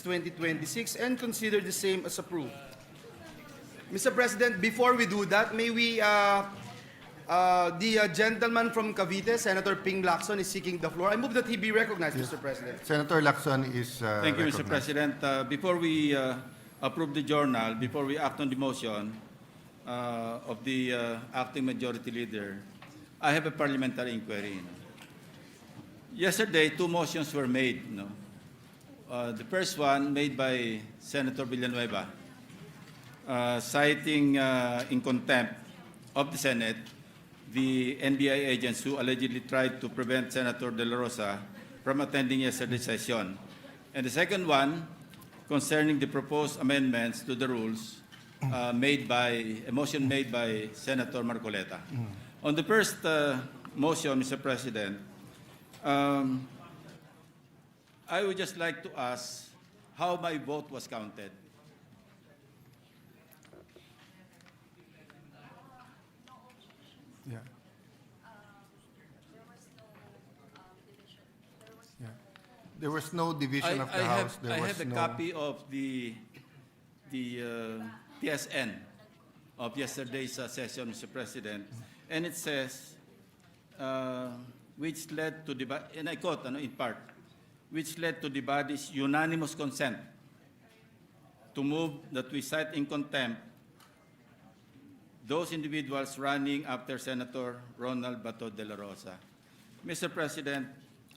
2026 and consider the same as approved. Mr. President, before we do that, may we, the gentleman from Cavite, Senator Ping Lacson, is seeking the floor. I move that he be recognized, yes. Mr. President. Senator Lacson is Thank you, Mr. President. Before we approve the journal, before we act on the motion of the acting majority leader, I have a parliamentary inquiry. Yesterday, two motions were made. The first one made by Senator Villanueva, citing in contempt of the Senate the NBI agents who allegedly tried to prevent Senator De La Rosa from attending yesterday's session. And the second one concerning the proposed amendments to the rules made by a motion made by Senator Marcoleta. On the first motion, Mr. President, I would just like to ask how my vote was counted. Yeah. There was no division of the House. I have a copy of the TSN of yesterday's session, Mr. President, and it says, which led to the, and I quote in part, which led to the body's unanimous consent to move that we cite in contempt those individuals running after Senator Ronald Bato de la Rosa. Mr. President,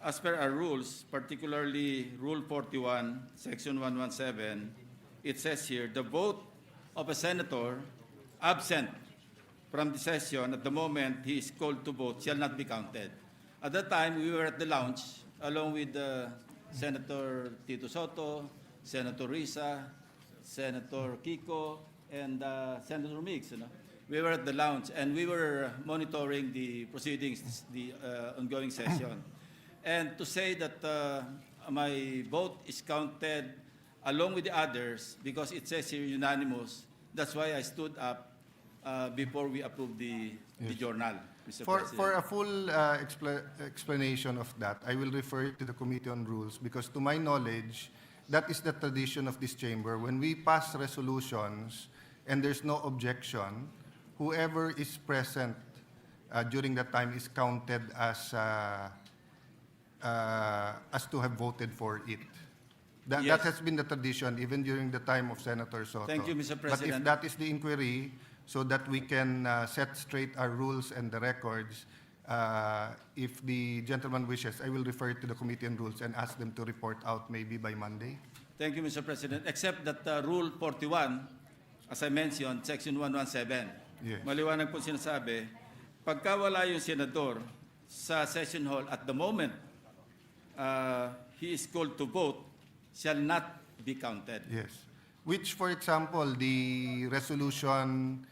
as per our rules, particularly Rule 41, Section 117, it says here, the vote of a senator absent from the session at the moment he is called to vote shall not be counted. At that time, we were at the lounge along with Senator Tito Soto, Senator Risa, Senator Kiko, and Senator Mix. We were at the lounge and we were monitoring the proceedings, the ongoing session. And to say that my vote is counted along with the others because it says here unanimous, that's why I stood up before we approved the journal. For a full explanation of that, I will refer to the Committee on Rules because to my knowledge, that is the tradition of this chamber. When we pass resolutions and there's no objection, whoever is present during that time is counted as to have voted for it. That has been the tradition even during the time of Senator Soto. Thank you, Mr. President. But if that is the inquiry, so that we can set straight our rules and the records, if the gentleman wishes, I will refer to the Committee on Rules and ask them to report out maybe by Monday. Thank you, Mr. President. Except that Rule 41, as I mentioned, Section 117, maliwanag po sinasabi, pagka wala yung senador sa session hall at the moment he is called to vote, shall not be counted. Yes. Which, for example, the resolution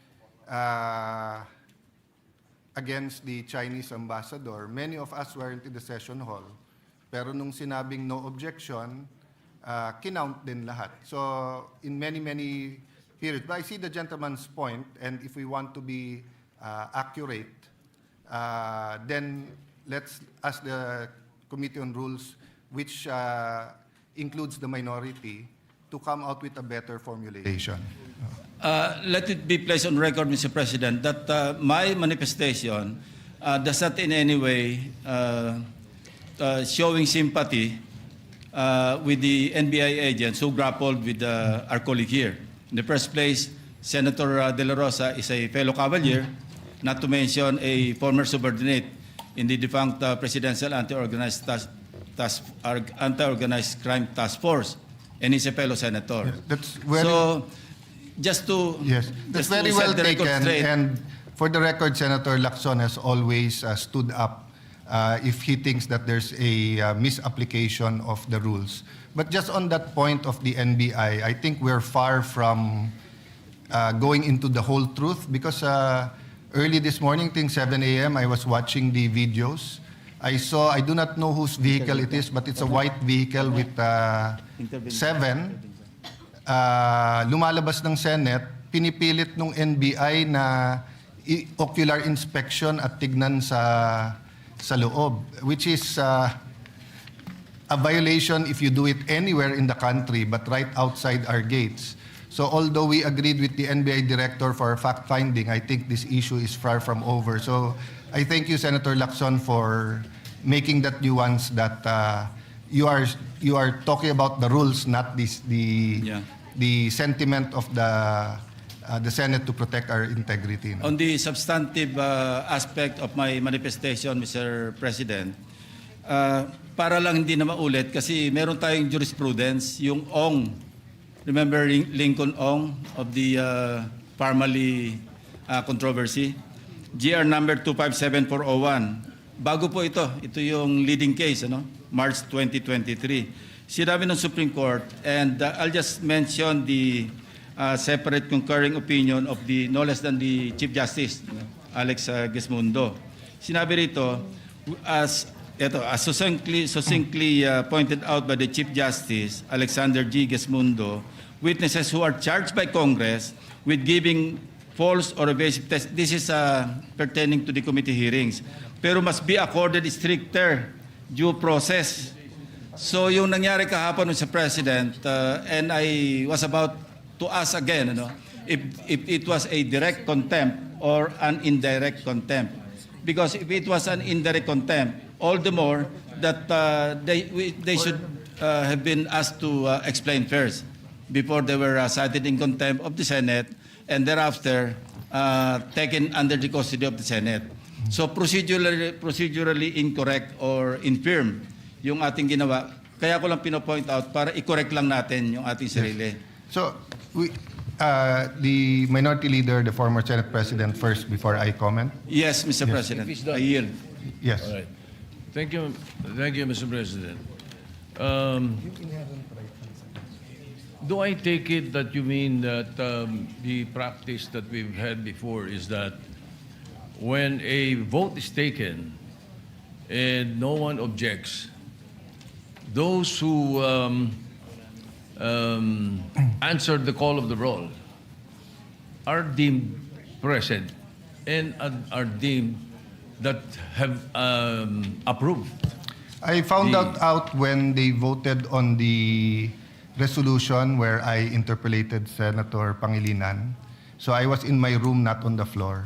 against the Chinese ambassador, many of us weren't in the session hall. Pero nung sinabing no objection, kinount din lahat. So, in many periods. But I see the gentleman's point, and if we want to be accurate, then let's ask the Committee on Rules, which includes the minority, to come out with a better formulation. Let it be placed on record, Mr. President, that my manifestation does not in any way showing sympathy with the NBI agents who grappled with our colleague here. In the first place, Senator De La Rosa is a fellow cavalier, not to mention a former subordinate in the defunct Presidential Anti-Organized Crime Task Force, and he's a fellow senator. Yes, that's very, so, just to that's very well taken. And for the record, Senator Lacson has always stood up if he thinks that there's a misapplication of the rules. But just on that point of the NBI, I think we're far from going into the whole truth because early this morning, I think 7 a.m., I was watching the videos. I saw, I do not know whose vehicle it is, but it's a white vehicle with 7. Lumalabas ng Senate, pinipilit ng NBI na ocular inspection at tignan sa loob, which is a violation if you do it anywhere in the country but right outside our gates. So although we agreed with the NBI director for fact-finding, I think this issue is far from over. So I thank you, Senator Lacson, for making that nuance that you are talking about the rules, not the sentiment of the Senate to protect our integrity. No? On the substantive aspect of my manifestation, Mr. President, para lang hindi na maulit, kasi meron tayong jurisprudence, yung Ong, remember Lincoln Ong of the Parmali controversy, GR number 257401. Bago po ito yung leading case, March 2023. Sinabi ng Supreme Court, and I'll just mention the separate concurring opinion of the no less than the Chief Justice, Alex Gesmundo. Sinabi rito, as succinctly pointed out by the Chief Justice, Alexander G. Gesmundo, witnesses who are charged by Congress with giving false or evasive test, this is pertaining to the committee hearings, pero must be accorded stricter due process. So yung nangyari kahapon sa President, and I was about to ask again, if it was a direct contempt or an indirect contempt. Because if it was an indirect contempt, all the more that they should have been asked to explain first before they were cited in contempt of the Senate and thereafter taken under the custody of the Senate. So procedurally incorrect or infirm yung ating ginawa. Kaya ko lang pino-point out para i-correct lang natin yung ating sarili. So, the Minority Leader, the former Senate President first before I comment. Yes, Mr. President. I yield. Yes. All right. Thank you, Mr. President. Do I take it that you mean that the practice that we've had before is that when a vote is taken and no one objects, those who answered the call of the roll are deemed present and are deemed that have approved? I found out when they voted on the resolution where I interpolated Senator Pangilinan. So I was in my room, not on the floor.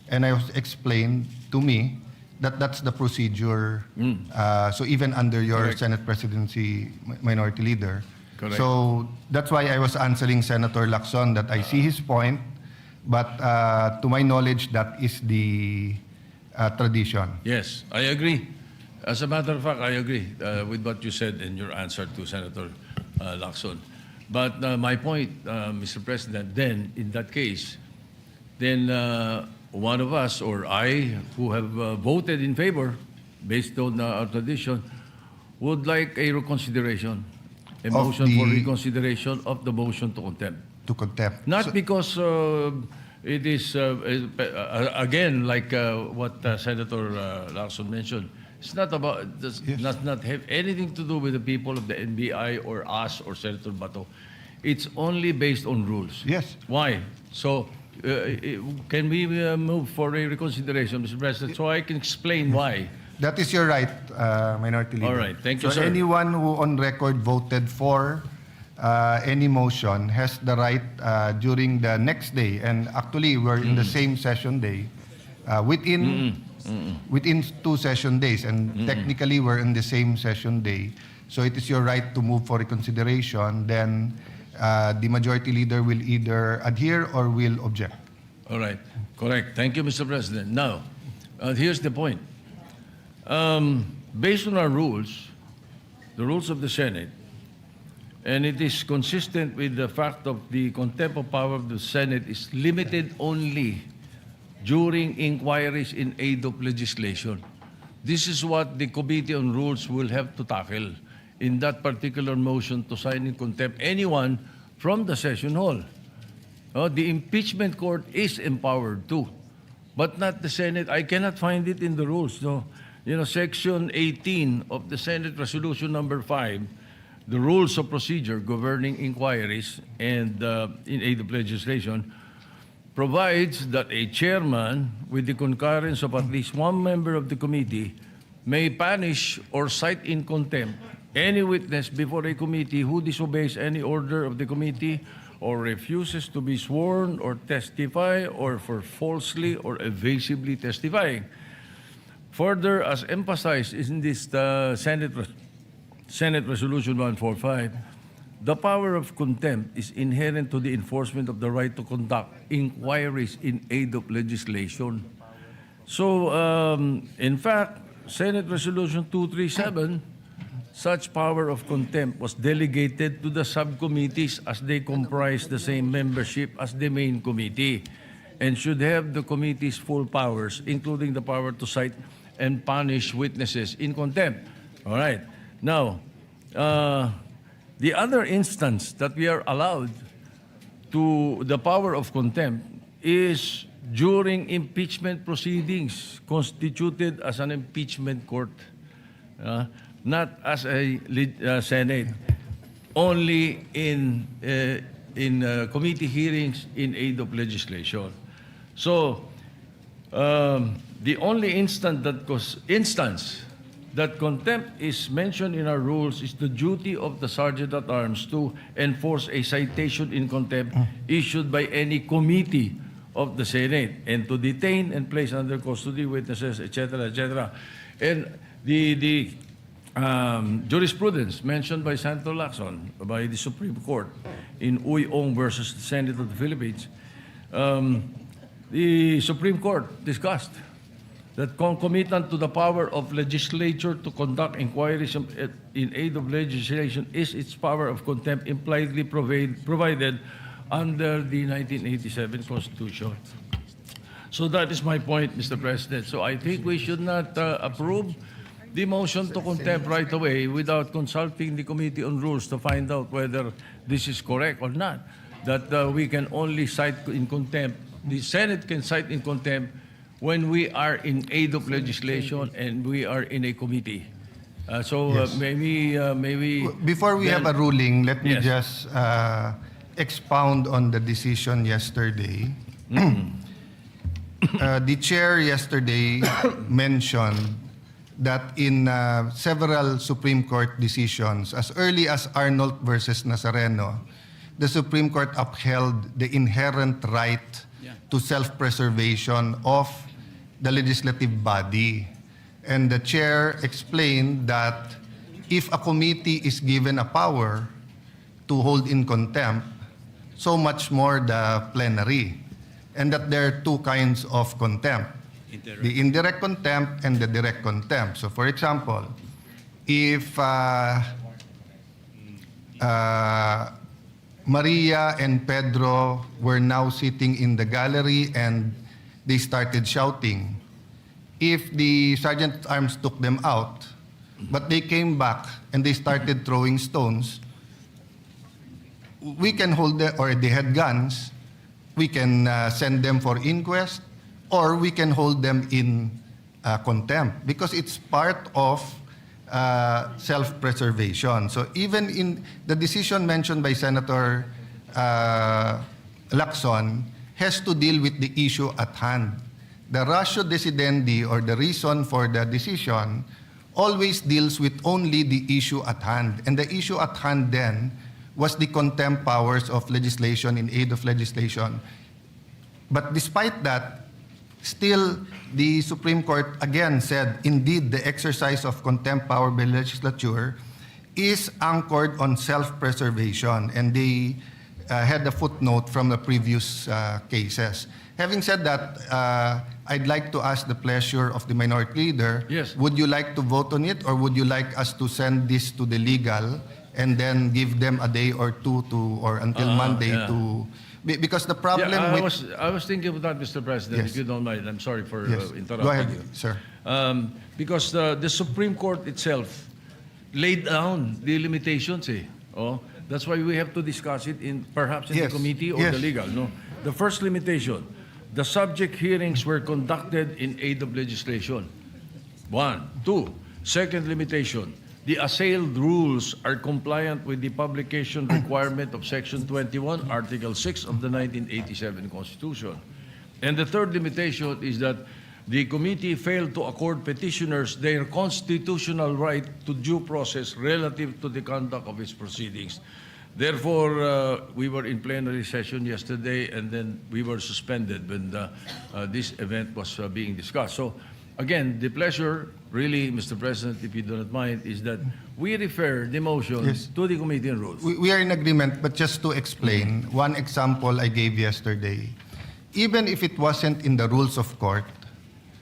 And I was explained to me that that's the procedure. So even under your Correct. Senate presidency minority leader. Correct. So that's why I was answering Senator Lacson that I see his point, but to my knowledge, that is the tradition. Yes, I agree. As a matter of fact, I agree with what you said in your answer to Senator Lacson. But my point, Mr. President, then in that case, then one of us or I who have voted in favor based on our tradition would like a reconsideration, a Of motion for the- reconsideration of the motion to contempt. To contempt. Not So- because it is, again, like what Senator Lacson mentioned, it's not about, does not have anything to do with the people of the NBI or us or Senator Bato. It's only based on rules. Yes. Why? So, can we move for a reconsideration, Mr. President, so I can explain why? That is your right, Minority Leader. All right. Thank you, so sir. anyone who on record voted for any motion has the right during the next day, and actually we're in the same session day, within 2 session days, and technically we're in the same session day. So it is your right to move for reconsideration. Then the Majority Leader will either adhere or will object. All right. Correct. Thank you, Mr. President. Now, here's the point. Based on our rules, the rules of the Senate, and it is consistent with the fact of the contempt of power of the Senate is limited only during inquiries in aid of legislation. This is what the Committee on Rules will have to tackle in that particular motion to sign in contempt anyone from the session hall. The impeachment court is empowered too, but not the Senate. I cannot find it in the rules. No, Section 18 of the Senate Resolution Number 5, the rules of procedure governing inquiries and in aid of legislation, provides that a chairman, with the concurrence of at least one member of the committee, may punish or cite in contempt any witness before a committee who disobeys any order of the committee or refuses to be sworn or testify or for falsely or evasively testifying. Further, as emphasized in this Senate Resolution 145, the power of contempt is inherent to the enforcement of the right to conduct inquiries in aid of legislation. So, in fact, Senate Resolution 237, such power of contempt was delegated to the subcommittees as they comprise the same membership as the main committee and should have the committee's full powers, including the power to cite and punish witnesses in contempt. All right. Now, the other instance that we are allowed to the power of contempt is during impeachment proceedings constituted as an impeachment court, not as a Senate, only in committee hearings in aid of legislation. So, the only instance that contempt is mentioned in our rules is the duty of the Sergeant at Arms to enforce a citation in contempt issued by any committee of the Senate and to detain and place under custody witnesses, etc., etc. And the jurisprudence mentioned by Senator Lacson by the Supreme Court in Uyong versus the Senate of the Philippines, the Supreme Court discussed that concomitant to the power of legislature to conduct inquiries in aid of legislation is its power of contempt impliedly provided under the 1987 Constitution. So that is my point, Mr. President. So I think we should not approve the motion to contempt right away without consulting the Committee on Rules to find out whether this is correct or not. That we can only cite in contempt, the Senate can cite in contempt when we are in aid of legislation and we are in a committee. Yes. Maybe Before we then- have a ruling, let me Yes. just expound on the decision yesterday. The chair yesterday mentioned that in several Supreme Court decisions, as early as Arnold versus Nazareno, the Supreme Court upheld the inherent right to self-preservation of the legislative body. And the chair explained that if a committee is given a power to hold in contempt, so much more the plenary. And that there are two kinds of contempt. The indirect contempt and the direct contempt. So for example, if Maria and Pedro were now sitting in the gallery and they started shouting, if the Sergeant at Arms took them out, but they came back and they started throwing stones, we can hold them, or they had guns, we can send them for inquest, or we can hold them in contempt because it's part of self-preservation. So even in the decision mentioned by Senator Lacson has to deal with the issue at hand. The ratio decidendi, or the reason for the decision, always deals with only the issue at hand. And the issue at hand then was the contempt powers of legislation in aid of legislation. But despite that, still the Supreme Court again said, indeed, the exercise of contempt power by legislature is anchored on self-preservation. And they had a footnote from the previous cases. Having said that, I'd like to ask the pleasure of the minority leader. Yes. Would you like to vote on it, or would you like us to send this to the legal and then give them a day or two to, or until Monday yeah. to, because the problem Yeah, with... I was thinking of that, Mr. President, Yes. if you don't mind. I'm sorry for Yes. interrupting Go ahead, you. sir. Because the Supreme Court itself laid down the limitations. That's why we have to discuss it perhaps in Yes. the committee or Yes. the legal. No, the first limitation: the subject hearings were conducted in aid of legislation. 1, 2. Second limitation: the assailed rules are compliant with the publication requirement of Section 21, Article 6 of the 1987 Constitution. And the third limitation is that the committee failed to accord petitioners their constitutional right to due process relative to the conduct of its proceedings. Therefore, we were in plenary session yesterday, and then we were suspended when this event was being discussed. So, again, the pleasure, really, Mr. President, if you do not mind, is that we refer the motion Yes. to the Committee on Rules. We are in agreement, but just to explain, one example I gave yesterday, even if it wasn't in the rules of court,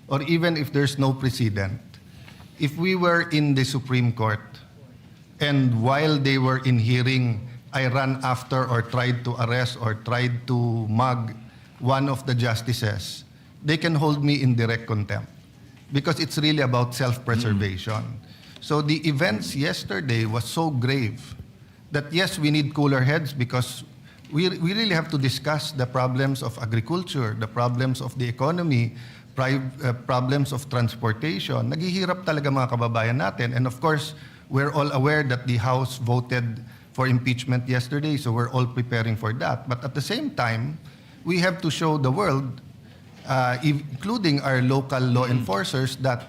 or even if there's no precedent, if we were in the Supreme Court, and while they were in hearing, I ran after or tried to arrest or tried to mug one of the justices, they can hold me in direct contempt because it's really about self-preservation. So the events yesterday was so grave that yes, we need cooler heads because we really have to discuss the problems of agriculture, the problems of the economy, problems of transportation. Naghihirap talaga mga kababayan natin. And of course, we're all aware that the House voted for impeachment yesterday, so we're all preparing for that. But at the same time, we have to show the world, including our local law enforcers, that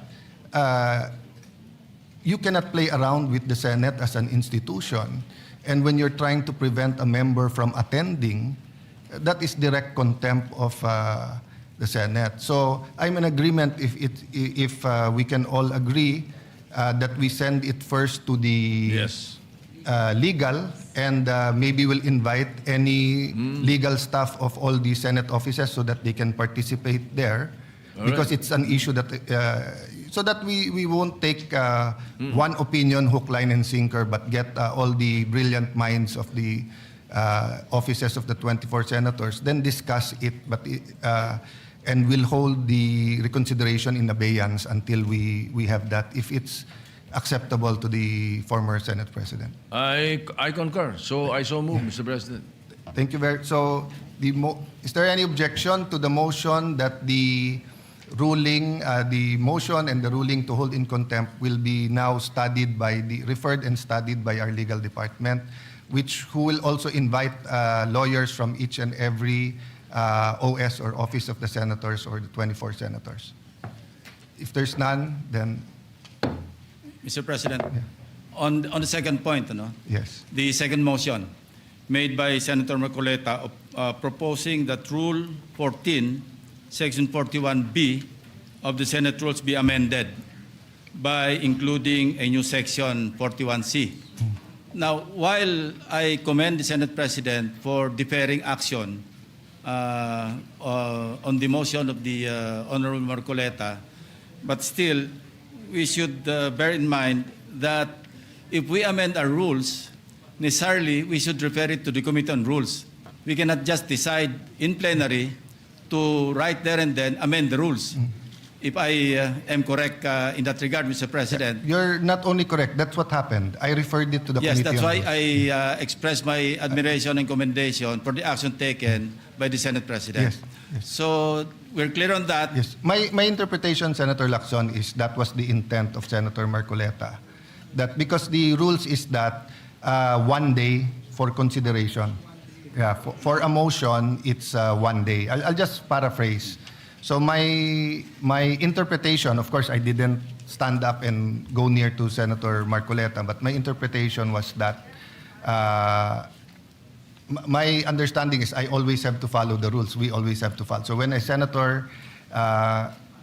you cannot play around with the Senate as an institution. And when you're trying to prevent a member from attending, that is direct contempt of the Senate. So I'm in agreement if we can all agree that we send it first to the Yes. legal, and maybe we'll invite any legal staff of all the Senate offices so that they can participate there, All because right. it's an issue that so that we won't take one opinion hook, line, and sinker, but get all the brilliant minds of the offices of the 24 senators, then discuss it, but and we'll hold the reconsideration in abeyance until we have that, if it's acceptable to the former Senate President. I concur. So I so move, Mr. President. Thank you very. So, is there any objection to the motion that the ruling, the motion and the ruling to hold in contempt will be now studied by referred and studied by our legal department, who will also invite lawyers from each and every OS or office of the senators or the 24 senators? If there's none, then Mr. President, on the second point, yes. the second motion made by Senator Marcoleta proposing that Rule 14, Section 41B of the Senate Rules be amended by including a new Section 41C. Now, while I commend the Senate President for deferring action on the motion of the Honorable Marcoleta, but still, we should bear in mind that if we amend our rules, necessarily we should refer it to the Committee on Rules. We cannot just decide in plenary to right there and then amend the rules. If I am correct in that regard, Mr. President. You're not only correct, that's what happened. I referred it to the Yes, Committee that's on why Rules. I express my admiration and commendation for the action taken by the Senate President. Yes, yes. So we're clear on that. Yes. My interpretation, Senator Lacson, is that was the intent of Senator Marcoleta. That because the rules is that 1 day for consideration. Yeah, for a motion, it's 1 day. I'll just paraphrase. So my interpretation, of course, I didn't stand up and go near to Senator Marcoleta, but my interpretation was that my understanding is I always have to follow the rules. We always have to follow. So when a senator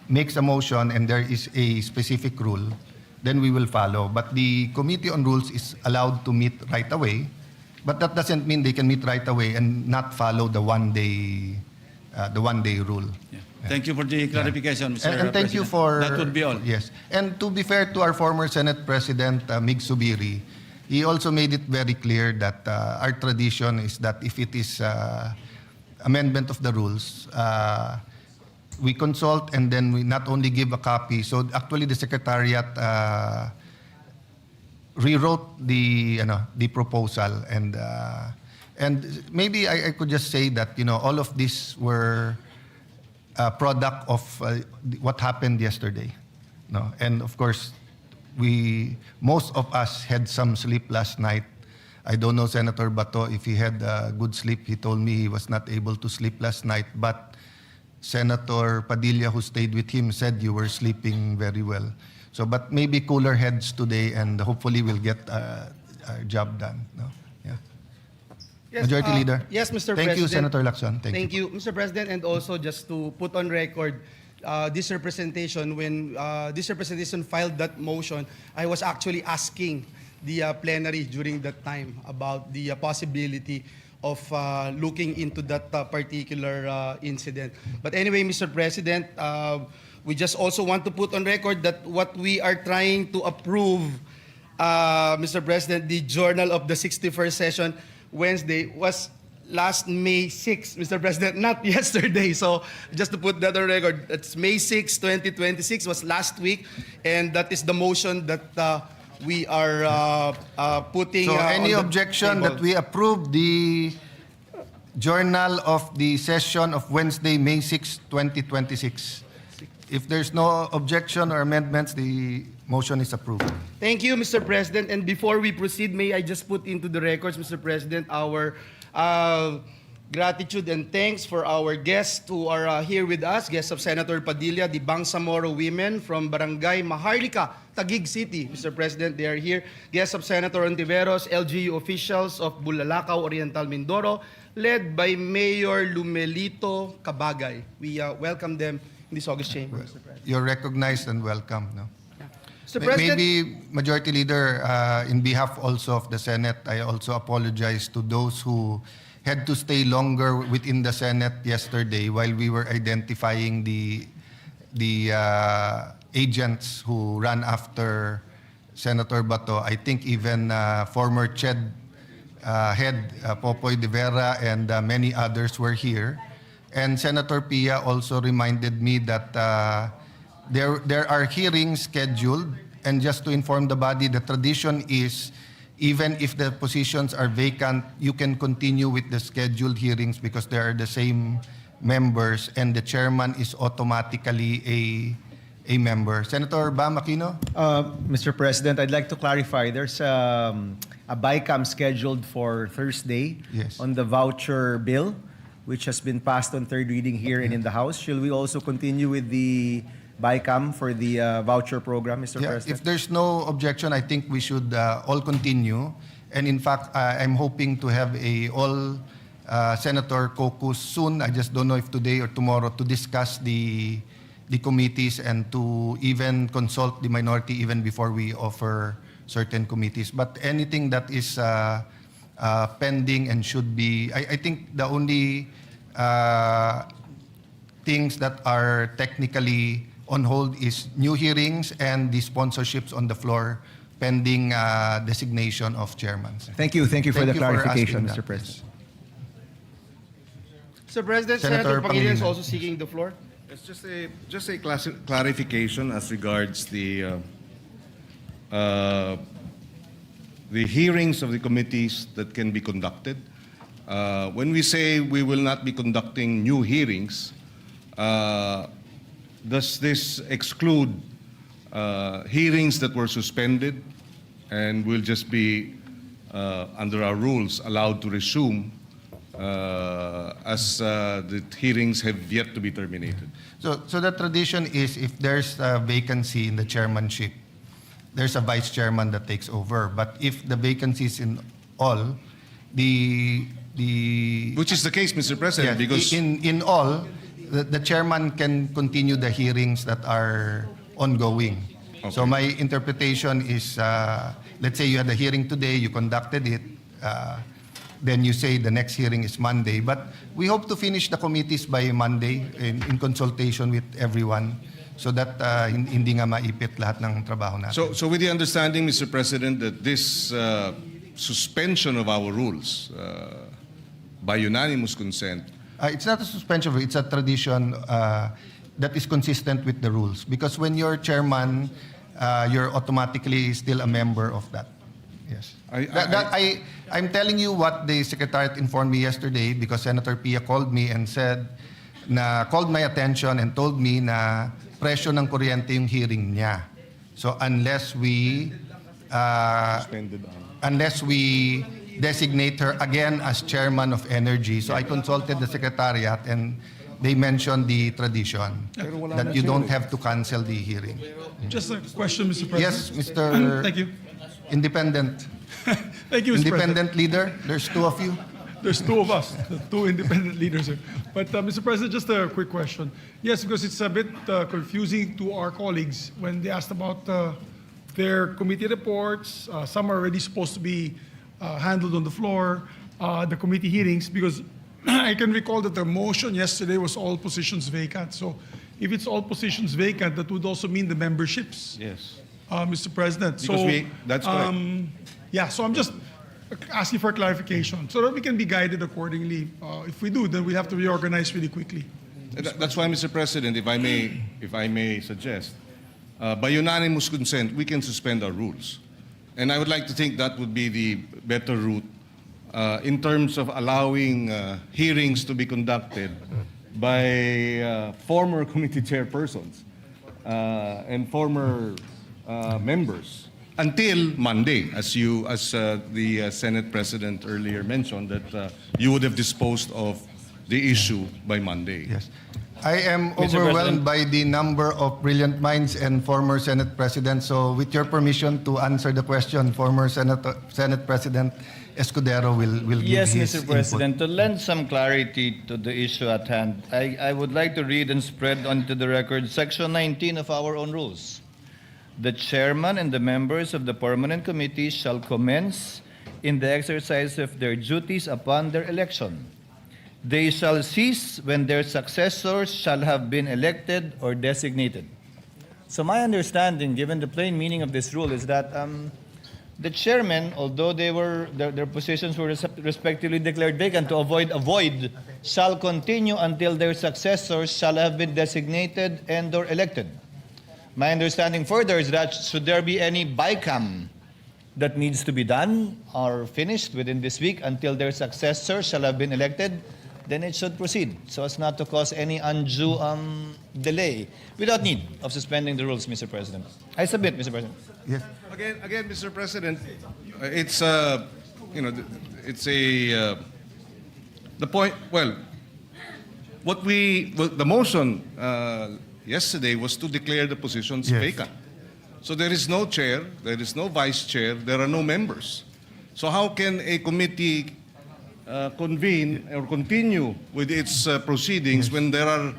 makes a motion and there is a specific rule, then we will follow. But the Committee on Rules is allowed to meet right away, but that doesn't mean they can meet right away and not follow the 1 day rule. Yeah. Thank you for the clarification, Mr. And thank you President. for... That would be all. Yes. And to be fair to our former Senate President, Mig Subiri, he also made it very clear that our tradition is that if it is amendment of the rules, we consult and then we not only give a copy. So actually the Secretariat rewrote the proposal, and maybe I could just say that all of these were a product of what happened yesterday, no? And of course, most of us had some sleep last night. I don't know Senator Bato if he had good sleep. He told me he was not able to sleep last night, but Senator Padilla, who stayed with him, said you were sleeping very well. So, but maybe cooler heads today, and hopefully we'll get our job done. No? Yeah. Yes, Majority Leader. Yes, Mr. Thank President. you, Senator Lacson. Thank you, Mr. President, and also just to put on record this representation, when this representation filed that motion, I was actually asking the plenary during that time about the possibility of looking into that particular incident. But anyway, Mr. President, we just also want to put on record that what we are trying to approve, Mr. President, the journal of the 61st session Wednesday was last May 6, Mr. President, not yesterday. So just to put that on record, it's May 6, 2026 was last week, and that is the motion that we are putting. So any on the objection table. that we approve the journal of the session of Wednesday, May 6, 2026? If there's no objection or amendments, the motion is approved. Thank you, Mr. President. And before we proceed, may I just put into the records, Mr. President, our gratitude and thanks for our guests who are here with us, guests of Senator Padilla, the Bangsamoro women from Barangay Maharlika, Taguig City. Mr. President, they are here. Guests of Senator Ontiveros, LGU officials of Bulalakaw, Oriental Mindoro, led by Mayor Lumelito Cabagay. We welcome them in this August chamber, Mr. President. You're recognized and welcome. No? Mr. President, Maybe, Majority Leader, in behalf also of the Senate, I also apologize to those who had to stay longer within the Senate yesterday while we were identifying the agents who ran after Senator Bato. I think even former CHED head Popoy De Vera and many others were here. And Senator Pia also reminded me that there are hearings scheduled, and just to inform the body, the tradition is even if the positions are vacant, you can continue with the scheduled hearings because they are the same members and the chairman is automatically a member. Senator Bam Aquino? Mr. President, I'd like to clarify. There's a BICAM scheduled for Thursday Yes. on the voucher bill, which has been passed on third reading here and in the House. Shall we also continue with the BICAM for the voucher program, Mr. Yeah, President? if there's no objection, I think we should all continue. And in fact, I'm hoping to have a all Senator caucus soon. I just don't know if today or tomorrow to discuss the committees and to even consult the minority even before we offer certain committees. But anything that is pending and should be, I think the only things that are technically on hold is new hearings and the sponsorships on the floor pending designation of chairmen. Thank you. Thank you for the asking clarification, that. Mr. President. Mr. President, Senator Senator Pangilinan is Pangilinan. also seeking the floor. It's just a clarification as regards the hearings of the committees that can be conducted. When we say we will not be conducting new hearings, does this exclude hearings that were suspended and will just be, under our rules, allowed to resume as the hearings have yet to be terminated? So the tradition is if there's a vacancy in the chairmanship, there's a vice chairman that takes over. But if the vacancy is in all, the Which is the case, Mr. President, yeah, because in all, the chairman can continue the hearings that are ongoing. Okay. So my interpretation is, let's say you had a hearing today, you conducted it, then you say the next hearing is Monday. But we hope to finish the committees by Monday in consultation with everyone so that hindi nga maipit lahat ng trabaho natin. So with the understanding, Mr. President, that this suspension of our rules by unanimous consent, It's not a suspension, it's a tradition that is consistent with the rules. Because when you're chairman, you're automatically still a member of that. Yes. I'm telling you what the Secretariat informed me yesterday because Senator Pia called me and called my attention and told me na presyo ng kuryente yung hearing niya. So unless we designate her again as chairman of energy. So I consulted the Secretariat and they mentioned the tradition that you don't have to cancel the hearing. Just a question, Mr. President. Yes, Mr. Thank you. Independent. Thank you, Mr. President. Independent leader, there's two of you. There's two of us, the two independent leaders here. But Mr. President, just a quick question. Yes, because it's a bit confusing to our colleagues when they asked about their committee reports. Some are already supposed to be handled on the floor, the committee hearings, because I can recall that the motion yesterday was all positions vacant. So if it's all positions vacant, that would also mean the memberships, Yes. Mr. President. Because that's correct. Yeah, so I'm just asking for clarification so that we can be guided accordingly. If we do, then we have to reorganize really quickly. That's why, Mr. President, if I may suggest, by unanimous consent, we can suspend our rules. And I would like to think that would be the better route in terms of allowing hearings to be conducted by former committee chairpersons and former members until Monday, as the Senate President earlier mentioned, that you would have disposed of the issue by Monday. Yes. I am Mr. overwhelmed President. by the number of brilliant minds and former Senate President. So with your permission to answer the question, former Senate President Escudero will give Yes, his Mr. input. President. To lend some clarity to the issue at hand, I would like to read and spread onto the record Section 19 of our own rules. The chairman and the members of the permanent committee shall commence in the exercise of their duties upon their election. They shall cease when their successors shall have been elected or designated. So my understanding, given the plain meaning of this rule, is that the chairman, although their positions were respectively declared vacant to avoid a void, shall continue until their successors shall have been designated and or elected. My understanding further is that should there be any BICAM that needs to be done or finished within this week until their successor shall have been elected, then it should proceed so as not to cause any undue delay without need of suspending the rules, Mr. President. I submit, Mr. President. Yes. Again, Mr. President, it's the point. Well, the motion yesterday was to declare the positions Yes. vacant. So there is no chair, there is no vice chair, there are no members. So how can a committee convene or continue with its proceedings when there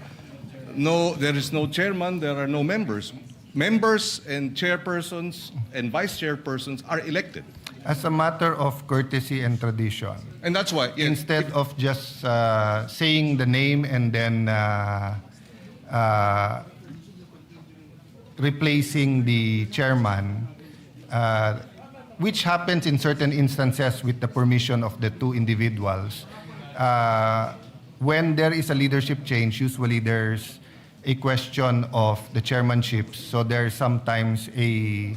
is no chairman, there are no members? Members and chairpersons and vice chairpersons are elected. As a matter of courtesy and tradition, And that's why, yes, instead of just saying the name and then replacing the chairman, which happens in certain instances with the permission of the two individuals, when there is a leadership change, usually there's a question of the chairmanship. So there's sometimes a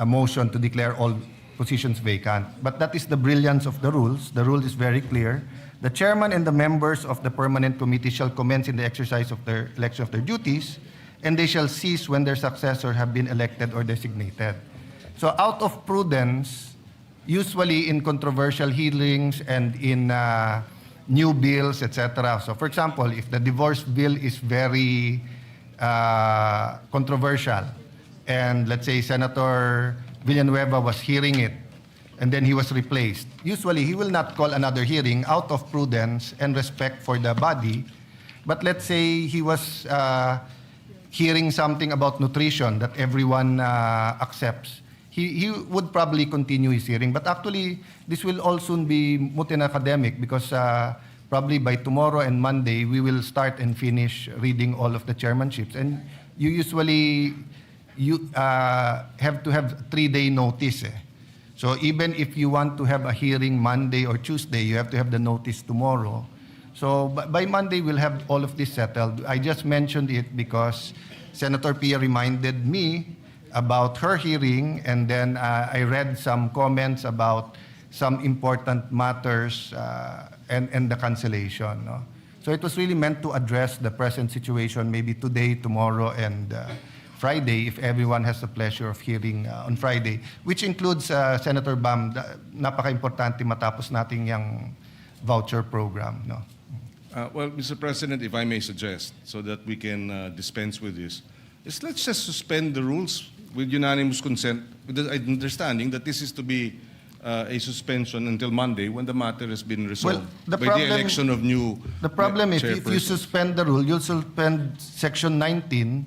motion to declare all positions vacant. But that is the brilliance of the rules. The rule is very clear. The chairman and the members of the permanent committee shall commence in the exercise of their election of their duties, and they shall cease when their successors have been elected or designated. So out of prudence, usually in controversial hearings and in new bills, etc. So for example, if the divorce bill is very controversial, and let's say Senator Villanueva was hearing it, and then he was replaced, usually he will not call another hearing out of prudence and respect for the body. But let's say he was hearing something about nutrition that everyone accepts. He would probably continue his hearing. But actually, this will all soon be moot and academic because probably by tomorrow and Monday, we will start and finish reading all of the chairmanships. And you usually have to have 3-day notice. So even if you want to have a hearing Monday or Tuesday, you have to have the notice tomorrow. So by Monday, we'll have all of this settled. I just mentioned it because Senator Pia reminded me about her hearing, and then I read some comments about some important matters and the cancellation. No? So it was really meant to address the present situation, maybe today, tomorrow, and Friday, if everyone has the pleasure of hearing on Friday, which includes Senator Bam, napaka-importante matapos natin yung voucher program. No? Well, Mr. President, if I may suggest, so that we can dispense with this, is let's just suspend the rules with unanimous consent, with the understanding that this is to be a suspension until Monday when the matter has been resolved the by problem- the election of new The problem is if you chairperson. suspend the rule, you'll suspend Section 19,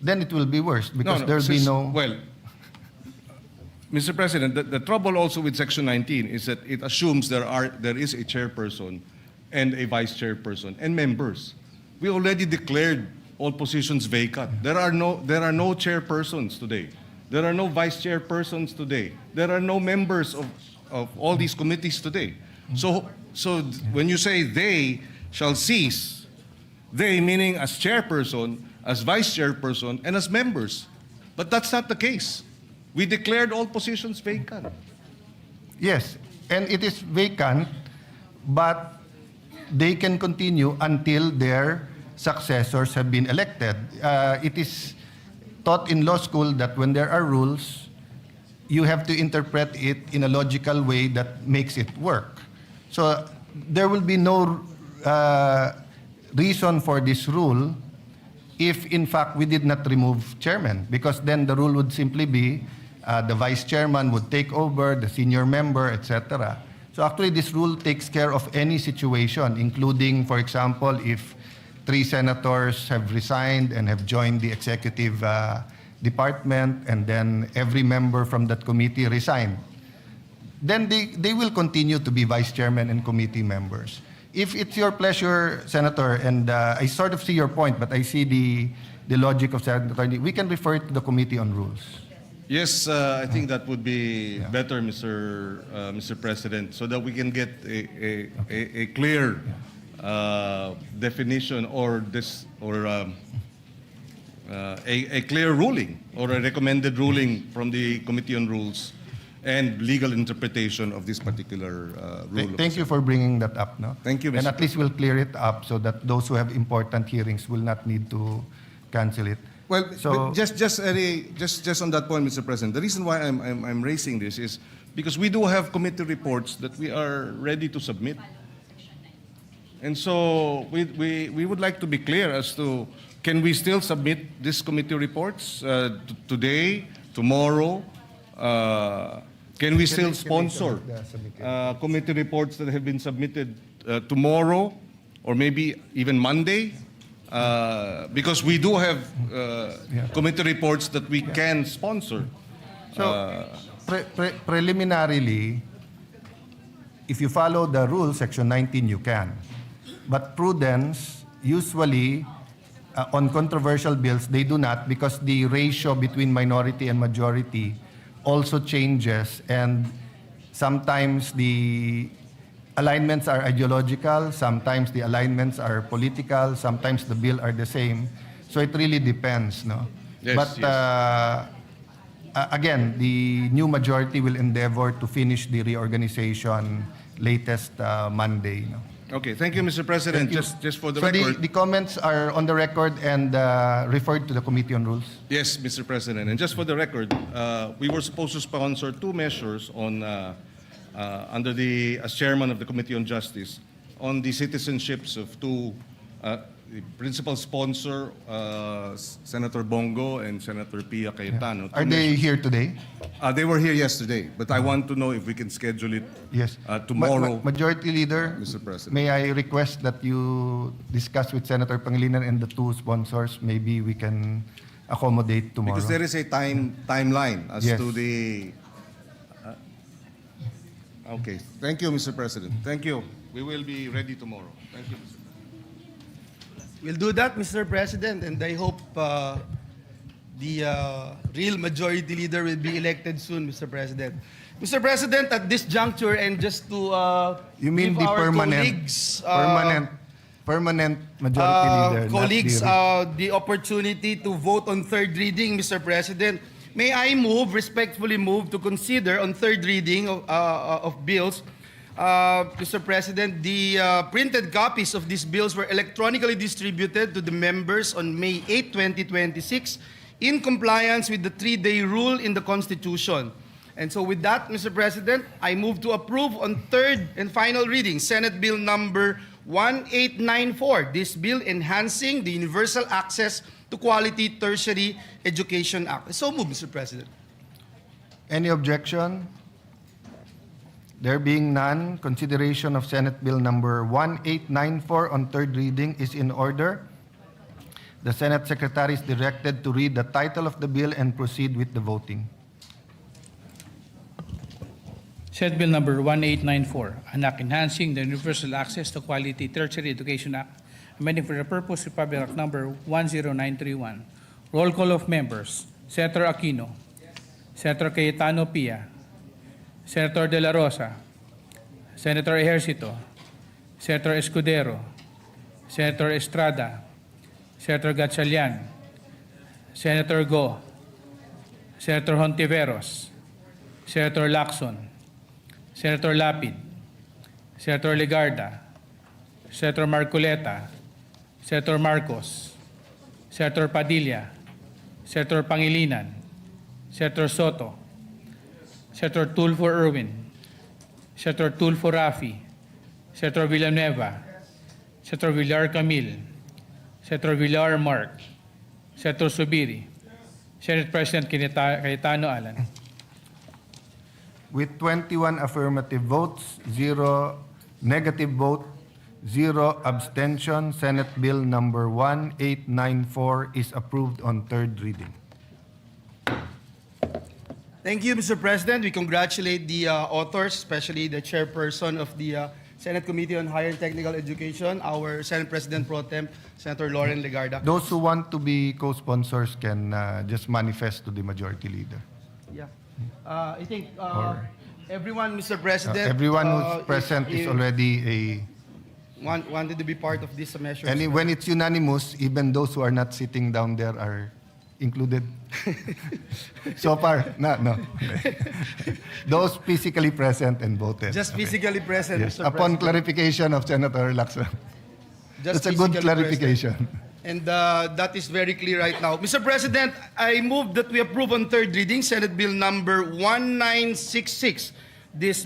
then it will be worse because there'll be no... Well, Mr. President, the trouble also with Section 19 is that it assumes there is a chairperson and a vice chairperson and members. We already declared all positions vacant. There are no chairpersons today. There are no vice chairpersons today. There are no members of all these committees today. So when you say they shall cease, they meaning as chairperson, as vice chairperson, and as members. But that's not the case. We declared all positions vacant. Yes, and it is vacant, but they can continue until their successors have been elected. It is taught in law school that when there are rules, you have to interpret it in a logical way that makes it work. So there will be no reason for this rule if in fact we did not remove chairman, because then the rule would simply be the vice chairman would take over, the senior member, etc. So actually this rule takes care of any situation, including, for example, if 3 senators have resigned and have joined the executive department, and then every member from that committee resigned. Then they will continue to be vice chairman and committee members. If it's your pleasure, Senator, and I sort of see your point, but I see the logic of Senator, we can refer it to the Committee on Rules. Yes, I think that would be better, Mr. President, so that we can get a clear definition or a clear ruling or a recommended ruling from the Committee on Rules and legal interpretation of this particular rule. Thank you for bringing that up. No? Thank you, And Mr. at least we'll clear it up so that those who have important hearings will not need to cancel it. Well, So- but just on that point, Mr. President, the reason why I'm raising this is because we do have committee reports that we are ready to submit. And so we would like to be clear as to, can we still submit these committee reports today, tomorrow? Can we still sponsor committee reports that have been submitted tomorrow or maybe even Monday? Because we do have committee reports that we can sponsor. So, preliminarily, if you follow the rule, Section 19, you can. But prudence, usually, on controversial bills, they do not, because the ratio between minority and majority also changes, and sometimes the alignments are ideological, sometimes the alignments are political, sometimes the bill are the same. So it really depends, no? Yes, But again, the new majority will endeavor to finish the reorganization latest Monday. No? Okay, thank you, Mr. President. Thank you. Just for the So record. the comments are on the record and referred to the Committee on Rules. Yes, Mr. President. And just for the record, we were supposed to sponsor 2 measures on under as chairman of the Committee on Justice on the citizenships of 2 the principal sponsor, Senator Bongo and Senator Pia Cayetano. Are they here today? They were here yesterday, but I want to know if we can schedule it Yes. tomorrow. Majority Leader, Mr. President. may I request that you discuss with Senator Pangilinan and the 2 sponsors? Maybe we can accommodate tomorrow. Because there is a timeline as Yes. to the... okay. Thank you, Mr. President. Thank you. We will be ready tomorrow. Thank you, Mr. President. We'll do that, Mr. President, and I hope the real majority leader will be elected soon, Mr. President. Mr. President, at this juncture, and just to You mean give the our permanent, colleagues, permanent majority leader, colleagues not the opportunity to vote on 3rd reading, Mr. President, may I respectfully move to consider on 3rd reading of bills. Mr. President, the printed copies of these bills were electronically distributed to the members on May 8, 2026, in compliance with the 3-day rule in the Constitution. And so with that, Mr. President, I move to approve on third and final reading, Senate Bill number 1894. This bill enhancing the Universal Access to Quality Tertiary Education Act. So move, Mr. President. Any objection? There being none, consideration of Senate Bill number 1894 on third reading is in order. The Senate Secretary is directed to read the title of the bill and proceed with the voting. Senate Bill number 1894, an act enhancing the Universal Access to Quality Tertiary Education Act, amending for the purpose of Public Act number 10931. Roll call of members. Senator Aquino. Senator Cayetano Pia. Senator De La Rosa. Senator Ejercito. Senator Escudero. Senator Estrada. Senator Gatchalian. Senator Go. Senator Hontiveros. Senator Lacson. Senator Lapid. Senator Legarda. Senator Marcoleta. Senator Marcos. Senator Padilla. Senator Pangilinan. Senator Soto. Senator Tulfo Erwin. Senator Tulfo Rafi. Senator Villanueva. Senator Villar Camil. Senator Villar Mark. Senator Subiri. Senate President Cayetano Alan. With 21 affirmative votes, 0 negative vote, 0 abstention, Senate Bill number 1894 is approved on third reading. Thank you, Mr. President. We congratulate the authors, especially the chairperson of the Senate Committee on Higher and Technical Education, our Senate President Pro Tem, Senator Lauren Legarda. Those who want to be co-sponsors can just manifest to the majority leader. Yeah. I think everyone, Mr. President, Everyone who's present is already wanted to be part of this measure. and when it's unanimous, even those who are not sitting down there are included. So far, no. Those physically present and voted. Just physically present, Yes. Mr. Upon President. clarification of Senator Lacson. Just That's a good physically clarification. present. And that is very clear right now. Mr. President, I move that we approve on third reading Senate Bill number 1966. This is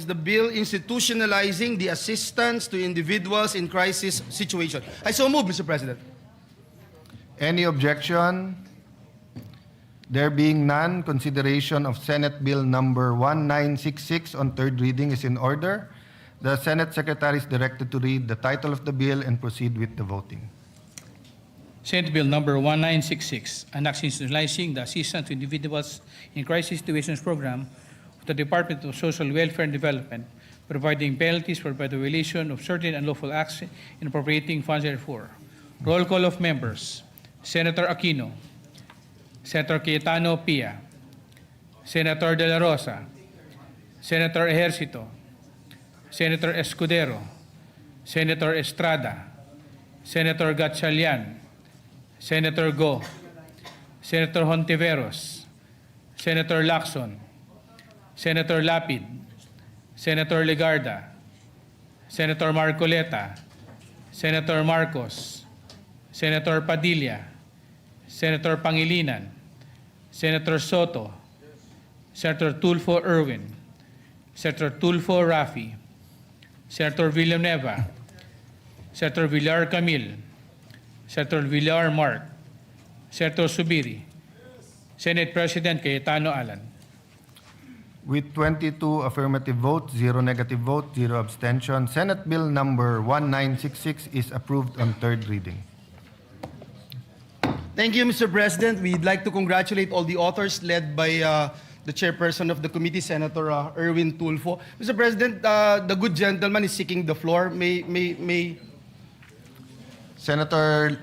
the bill institutionalizing the assistance to individuals in crisis situation. I so move, Mr. President. Any objection? There being none, consideration of Senate Bill number 1966 on third reading is in order. The Senate Secretary is directed to read the title of the bill and proceed with the voting. Senate Bill number 1966, an act institutionalizing the assistance to individuals in crisis situations program of the Department of Social Welfare and Development, providing penalties for the violation of certain unlawful acts and appropriating funds therefore. Roll call of members. Senator Aquino. Senator Cayetano Pia. Senator De La Rosa. Senator Ejercito. Senator Escudero. Senator Estrada. Senator Gatchalian. Senator Go. Senator Hontiveros. Senator Lacson. Senator Lapid. Senator Legarda. Senator Marcoleta. Senator Marcos. Senator Padilla. Senator Pangilinan. Senator Soto. Senator Tulfo Erwin. Senator Tulfo Rafi. Senator Villanueva. Senator Villar Camil. Senator Villar Mark. Senator Subiri. Senate President Cayetano Alan. With 22 affirmative votes, 0 negative vote, 0 abstention, Senate Bill number 1966 is approved on third reading. Thank you, Mr. President. We'd like to congratulate all the authors led by the chairperson of the committee, Senator Erwin Tulfo. Mr. President, the good gentleman is seeking the floor. May Senator,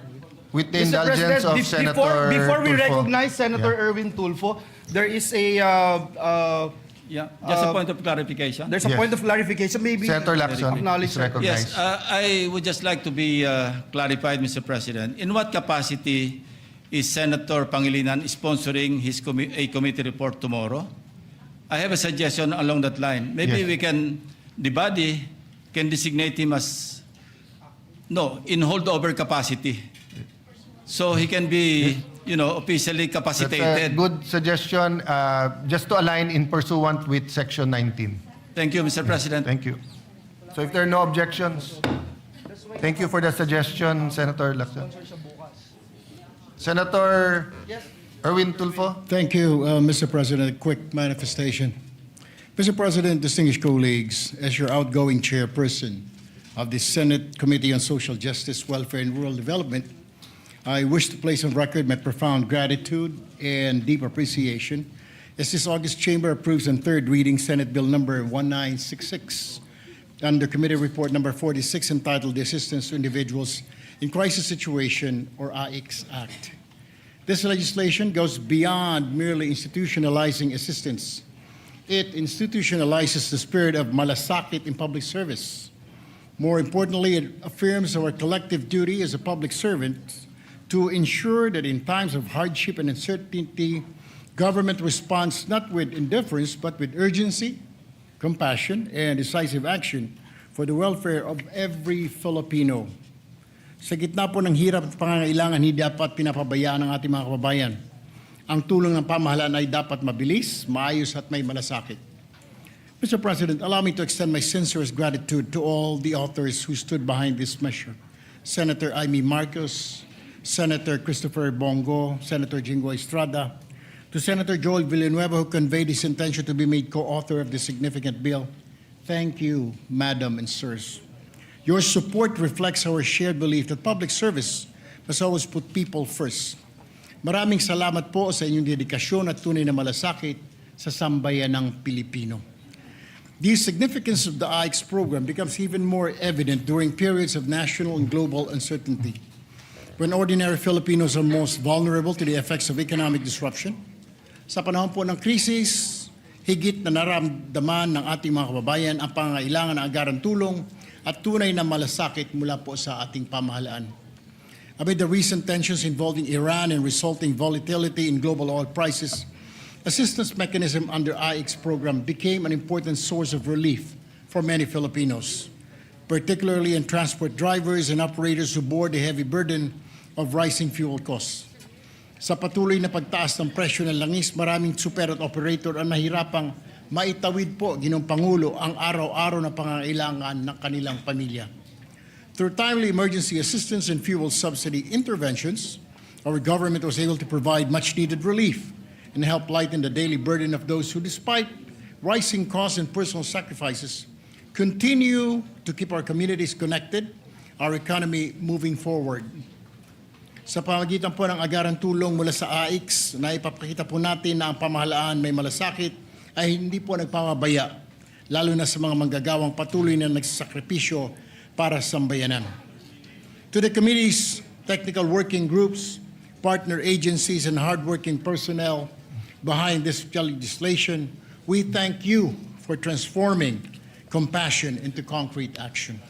with the Mr. indulgence of President, Senator before we Tulfo. recognize Senator Yeah. Erwin Tulfo, there is a Yeah, just a point of clarification. there's a Yes. point of clarification. Maybe Senator Lacson acknowledge is that. recognized. Yes, I would just like to be clarified, Mr. President. In what capacity is Senator Pangilinan sponsoring his a committee report tomorrow? I have a suggestion along that line. Maybe Yes. the body can designate him as, in holdover capacity. So he can be officially That's a capacitated. good suggestion, just to align in pursuant with Section 19. Thank you, Mr. President. Thank you. So if there are no objections, thank you for the suggestion, Senator Lacson. Senator Erwin Tulfo. Thank you, Mr. President. A quick manifestation. Mr. President, distinguished colleagues, as your outgoing chairperson of the Senate Committee on Social Justice, Welfare, and Rural Development, I wish to place on record my profound gratitude and deep appreciation as this August chamber approves on third reading Senate Bill number 1966 under Committee Report number 46 entitled The Assistance to Individuals in Crisis Situation, or AICS Act. This legislation goes beyond merely institutionalizing assistance. It institutionalizes the spirit of malasakit in public service. More importantly, it affirms our collective duty as a public servant to ensure that in times of hardship and uncertainty, government responds not with indifference, but with urgency, compassion, and decisive action for the welfare of every Filipino. Sa gitna po ng hirap at pangangailangan, hindi dapat pinapabayaan ng ating mga kababayan. Ang tulong ng pamahalaan ay dapat mabilis, maayos at may malasakit. Mr. President, allow me to extend my sincerest gratitude to all the authors who stood behind this measure. Senator Amy Marcos, Senator Christopher Bongo, Senator Jingo Estrada, to Senator Joel Villanueva, who conveyed his intention to be made co-author of this significant bill. Thank you, Madam and Sirs. Your support reflects our shared belief that public service must always put people first. Maraming salamat po sa inyong dedikasyon at tunay na malasakit sa sambayan ng Pilipino. The significance of the AICS program becomes even more evident during periods of national and global uncertainty, when ordinary Filipinos are most vulnerable to the effects of economic disruption. Sa panahon po ng krisis, higit na naramdaman ng ating mga kababayan ang pangangailangan ng agarang tulong at tunay na malasakit mula po sa ating pamahalaan. Amid the recent tensions involving Iran and resulting volatility in global oil prices, assistance mechanism under AICS program became an important source of relief for many Filipinos, particularly in transport drivers and operators who bore the heavy burden of rising fuel costs. Sa patuloy na pagtaas ng presyo ng langis, maraming super at operator ang nahirapang maitawid po, Ginoong Pangulo, ang araw-araw na pangangailangan ng kanilang pamilya. Through timely emergency assistance and fuel subsidy interventions, our government was able to provide much-needed relief and help lighten the daily burden of those who, despite rising costs and personal sacrifices, continue to keep our communities connected, our economy moving forward. Sa pamagitan po ng agarang tulong mula sa AICS, na ipapakita po natin na ang pamahalaan may malasakit ay hindi po nagpamabaya, lalo na sa mga manggagawang patuloy na nagsasakripisyo para sa sambayanan. To the committee's technical working groups, partner agencies, and hardworking personnel behind this legislation, we thank you for transforming compassion into concrete action.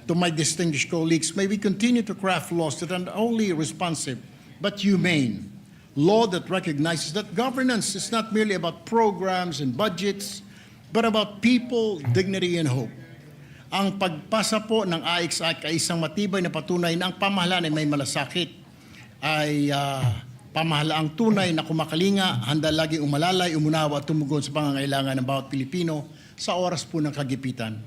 To my distinguished colleagues, may we continue to craft laws that are not only responsive but humane. Law that recognizes that governance is not merely about programs and budgets, but about people, dignity, and hope. Ang pagpasa po ng AICS Act ay isang matibay na patunay na ang pamahalaan ay may malasakit, ay pamahalaang tunay na kumakalinga, handa lagi umalalay, umunawa at tumugon sa pangangailangan ng bawat Pilipino sa oras po ng kagipitan.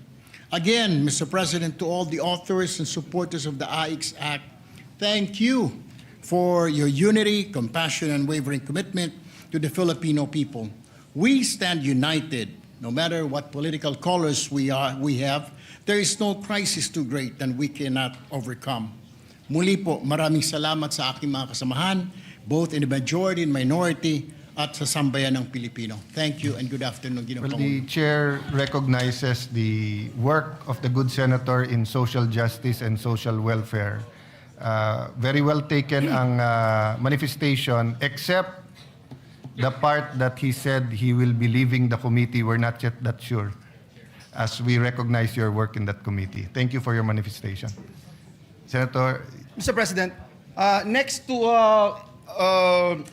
Again, Mr. President, to all the authors and supporters of the AICS Act, thank you for your unity, compassion, and unwavering commitment to the Filipino people. We stand united, no matter what political colors we have. There is no crisis too great that we cannot overcome. Muli po, maraming salamat sa aking mga kasamahan, both in the majority and minority, at sa sambayan ng Pilipino. Thank you and good afternoon, Ginoong Well, Pangulo. the chair recognizes the work of the good senator in social justice and social welfare. Very well taken ang manifestation, except the part that he said he will be leaving the committee. We're not yet that sure, as we recognize your work in that committee. Thank you for your manifestation. Senator, Mr. President, next to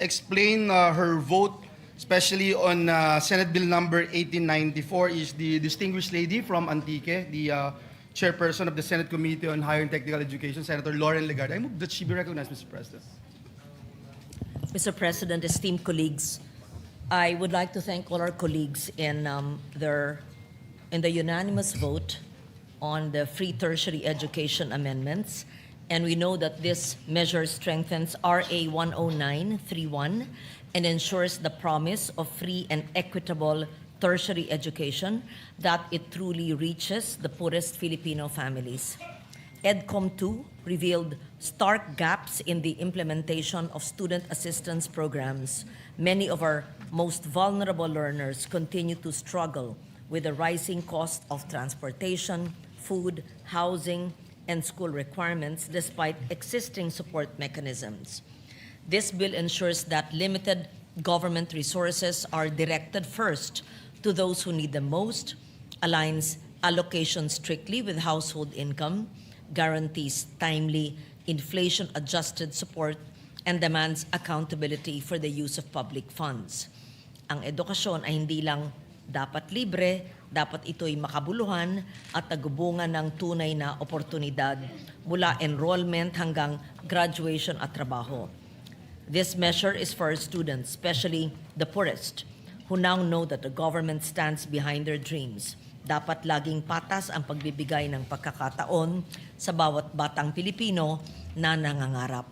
explain her vote, especially on Senate Bill number 1894, is the distinguished lady from Antique, the chairperson of the Senate Committee on Higher and Technical Education, Senator Lauren Legarda. I move that she be recognized, Mr. President. Mr. President, esteemed colleagues, I would like to thank all our colleagues in the unanimous vote on the free tertiary education amendments. And we know that this measure strengthens RA 10931 and ensures the promise of free and equitable tertiary education, that it truly reaches the poorest Filipino families. EDCOM 2 revealed stark gaps in the implementation of student assistance programs. Many of our most vulnerable learners continue to struggle with the rising cost of transportation, food, housing, and school requirements despite existing support mechanisms. This bill ensures that limited government resources are directed first to those who need them most, aligns allocation strictly with household income, guarantees timely inflation-adjusted support, and demands accountability for the use of public funds. Ang edukasyon ay hindi lang dapat libre, dapat ito'y makabuluhan at nagubungan ng tunay na oportunidad mula enrollment hanggang graduation at trabaho. This measure is for our students, especially the poorest, who now know that the government stands behind their dreams. Dapat laging patas ang pagbibigay ng pagkakataon sa bawat batang Pilipino na nangangarap.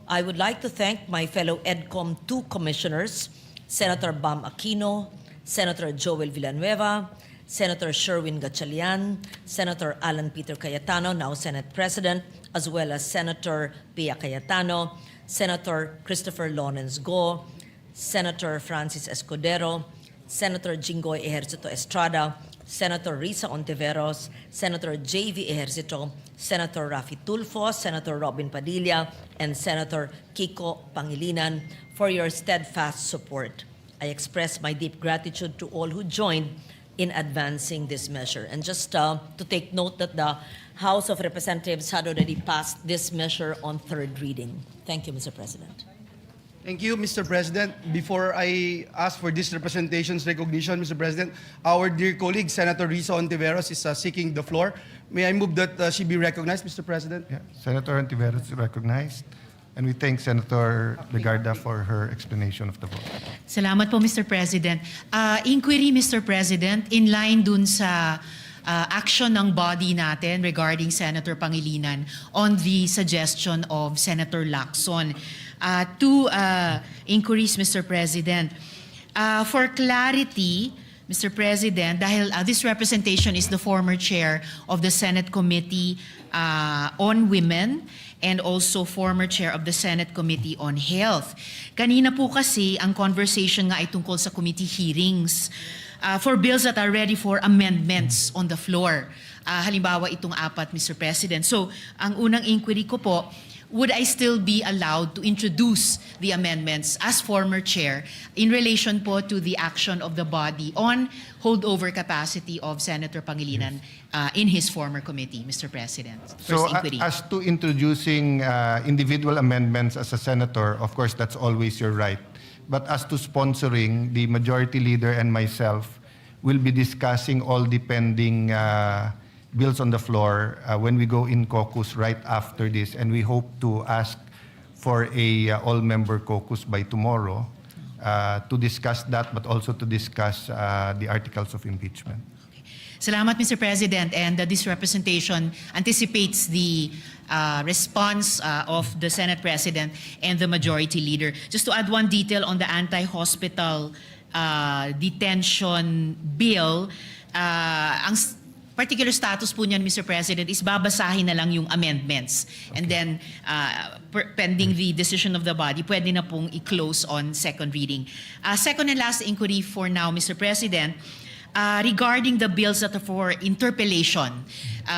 I would like to thank my fellow EDCOM 2 commissioners, Senator Bam Aquino, Senator Joel Villanueva, Senator Sherwin Gatchalian, Senator Alan Peter Cayetano, now Senate President, as well as Senator Pia Cayetano, Senator Christopher Lawrence Go, Senator Francis Escudero, Senator Jinggoy Ejercito Estrada, Senator Risa Ontiveros, Senator J.V. Ejercito, Senator Rafi Tulfo, Senator Robin Padilla, and Senator Kiko Pangilinan for your steadfast support. I express my deep gratitude to all who joined in advancing this measure. And just to take note that the House of Representatives had already passed this measure on third reading. Thank you, Mr. President. Thank you, Mr. President. Before I ask for this representation's recognition, Mr. President, our dear colleague, Senator Risa Ontiveros, is seeking the floor. May I move that she be recognized, Mr. President? Yeah. Senator Ontiveros is recognized. And we thank Senator Legarda for her explanation of the vote. Salamat po, Mr. President. Inquiry, Mr. President, in line dun sa action ng body natin regarding Senator Pangilinan on the suggestion of Senator Lacson. Two inquiries, Mr. President. For clarity, Mr. President, dahil this representation is the former chair of the Senate Committee on Women and also former chair of the Senate Committee on Health. Kanina po kasi ang conversation nga ay tungkol sa committee hearings for bills that are ready for amendments on the floor. Halimbawa itong apat, Mr. President. So, ang unang inquiry ko po, would I still be allowed to introduce the amendments as former chair in relation po to the action of the body on holdover capacity of Senator Pangilinan in his former committee, Mr. President? So as to introducing individual amendments as a senator, of course, that's always your right. But as to sponsoring, the majority leader and myself will be discussing all the pending bills on the floor when we go in caucus right after this, and we hope to ask for a all-member caucus by tomorrow to discuss that, but also to discuss the articles of impeachment. Salamat, Mr. President, and this representation anticipates the response of the Senate President and the Majority Leader. Just to add one detail on the anti-hospital detention bill, ang particular status po niyan, Mr. President, is babasahin na lang yung amendments. Okay. And then, pending the decision of the body, pwede na pong i-close on second reading. Second and last inquiry for now, Mr. President, regarding the bills that are for interpellation,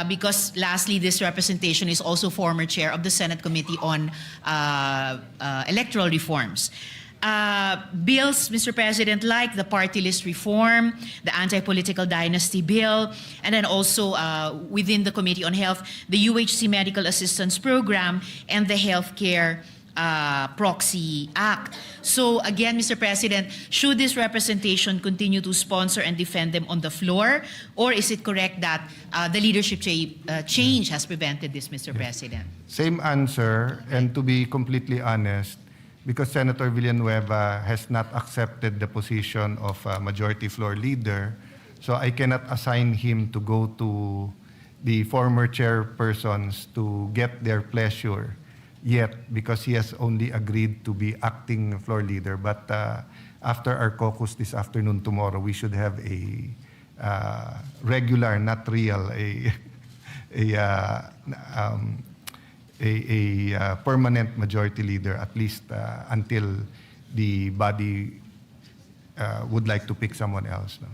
because lastly, this representation is also former chair of the Senate Committee on Electoral Reforms. Bills, Mr. President, like the party list reform, the anti-political dynasty bill, and then also within the Committee on Health, the UHC Medical Assistance Program, and the Healthcare Proxy Act. So again, Mr. President, should this representation continue to sponsor and defend them on the floor, or is it correct that the leadership change has prevented this, Mr. President? Same answer, and to be completely honest, because Senator Villanueva has not accepted the position of Majority Floor Leader, so I cannot assign him to go to the former chairpersons to get their pleasure yet, because he has only agreed to be acting floor leader. But after our caucus this afternoon, tomorrow, we should have a regular, not real, a permanent majority leader, at least until the body would like to pick someone else. No?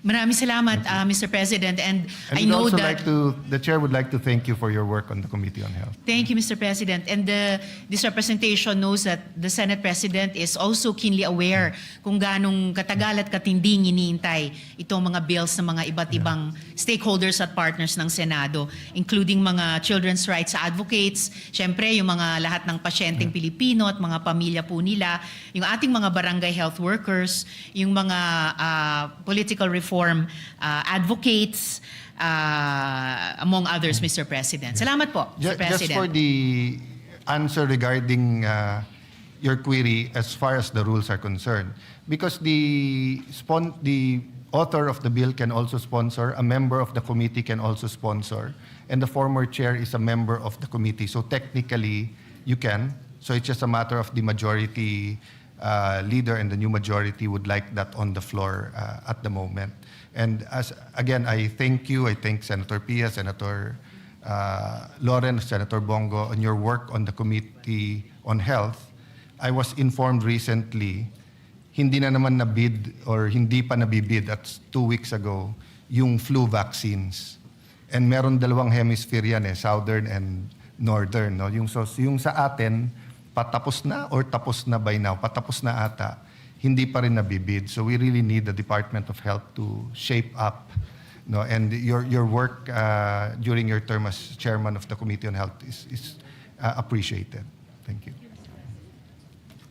Maraming salamat, Mr. President. And I we'd know also that... the chair would like to thank you for your work on the Committee on Health. Thank you, Mr. President. And this representation knows that the Senate President is also keenly aware kung ganong katagal at katinding iniintay itong mga bills ng mga iba't ibang stakeholders at partners ng Senado, including mga children's rights advocates, syempre yung mga lahat ng pasyenteng Pilipino at mga pamilya po nila, yung ating mga barangay health workers, yung mga political reform advocates, among others, Mr. President. Salamat po, Mr. President. Just for the answer regarding your query as far as the rules are concerned, because the author of the bill can also sponsor, a member of the committee can also sponsor, and the former chair is a member of the committee. So technically, you can. So it's just a matter of the majority leader and the new majority would like that on the floor at the moment. And again, I thank you. I thank Senator Pia, Senator Loren, Senator Bongo on your work on the Committee on Health. I was informed recently, hindi na naman nabid or hindi pa nabibid at 2 weeks ago yung flu vaccines. And meron dalawang hemisphere yan southern and northern. No? Yung sa atin, patapos na or tapos na by now, patapos na ata, hindi pa rin nabibid. So we really need the Department of Health to shape up. No? And your work during your term as chairman of the Committee on Health is appreciated. Thank you.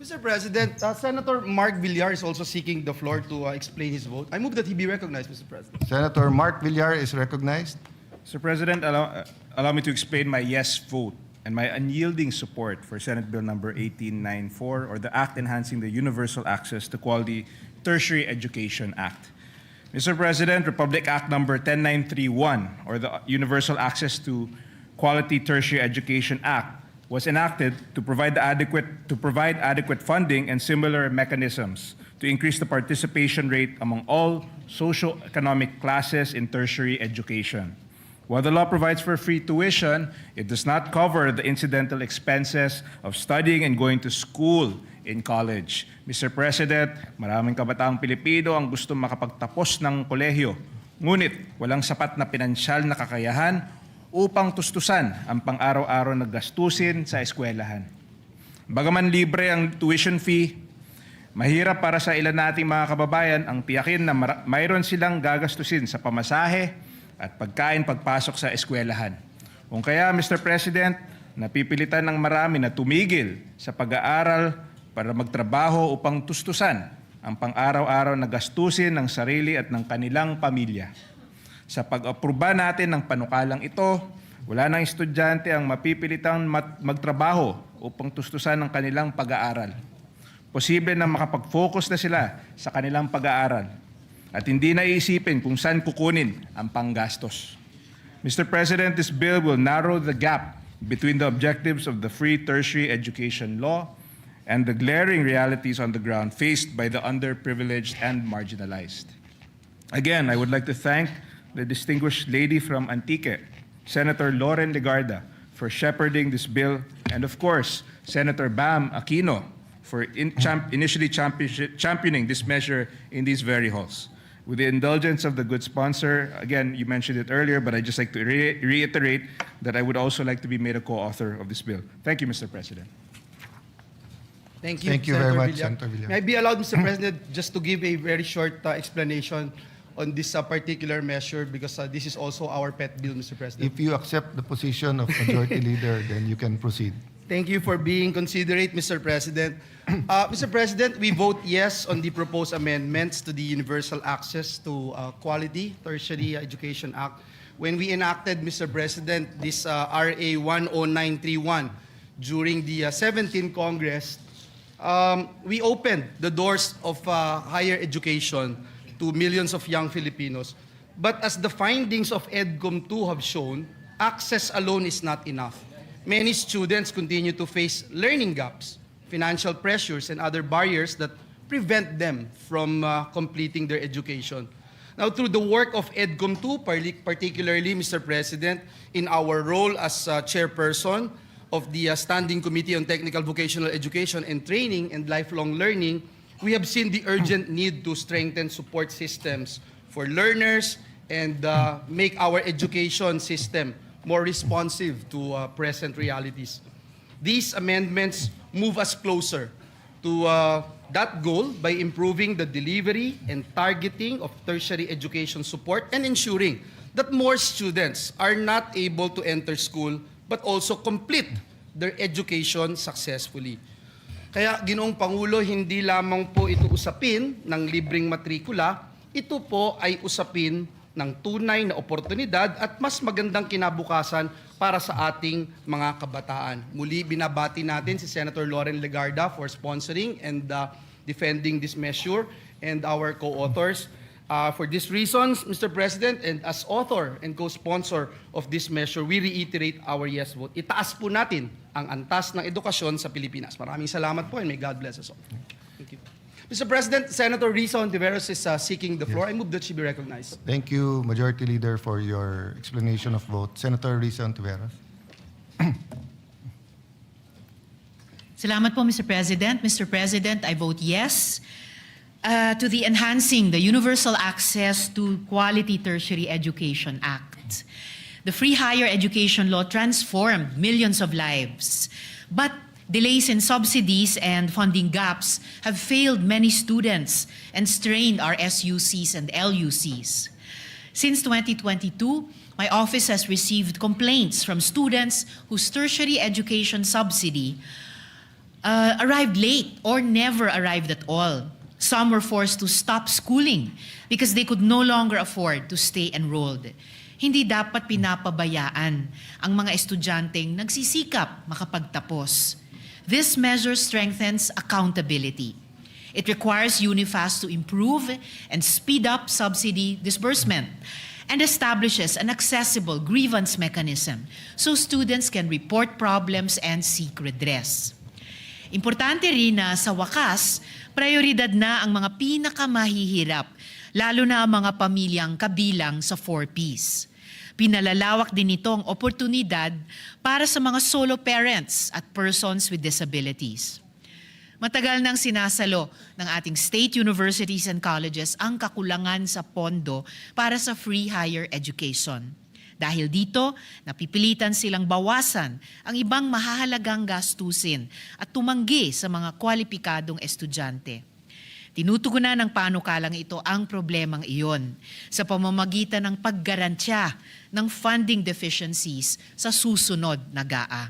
Mr. President, Senator Mark Villar is also seeking the floor to explain his vote. I move that he be recognized, Mr. President. Senator Mark Villar is recognized. Mr. President, allow me to explain my yes vote and my unyielding support for Senate Bill number 1894, or the Act Enhancing the Universal Access to Quality Tertiary Education Act. Mr. President, Republic Act number 10931, or the Universal Access to Quality Tertiary Education Act, was enacted to provide adequate funding and similar mechanisms to increase the participation rate among all socio-economic classes in tertiary education. While the law provides for free tuition, it does not cover the incidental expenses of studying and going to school in college. Mr. President, maraming kabataang Pilipino ang gusto makapagtapos ng kolehiyo, ngunit walang sapat na pinansyal na kakayahan upang tustusan ang pang-araw-araw na gastusin sa eskwelahan. Bagaman libre ang tuition fee, mahirap para sa ilan nating mga kababayan ang tiyakin na mayroon silang gagastusin sa pamasahe at pagkain pagpasok sa eskwelahan. Kung kaya, Mr. President, napipilitan ng marami na tumigil sa pag-aaral para magtrabaho upang tustusan ang pang-araw-araw na gastusin ng sarili at ng kanilang pamilya. Sa pag-aproba natin ng panukalang ito, wala nang estudyante ang mapipilitang magtrabaho upang tustusan ang kanilang pag-aaral. Posible na makapag-focus na sila sa kanilang pag-aaral at hindi naiisipin kung saan kukunin ang panggastos. Mr. President, this bill will narrow the gap between the objectives of the free tertiary education law and the glaring realities on the ground faced by the underprivileged and marginalized. Again, I would like to thank the distinguished lady from Antique, Senator Loren Legarda, for shepherding this bill, and of course, Senator Bam Aquino for initially championing this measure in these very halls. With the indulgence of the good sponsor, again, you mentioned it earlier, but I'd just like to reiterate that I would also like to be made a co-author of this bill. Thank you, Mr. President. Thank you, Thank you Senator very much, Villar. Senator Villar. May I be allowed, Mr. President, just to give a very short explanation on this particular measure, because this is also our pet bill, Mr. President. If you accept the position of majority leader, then you can proceed. Thank you for being considerate, Mr. President. Mr. President, we vote yes on the proposed amendments to the Universal Access to Quality Tertiary Education Act. When we enacted, Mr. President, this RA 10931 during the 17th Congress, we opened the doors of higher education to millions of young Filipinos. But as the findings of EDCOM2 have shown, access alone is not enough. Many students continue to face learning gaps, financial pressures, and other barriers that prevent them from completing their education. Now, through the work of EDCOM2, particularly, Mr. President, in our role as chairperson of the Standing Committee on Technical Vocational Education and Training and Lifelong Learning, we have seen the urgent need to strengthen support systems for learners and make our education system more responsive to present realities. These amendments move us closer to that goal by improving the delivery and targeting of tertiary education support and ensuring that more students are not able to enter school but also complete their education successfully. Kaya, Ginoong Pangulo, hindi lamang po ito usapin ng libreng matrikula, ito po ay usapin ng tunay na oportunidad at mas magandang kinabukasan para sa ating mga kabataan. Muli, binabati natin si Senator Loren Legarda for sponsoring and defending this measure and our co-authors. For these reasons, Mr. President, and as author and co-sponsor of this measure, we reiterate our yes vote. Itaas po natin ang antas ng edukasyon sa Pilipinas. Maraming salamat po and may God bless us all. Thank you. Mr. President, Senator Risa Ontiveros is seeking the floor. I move that she be recognized. Thank you, Majority Leader, for your explanation of vote. Senator Risa Ontiveros. Salamat po, Mr. President. Mr. President, I vote yes to the Enhancing the Universal Access to Quality Tertiary Education Act. The Free Higher Education Law transformed millions of lives, but delays in subsidies and funding gaps have failed many students and strained our SUCs and LUCs. Since 2022, my office has received complaints from students whose tertiary education subsidy arrived late or never arrived at all. Some were forced to stop schooling because they could no longer afford to stay enrolled. Hindi dapat pinapabayaan ang mga estudyanteng nagsisikap makapagtapos. This measure strengthens accountability. It requires UNIFAS to improve and speed up subsidy disbursement and establishes an accessible grievance mechanism so students can report problems and seek redress. Importante rin na sa wakas, prioridad na ang mga pinakamahihirap, lalo na ang mga pamilyang kabilang sa 4Ps. Pinalalawak din ito ang oportunidad para sa mga solo parents at persons with disabilities. Matagal nang sinasalo ng ating state universities and colleges ang kakulangan sa pondo para sa free higher education. Dahil dito, napipilitan silang bawasan ang ibang mahahalagang gastusin at tumanggi sa mga kwalipikadong estudyante. Tinutugunan ng panukalang ito ang problemang iyon sa pamamagitan ng paggarantya ng funding deficiencies sa susunod na GAA.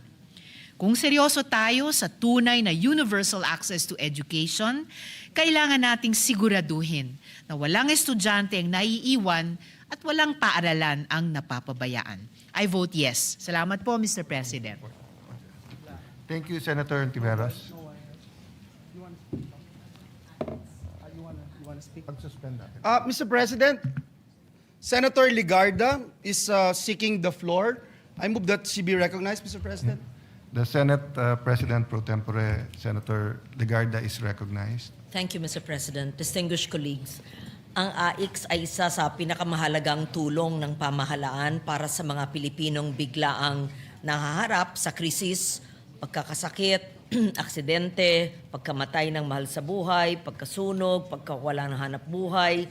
Kung seryoso tayo sa tunay na universal access to education, kailangan nating siguraduhin na walang estudyante ang naiiwan at walang paaralan ang napapabayaan. I vote yes. Salamat po, Mr. President. Thank you, Senator Ontiveros. Mr. President, Senator Legarda is seeking the floor. I move that she be recognized, Mr. President. The Senate President Pro Tempore, Senator Legarda, is recognized. Thank you, Mr. President. Distinguished colleagues, ang AICS ay isa sa pinakamahalagang tulong ng pamahalaan para sa mga Pilipinong biglaang nahaharap sa krisis, pagkakasakit, aksidente, pagkamatay ng mahal sa buhay, pagkasunog, pagkawala ng hanap buhay,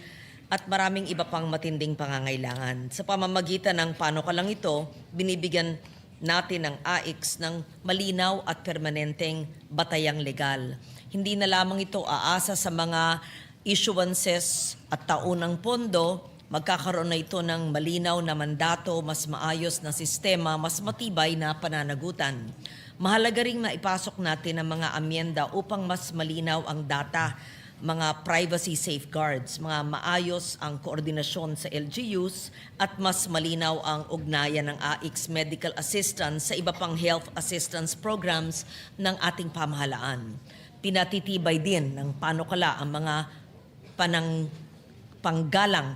at maraming iba pang matinding pangangailangan. Sa pamamagitan ng panukalang ito, binibigyan natin ng AICS ng malinaw at permanenteng batayang legal. Hindi na lamang ito aasa sa mga issuances at taunang pondo, magkakaroon na ito ng malinaw na mandato, mas maayos na sistema, mas matibay na pananagutan. Mahalaga ring maipasok natin ang mga amyenda upang mas malinaw ang data, mga privacy safeguards, mga maayos ang koordinasyon sa LGUs at mas malinaw ang ugnayan ng AICS medical assistance sa iba pang health assistance programs ng ating pamahalaan. pinatitibay din ng panukala ang mga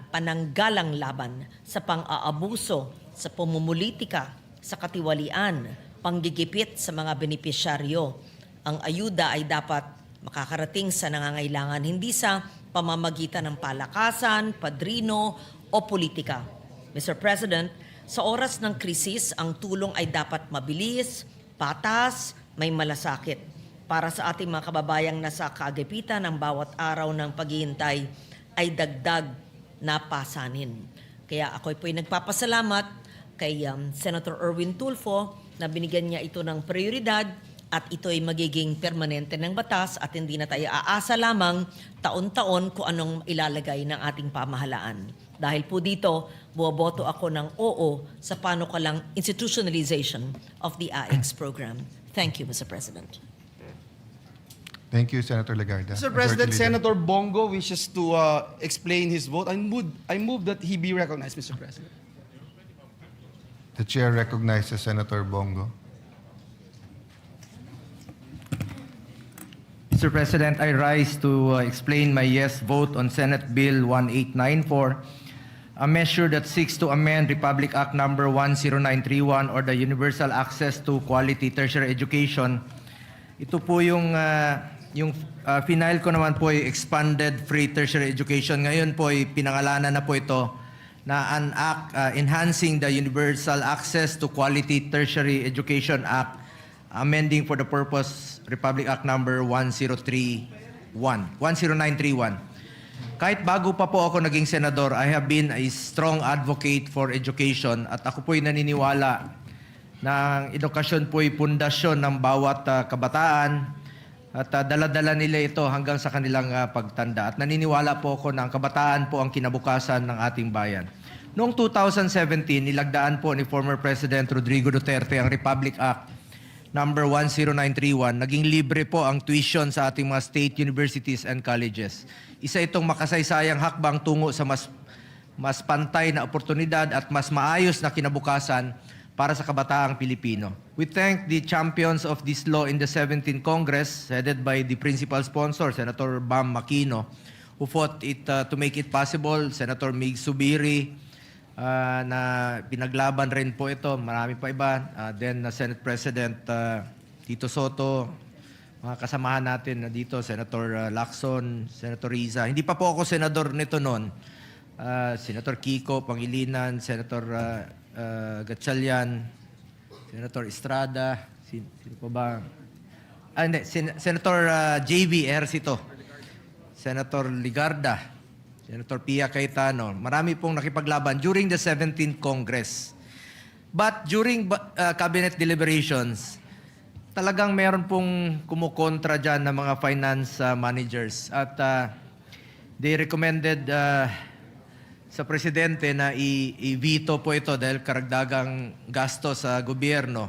pananggalang laban sa pang-aabuso, sa pamumulitika, sa katiwalian, panggigipit sa mga benepisyaryo. Ang ayuda ay dapat makakarating sa nangangailangan, hindi sa pamamagitan ng palakasan, padrino o politika. Mr. President, sa oras ng krisis, ang tulong ay dapat mabilis, patas, may malasakit. Para sa ating mga kababayang nasa kagipitan ng bawat araw ng paghihintay ay dagdag na pasanin. Kaya ako po'y nagpapasalamat kay Senator Erwin Tulfo na binigyan niya ito ng prioridad at ito ay magiging permanente ng batas at hindi na tayo aasa lamang taon-taon kung anong ilalagay ng ating pamahalaan. Dahil po dito, buwaboto ako ng oo sa panukalang institutionalization of the AX program. Thank you, Mr. President. Thank you, Senator Legarda. Mr. President, Majority Leader. Senator Bongo wishes to explain his vote. I move that he be recognized, Mr. President. The chair recognizes Senator Bongo. Mr. President, I rise to explain my yes vote on Senate Bill 1894, a measure that seeks to amend Republic Act number 10931 or the Universal Access to Quality Tertiary Education. Ito po yung final ko naman po ay Expanded Free Tertiary Education. Ngayon po ay pinangalanan na po ito na an act enhancing the Universal Access to Quality Tertiary Education Act, amending for the purpose Republic Act number 10931. Kahit bago pa po ako naging senador, I have been a strong advocate for education at ako po'y naniniwala na ang edukasyon po'y pundasyon ng bawat kabataan at dala-dala nila ito hanggang sa kanilang pagtanda. At naniniwala po ako na ang kabataan po ang kinabukasan ng ating bayan. Noong 2017, nilagdaan po ni former President Rodrigo Duterte ang Republic Act number 10931. Naging libre po ang tuition sa ating mga state universities and colleges. Isa itong makasaysayang hakbang tungo sa mas pantay na oportunidad at mas maayos na kinabukasan para sa kabataang Pilipino. We thank the champions of this law in the 17th Congress, headed by the principal sponsor, Senator Bam Makino, who fought it to make it possible, Senator Mig Subiri, na pinaglaban rin po ito, marami pa iba, then Senate President Tito Soto, mga kasamahan natin na dito, Senator Lacson, Senator Riza. Hindi pa po ako senador nito noon. Senator Kiko Pangilinan, Senator Gatchalian, Senator Estrada, sino pa ba? Hindi, Senator J.V. Ejercito, Senator Legarda, Senator Pia Cayetano. Marami pong nakipaglaban during the 17th Congress. But during cabinet deliberations, talagang meron pong kumukontra dyan ng mga finance managers. At they recommended sa presidente na i-veto po ito dahil karagdagang gasto sa gobyerno.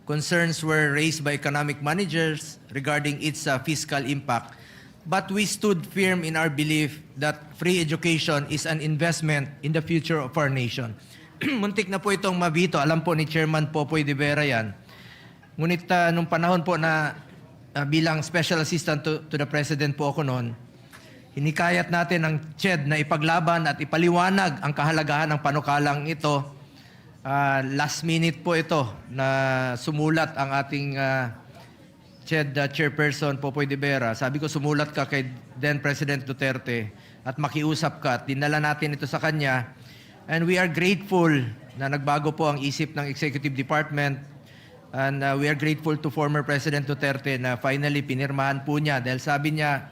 Concerns were raised by economic managers regarding its fiscal impact. But we stood firm in our belief that free education is an investment in the future of our nation. Muntik na po itong mabito. Alam po ni Chairman Popoy de Vera yan. Ngunit nung panahon po na bilang Special Assistant to the President po ako noon, hinikayat natin ang CHED na ipaglaban at ipaliwanag ang kahalagahan ng panukalang ito. Last minute po ito na sumulat ang ating CHED Chairperson Popoy de Vera. Sabi ko, sumulat ka kay then President Duterte at makiusap ka. At dinala natin ito sa kanya. And we are grateful na nagbago po ang isip ng Executive Department. And we are grateful to former President Duterte na finally pinirmahan po niya. Dahil sabi niya,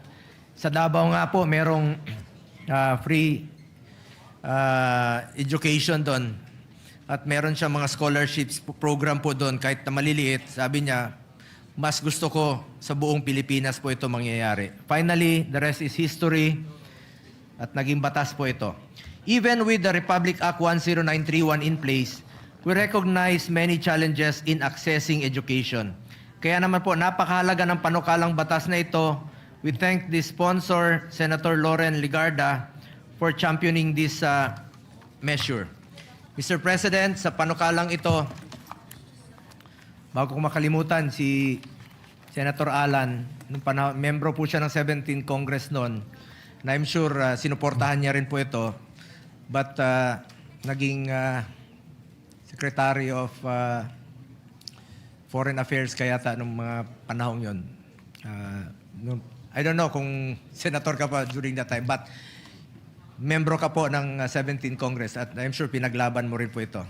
sa Davao nga po, merong free education doon. At meron siya mga scholarships program po doon, kahit na maliliit. Sabi niya, mas gusto ko sa buong Pilipinas po ito mangyayari. Finally, the rest is history at naging batas po ito. Even with the Republic Act 10931 in place, we recognize many challenges in accessing education. Kaya naman po, napakahalaga ng panukalang batas na ito. We thank the sponsor, Senator Loren Legarda, for championing this measure. Mr. President, sa panukalang ito, bago ko makalimutan, si Senator Alan, nung panahon, membro po siya ng 17th Congress noon, na I'm sure sinuportahan niya rin po ito. But naging Secretary of Foreign Affairs kaya nung mga panahong yon. I don't know kung senator ka pa during that time, but membro ka po ng 17th Congress at I'm sure pinaglaban mo rin po ito.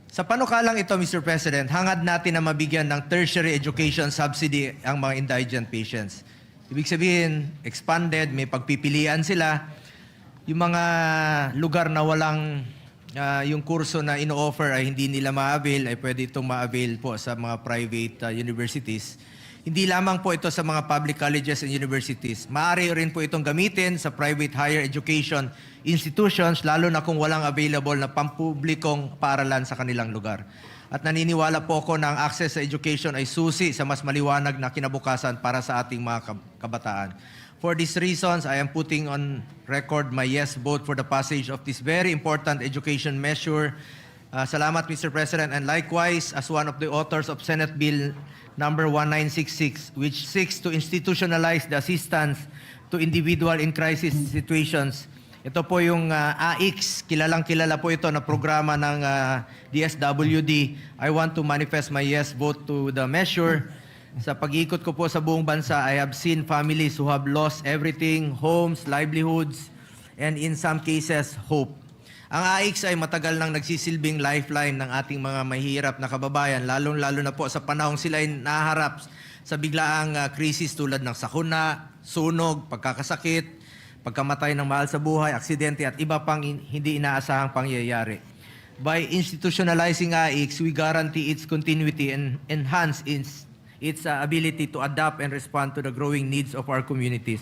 Sa panukalang ito, Mr. President, hangad natin na mabigyan ng tertiary education subsidy ang mga indigent patients. Ibig sabihin, expanded, may pagpipilian sila. Yung mga lugar na walang yung kurso na ino-offer ay hindi nila ma-avail, ay pwede itong ma-avail po sa mga private universities. Hindi lamang po ito sa mga public colleges and universities. Maaari rin po itong gamitin sa private higher education institutions, lalo na kung walang available na pampublikong paaralan sa kanilang lugar. At naniniwala po ako na ang access sa education ay susi sa mas maliwanag na kinabukasan para sa ating mga kabataan. For these reasons, I am putting on record my yes vote for the passage of this very important education measure. Salamat, Mr. President. And likewise, as one of the authors of Senate Bill number 1966, which seeks to institutionalize the assistance to individual in crisis situations. Ito po yung AIX, kilalang-kilala po ito na programa ng DSWD. I want to manifest my yes vote to the measure. Sa pag-ikot ko po sa buong bansa, I have seen families who have lost everything, homes, livelihoods, and in some cases, hope. Ang AIX ay matagal nang nagsisilbing lifeline ng ating mga mahihirap na kababayan, lalong-lalo na po sa panahong sila ay naharap sa biglaang krisis tulad ng sakuna, sunog, pagkakasakit, pagkamatay ng mahal sa buhay, aksidente at iba pang hindi inaasahang pangyayari. By institutionalizing AIX, we guarantee its continuity and enhance its ability to adapt and respond to the growing needs of our communities.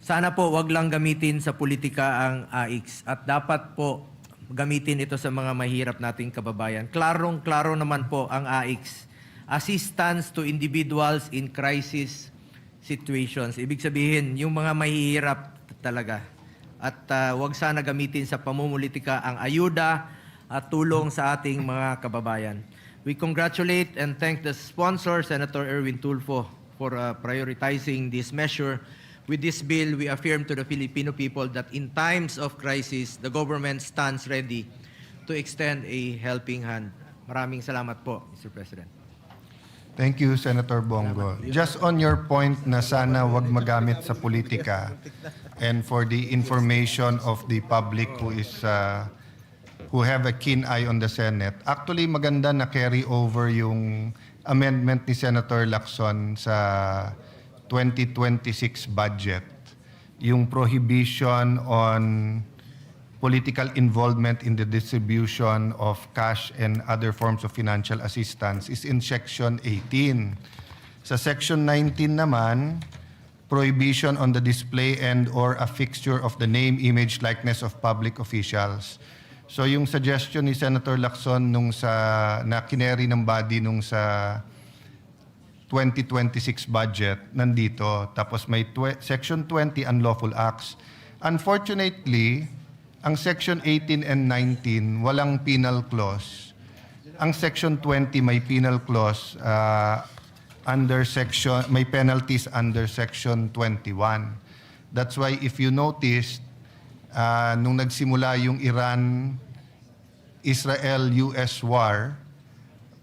Sana po wag lang gamitin sa politika ang AIX at dapat po gamitin ito sa mga mahirap nating kababayan. Klarong-klaro naman po ang AIX. Assistance to individuals in crisis situations. Ibig sabihin, yung mga mahihirap talaga. At wag sana gamitin sa pamumulitika ang ayuda at tulong sa ating mga kababayan. We congratulate and thank the sponsor, Senator Erwin Tulfo, for prioritizing this measure. With this bill, we affirm to the Filipino people that in times of crisis, the government stands ready to extend a helping hand. Maraming salamat po, Mr. President. Thank you, Senator Bongo. Just on your point na sana wag magamit sa politika and for the information of the public who have a keen eye on the Senate, actually maganda na carry over yung amendment ni Senator Lacson sa 2026 budget, yung prohibition on political involvement in the distribution of cash and other forms of financial assistance is in Section 18. Sa Section 19 naman, prohibition on the display and or a fixture of the name, image, likeness of public officials. So yung suggestion ni Senator Lacson na kineri ng body nung sa 2026 budget, nandito. Tapos may Section 20, unlawful acts. Unfortunately, ang Section 18 and 19, walang penal clause. Ang Section 20 may penal clause may penalties under Section 21. That's why if you noticed, nung nagsimula yung Iran-Israel-US war,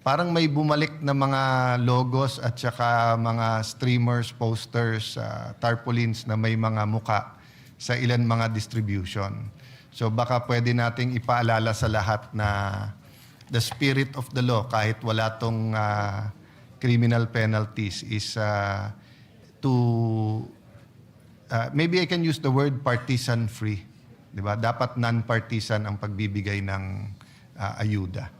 parang may bumalik na mga logos at saka mga streamers, posters, tarpaulins na may mga muka sa ilan mga distribution. So baka pwede nating ipaalala sa lahat na the spirit of the law, kahit wala tong criminal penalties, is maybe I can use the word partisan-free. Diba? Dapat non-partisan ang pagbibigay ng ayuda.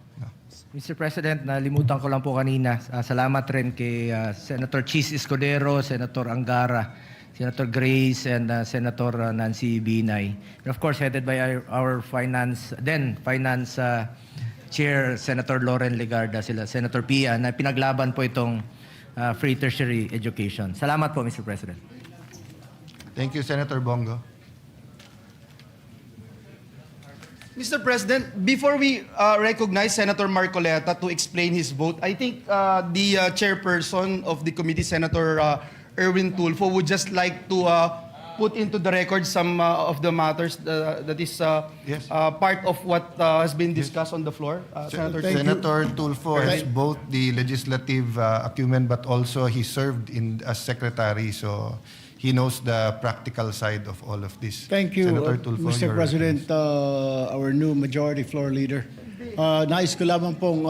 Mr. President, nalimutan ko lang po kanina. Salamat rin kay Senator Chis Escudero, Senator Angara, Senator Grace, and Senator Nancy Binay. And of course, headed by our finance Chair, Senator Loren Legarda, Senator Pia, na pinaglaban po itong free tertiary education. Salamat po, Mr. President. Thank you, Senator Bongo. Mr. President, before we recognize Senator Marcoleta to explain his vote, I think the chairperson of the committee, Senator Erwin Tulfo, would just like to put into the record some of the matters that is Yes. part of what has been discussed on the floor. Senator Thank you. Senator Tulfo has Right. both the legislative acumen, but also he served as secretary, so he knows the practical side of all of this. Thank you, Senator Tulfo, Mr. you're President, our new majority floor leader. Nais ko lamang pong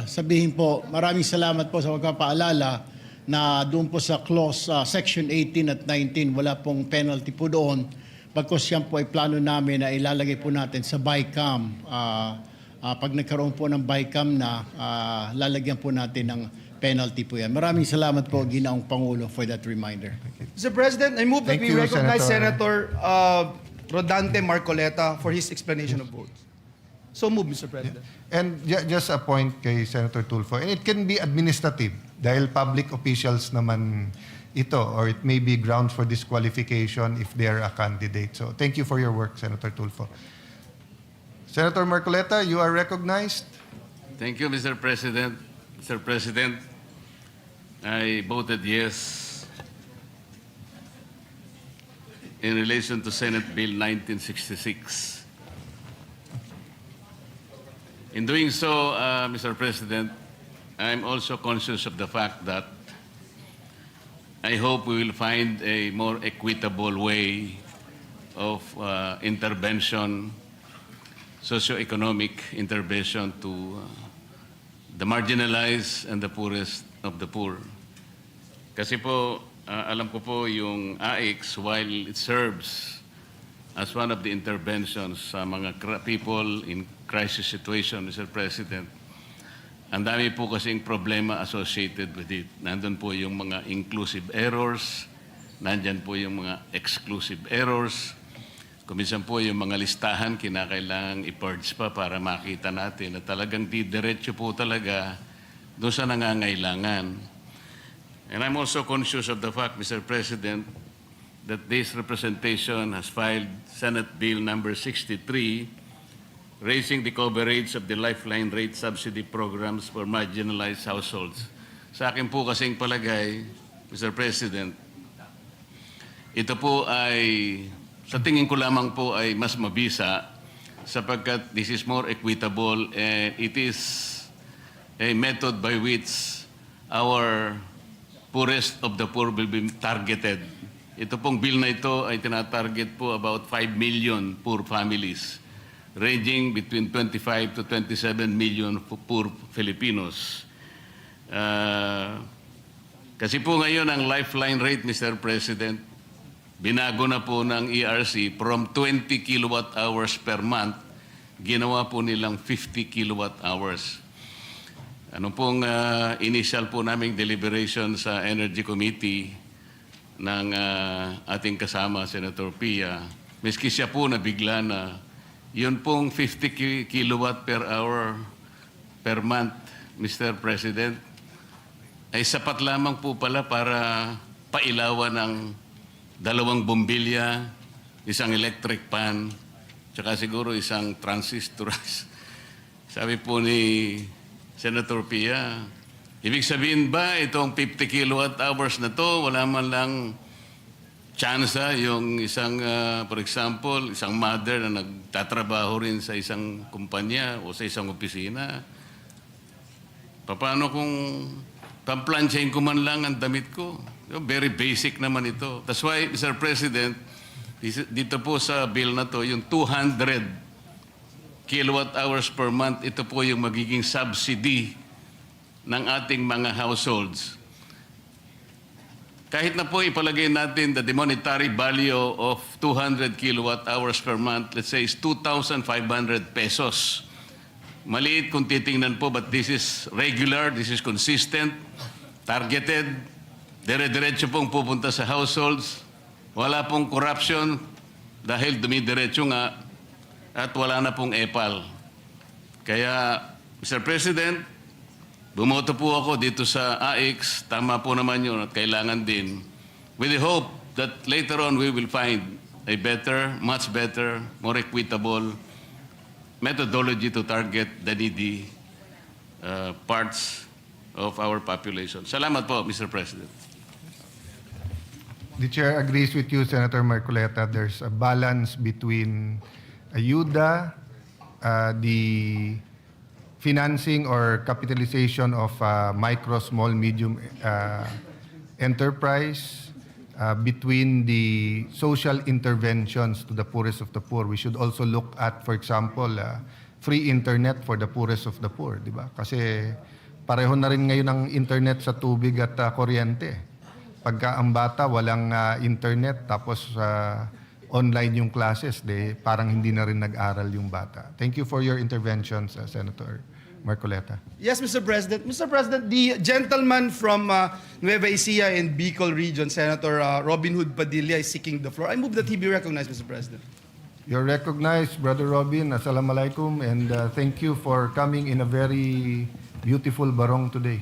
sabihin po, maraming salamat po sa pagpapaalala na doon po sa clause section 18 at 19, wala pong penalty po doon. Bagkus yan po ay plano namin na ilalagay po natin sa BICAM. Pag nagkaroon po ng BICAM na, lalagyan po natin ng penalty po yan. Maraming salamat po, Ginoong Pangulo, for that reminder. Mr. President, I move that Thank we you, recognize Senator. Senator Rodante Marcoleta for his explanation of votes. So move, Mr. President. And just a point kay Senator Tulfo, and it can be administrative dahil public officials naman ito, or it may be grounds for disqualification if they are a candidate. So thank you for your work, Senator Tulfo. Senator Marcoleta, you are recognized. Thank you, Mr. President. Mr. President, I voted yes in relation to Senate Bill 1966. In doing so, Mr. President, I'm also conscious of the fact that I hope we will find a more equitable way of intervention, socioeconomic intervention to the marginalized and the poorest of the poor. Kasi po, alam ko po yung AIX, while it serves as one of the interventions sa mga people in crisis situation, Mr. President, ang dami po kasing problema associated with it. Nandun po yung mga inclusive errors, nandyan po yung mga exclusive errors, kuminsan po yung mga listahan, kinakailangang i-purge pa para makita natin na talagang didiretso po talaga doon sa nangangailangan. And I'm also conscious of the fact, Mr. President, that this representation has filed Senate Bill number 63, raising the coverage of the lifeline rate subsidy programs for marginalized households. Sa akin po kasing palagay, Mr. President, ito po ay, sa tingin ko lamang po ay mas mabisa sapagkat this is more equitable and it is a method by which our poorest of the poor will be targeted. Ito pong bill na ito ay tinatarget po about 5 million poor families, ranging between 25 to 27 million poor Filipinos. Kasi po ngayon ang lifeline rate, Mr. President, binago na po ng ERC from 20 kilowatt hours per month, ginawa po nilang 50 kilowatt hours. Ano pong initial po naming deliberation sa Energy Committee ng ating kasama, Senator Pia, miski siya po nabigla na yun pong 50 kilowatt per hour per month, Mr. President, ay sapat lamang po pala para pailawan ng 2 bombilya, isang electric pan, tsaka siguro isang transistor. Sabi po ni Senator Pia, ibig sabihin ba itong 50 kilowatt hours na to, wala man lang tsansa yung isang, for example, isang mother na nagtatrabaho rin sa isang kumpanya o sa isang opisina. Paano kung pamplansyahin ko man lang ang damit ko? Very basic naman ito. That's why, Mr. President, dito po sa bill na to, yung 200 kilowatt hours per month, ito po yung magiging subsidy ng ating mga households. Kahit na po ipalagay natin the monetary value of 200 kilowatt hours per month, let's say is 2,500 pesos. Maliit kung titingnan po, but this is regular, this is consistent, targeted, dire-diretso pong pupunta sa households, wala pong corruption dahil dumidiretso nga at wala na pong epal. Kaya, Mr. President, bumoto po ako dito sa AIX, tama po naman yun at kailangan din, with the hope that later on we will find a better, much better, more equitable methodology to target the needy parts of our population. Salamat po, Mr. President. The Chair agrees with you, Senator Marcoleta. There's a balance between ayuda, the financing or capitalization of micro, small, medium enterprise, between the social interventions to the poorest of the poor. We should also look at, for example, free internet for the poorest of the poor, di ba? Kasi pareho na rin ngayon ang internet sa tubig at kuryente. Pagka ang bata walang internet tapos online yung classes, parang hindi na rin nag-aral yung bata. Thank you for your interventions, Senator Marcoleta. Yes, Mr. President. Mr. President, the gentleman from Nueva Ecija and Bicol region, Senator Robin Hood Padilla, is seeking the floor. I move that he be recognized, Mr. President. You're recognized, Brother Robin. Assalamualaikum, and thank you for coming in a very beautiful barong today.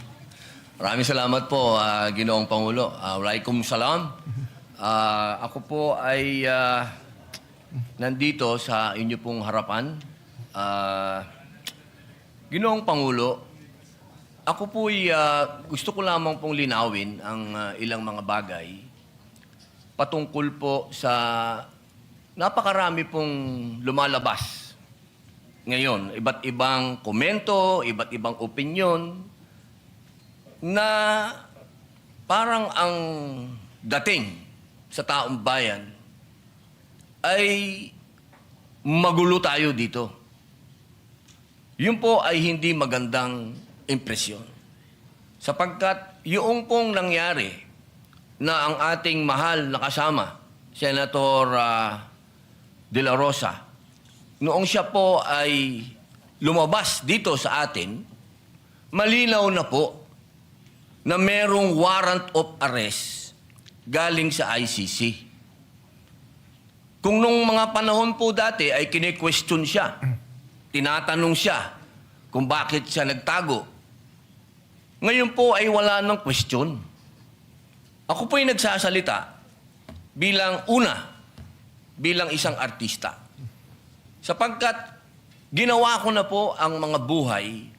Maraming salamat po, Ginoong Pangulo. Walaikum salam. Ako po ay nandito sa inyo pong harapan. Ginoong Pangulo, ako po ay gusto ko lamang pong linawin ang ilang mga bagay patungkol po sa napakarami pong lumalabas ngayon. Iba't ibang komento, iba't ibang opinyon na parang ang dating sa taong bayan ay magulo tayo dito. Yun po ay hindi magandang impresyon. Sapagkat yung pong nangyari na ang ating mahal na kasama, Senator De La Rosa, noong siya po ay lumabas dito sa atin, malinaw na po na merong warrant of arrest galing sa ICC. Kung nung mga panahon po dati ay kine-question siya, tinatanong siya kung bakit siya nagtago, ngayon po ay wala ng question. Ako po ay nagsasalita bilang isang artista. Sapagkat ginawa ko na po ang mga buhay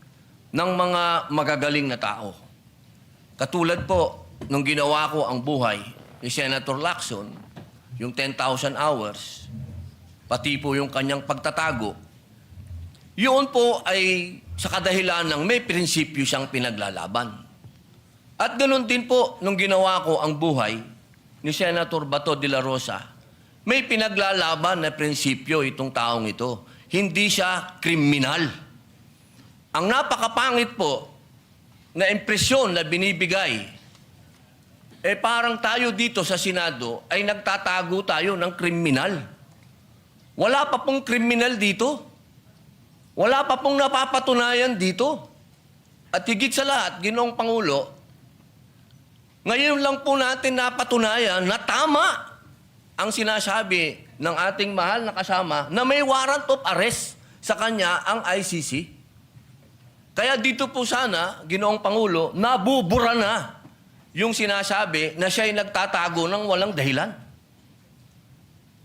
ng mga magagaling na tao. Katulad po, nung ginawa ko ang buhay ni Senator Lacson, yung 10,000 hours, pati po yung kanyang pagtatago, yun po ay sa kadahilan ng may prinsipyo siyang pinaglalaban. At ganoon din po, nung ginawa ko ang buhay ni Senator Bato de la Rosa, may pinaglalaban na prinsipyo itong taong ito. Hindi siya kriminal. Ang napakapangit po na impresyon na binibigay, parang tayo dito sa Senado ay nagtatago tayo ng kriminal. Wala pa pong kriminal dito. Wala pa pong napapatunayan dito. At higit sa lahat, Ginoong Pangulo, ngayon lang po natin napatunayan na tama ang sinasabi ng ating mahal na kasama na may warrant of arrest sa kanya ang ICC. Kaya dito po sana, Ginoong Pangulo, nabubura na yung sinasabi na siya'y nagtatago ng walang dahilan.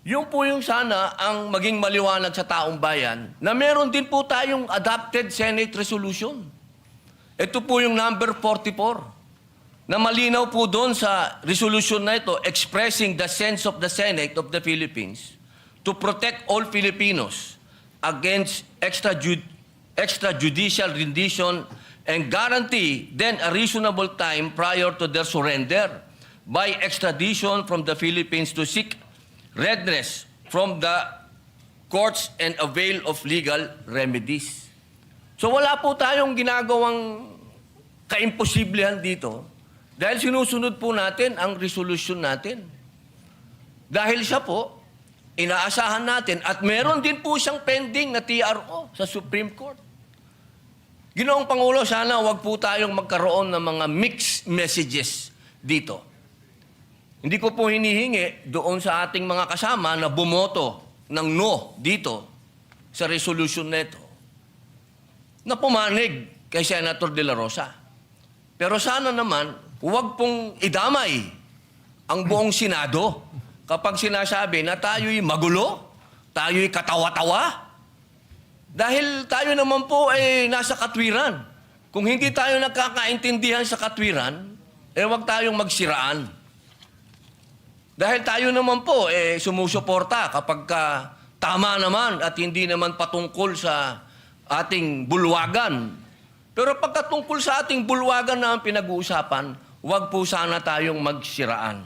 Yun po yung sana ang maging maliwanag sa taong bayan na meron din po tayong adopted Senate resolution. Ito po yung number 44 na malinaw po doon sa resolution na ito expressing the sense of the Senate of the Philippines to protect all Filipinos against extrajudicial rendition and guarantee then a reasonable time prior to their surrender by extradition from the Philippines to seek redress from the courts and avail of legal remedies. So wala po tayong ginagawang kaimposiblihan dito dahil sinusunod po natin ang resolution natin. Dahil siya po, inaasahan natin at meron din po siyang pending na TRO sa Supreme Court. Ginoong Pangulo, sana wag po tayong magkaroon ng mga mixed messages dito. Hindi ko po hinihingi doon sa ating mga kasama na bumoto ng no dito sa resolution nito na pumanig kay Senator De La Rosa. Pero sana naman, huwag pong idamay ang buong Senado kapag sinasabi na tayo'y magulo, tayo'y katawa-tawa. Dahil tayo naman po ay nasa katwiran. Kung hindi tayo nagkakaintindihan sa katwiran, wag tayong magsiraan. Dahil tayo naman po sumusuporta kapag tama naman at hindi naman patungkol sa ating bulwagan. Pero pagkatungkol sa ating bulwagan na ang pinag-uusapan, wag po sana tayong magsiraan.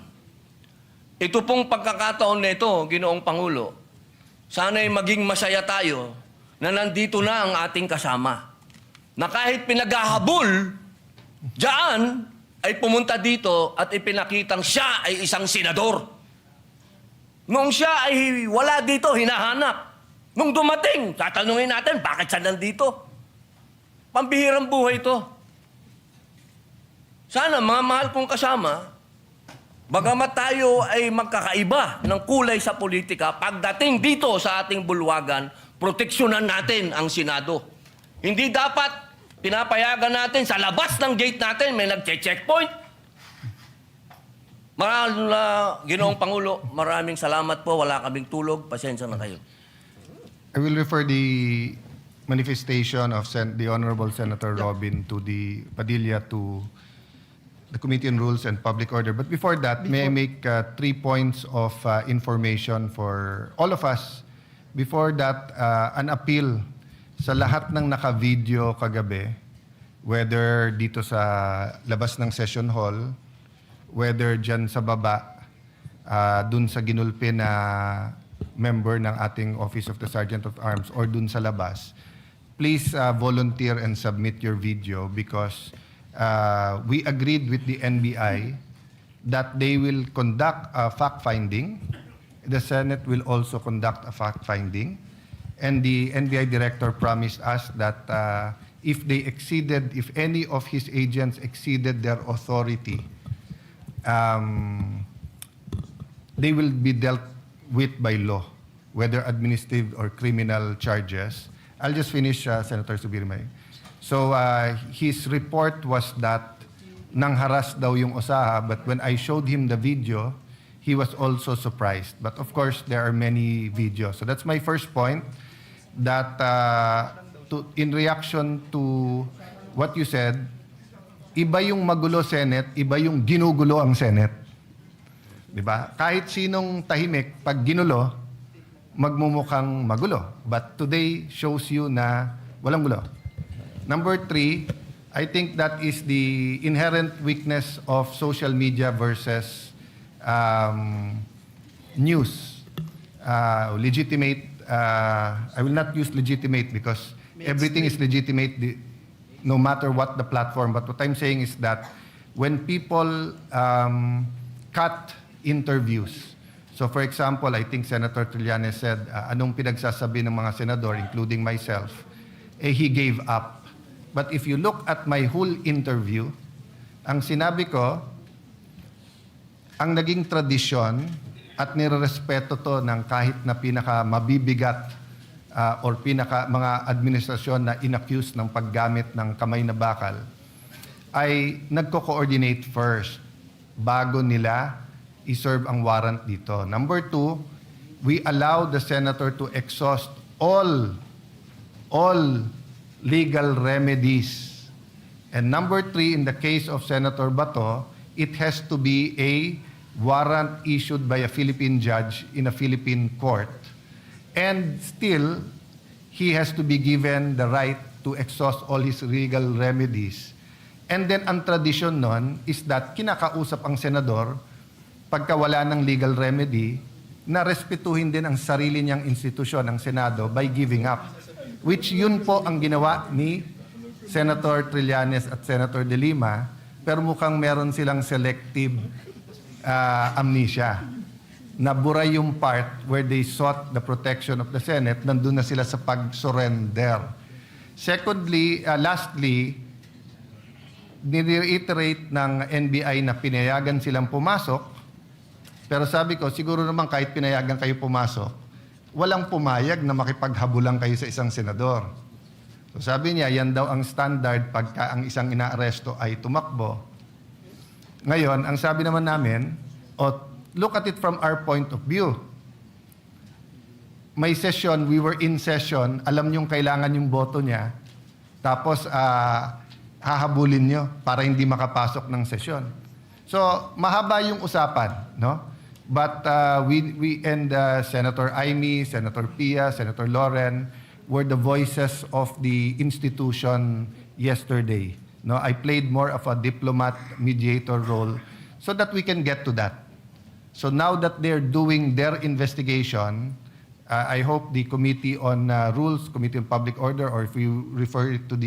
Ito pong pagkakataon nito, Ginoong Pangulo, sana'y maging masaya tayo na nandito na ang ating kasama. Na kahit pinaghahabol, diyan ay pumunta dito at ipinakitang siya ay isang senador. Noong siya ay wala dito, hinahanap. Nung dumating, tatanungin natin, bakit siya nandito? Pambihirang buhay ito. Sana, mga mahal kong kasama, bagamat tayo ay magkakaiba ng kulay sa politika, pagdating dito sa ating bulwagan, proteksyonan natin ang Senado. Hindi dapat pinapayagan natin sa labas ng gate natin, may nagche-checkpoint. Ginoong Pangulo, maraming salamat po. Wala kaming tulog. Pasensya na kayo. I will refer the manifestation of the Honorable Senator Robin to the Padilla to the Committee on Rules and Public Order. But before that, may I make 3 points of information for all of us. Before that, an appeal sa lahat ng naka-video kagabi, whether dito sa labas ng session hall, whether dyan sa baba, dun sa ginulpi na member ng ating Office of the Sergeant of Arms, or dun sa labas, please volunteer and submit your video because we agreed with the NBI that they will conduct a fact-finding. The Senate will also conduct a fact-finding. And the NBI director promised us that if any of his agents exceeded their authority, they will be dealt with by law, whether administrative or criminal charges. I'll just finish, Senator Subirmay. So his report was that nangharas daw yung Osaha, but when I showed him the video, he was also surprised. But of course, there are many videos. So that's my first point, that in reaction to what you said, iba yung magulo Senate, iba yung ginugulo ang Senate. Diba? Kahit sinong tahimik, pag ginulo, magmumukhang magulo. But today shows you na walang gulo. Number 3, I think that is the inherent weakness of social media versus news. Legitimate, I will not use legitimate because everything is legitimate no matter what the platform. But what I'm saying is that when people cut interviews, so for example, I think Senator Trillanes said, anong pinagsasabi ng mga senador, including myself, he gave up. But if you look at my whole interview, ang sinabi ko, ang naging tradisyon at nirerespeto to ng kahit na pinaka mabibigat or pinaka mga administrasyon na inaccuse ng paggamit ng kamay na bakal, ay nagko-coordinate first bago nila i-serve ang warrant dito. Number 2, we allow the senator to exhaust all legal remedies. And number 3, in the case of Senator Bato, it has to be a warrant issued by a Philippine judge in a Philippine court. And still, he has to be given the right to exhaust all his legal remedies. And then, ang tradisyon nun is that kinakausap ang senador pagka wala ng legal remedy na respetuhin din ang sarili niyang institusyon, ang Senado, by giving up. Which yun po ang ginawa ni Senator Trillanes at Senator De Lima, pero mukhang meron silang selective amnesia. Nabura yung part where they sought the protection of the Senate, nandun na sila sa pag-surrender. Secondly, lastly, nire-iterate ng NBI na pinayagan silang pumasok, pero sabi ko, siguro naman kahit pinayagan kayo pumasok, walang pumayag na makipaghabulan kayo sa isang senador. So sabi niya, yan daw ang standard pagka ang isang inaaresto ay tumakbo. Ngayon, ang sabi naman namin, look at it from our point of view. may session, we were in session, alam niyong kailangan yung boto niya, tapos hahabulin niyo para hindi makapasok ng session. So, mahaba yung usapan, no? But we and Senator Amy, Senator Pia, Senator Loren were the voices of the institution yesterday. No, I played more of a diplomat mediator role so that we can get to that. So now that they're doing their investigation, I hope the Committee on Rules, Committee on Public Order, or if you refer it to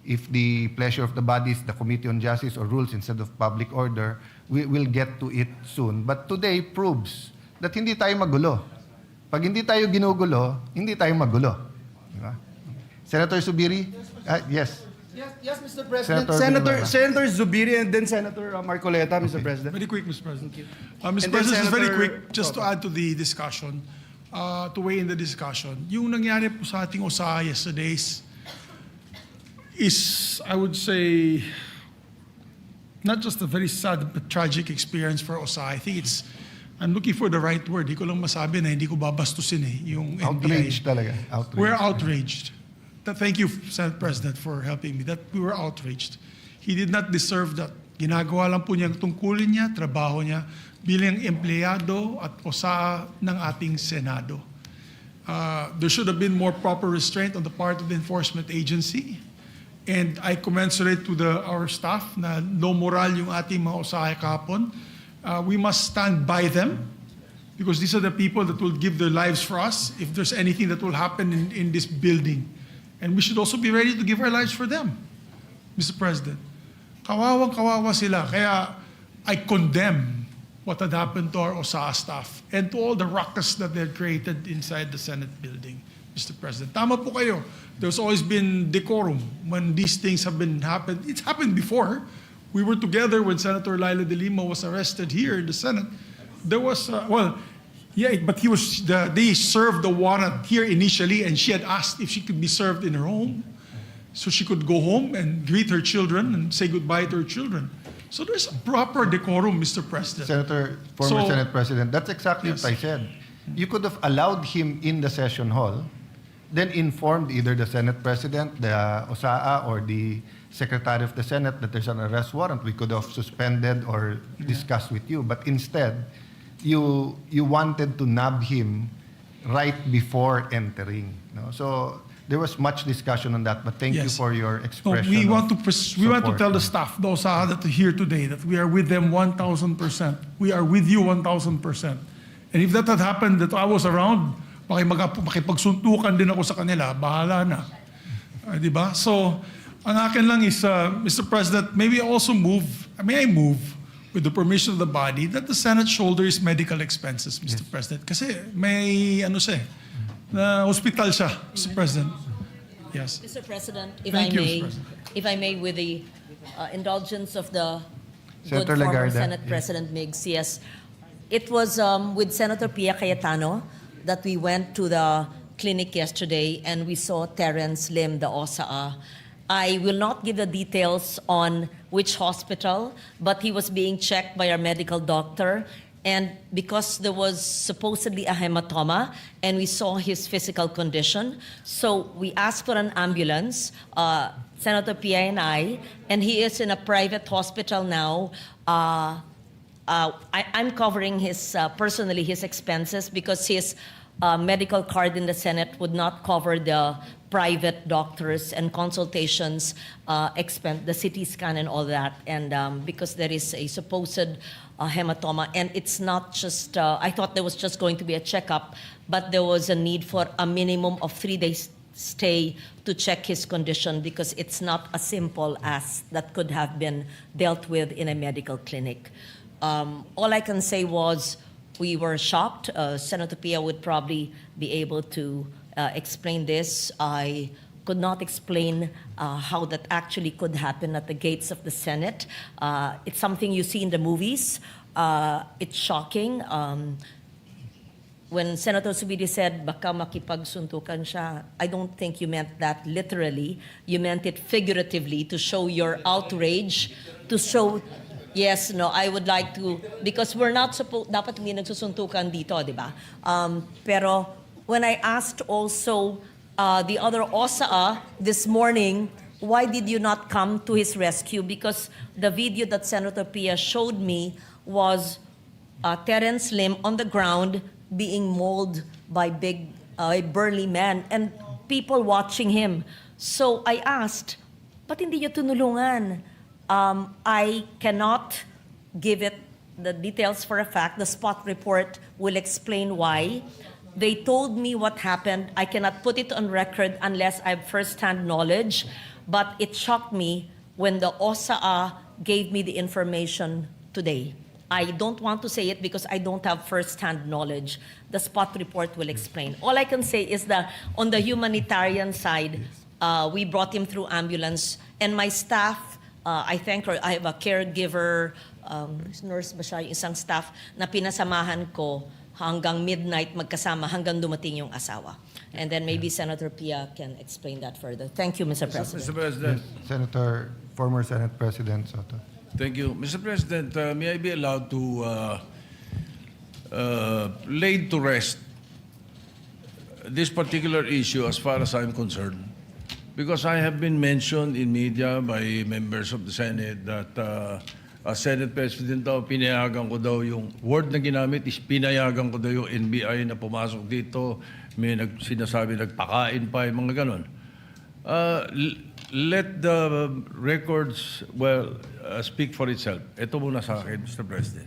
if the pleasure of the body is the Committee on Justice or Rules instead of Public Order, we will get to it soon. But today proves that hindi tayo magulo. Pag hindi tayo ginugulo, hindi tayo magulo. Diba? Senator Zubiri? Yes. Yes, Mr. President. Senator Senator Zubiri and then Senator Marcoleta, Mr. President. Very quick, Mr. President. Thank you. Mr. And then President, just very Senator- quick, just to add to the discussion, to weigh in the discussion. Yung nangyari po sa ating OSA yesterday's is, I would say, not just a very sad but tragic experience for OSA. I think I'm looking for the right word. Hindi ko lang masabi na hindi ko babastusin yung NBI. Outraged talaga. Outraged. We're outraged. Thank you, Senate President, for helping me. That we were outraged. He did not deserve that. Ginagawa lang po niya ang tungkulin niya, trabaho niya bilang empleyado at OSA ng ating Senado. There should have been more proper restraint on the part of the enforcement agency. And I commensurate to our staff na low moral yung ating mga OSA kahapon. We must stand by them because these are the people that will give their lives for us if there's anything that will happen in this building. And we should also be ready to give our lives for them, Mr. President. Kawawang-kawawa sila. Kaya I condemn what had happened to our OSA staff and to all the ruckus that they had created inside the Senate building, Mr. President. Tama po kayo. There's always been decorum when these things have happened. It's happened before. We were together when Senator Laila de Lima was arrested here in the Senate. There was, but they served the warrant here initially, and she had asked if she could be served in her home, so she could go home and greet her children and say goodbye to her children. So there's a proper decorum, Mr. President. Former Senate President, that's exactly Yes. what I said. You could have allowed him in the session hall, then informed either the Senate President, the OSAA, or the Secretary of the Senate that there's an arrest warrant. We could have suspended or discussed with you. But instead, you wanted to nab him right before entering. No? So there was much discussion on that. But thank you Yes. for your No, expression. we want to support. tell the staff, the OSAA that are here today, that we are with them 1,000%. We are with you 1,000%. And if that had happened, that I was around, makipagsuntukan din ako sa kanila, bahala na. Di ba? So, ang akin lang is, Mr. President, may I move, with the permission of the body, that the Senate shoulders medical expenses, Mr. President. Kasi may, na hospital siya, Mr. President. Yes. Mr. President, if Thank I you, may, Mr. President. if I may, with the indulgence of the good Senator former Lagarde, Senate yes. President Miggs, yes. It was with Senator Pia Cayetano that we went to the clinic yesterday and we saw Terence Lim, the OSAA. I will not give the details on which hospital, but he was being checked by our medical doctor. And because there was supposedly a hematoma and we saw his physical condition, so we asked for an ambulance, Senator Pia and I, and he is in a private hospital now. I'm covering personally his expenses because his medical card in the Senate would not cover the private doctors and consultations expense, the CT scan and all that. And because there is a supposed hematoma, and it's not just, I thought there was just going to be a checkup, but there was a need for a minimum of 3 days stay to check his condition because it's not as simple as that could have been dealt with in a medical clinic. All I can say was we were shocked. Senator Pia would probably be able to explain this. I could not explain how that actually could happen at the gates of the Senate. It's something you see in the movies. It's shocking. When Senator Subidi said, baka makipagsuntukan siya, I don't think you meant that literally. You meant it figuratively to show your outrage, to show, yes, no, I would like to, because we're not supposed, dapat hindi nagsusuntukan dito, di ba? Pero when I asked also the other OSA this morning, why did you not come to his rescue? Because the video that Senator Pia showed me was Terence Lim on the ground being mauled by big, burly men and people watching him. So I asked, ba't hindi niyo tunulungan? I cannot give it the details for a fact. The spot report will explain why. They told me what happened. I cannot put it on record unless I have first-hand knowledge. But it shocked me when the OSA gave me the information today. I don't want to say it because I don't have first-hand knowledge. The spot report will explain. All I can say is that on the humanitarian side, we brought him through ambulance. And my staff, I thank her, I have a caregiver, nurse ba siya, yung isang staff na pinasamahan ko hanggang midnight magkasama hanggang dumating yung asawa. And then maybe Senator Pia can explain that further. Thank you, Mr. President. Mr. President. Former Senate President Soto. Thank you. Mr. President, may I be allowed to lay to rest this particular issue as far as I'm concerned? Because I have been mentioned in media by members of the Senate that as Senate President daw, pinayagan ko daw yung word na ginamit is pinayagan ko daw yung NBI na pumasok dito. May sinasabi nagpakain pa, yung mga ganon. Let the records, speak for itself. Ito muna sa akin, Mr. President.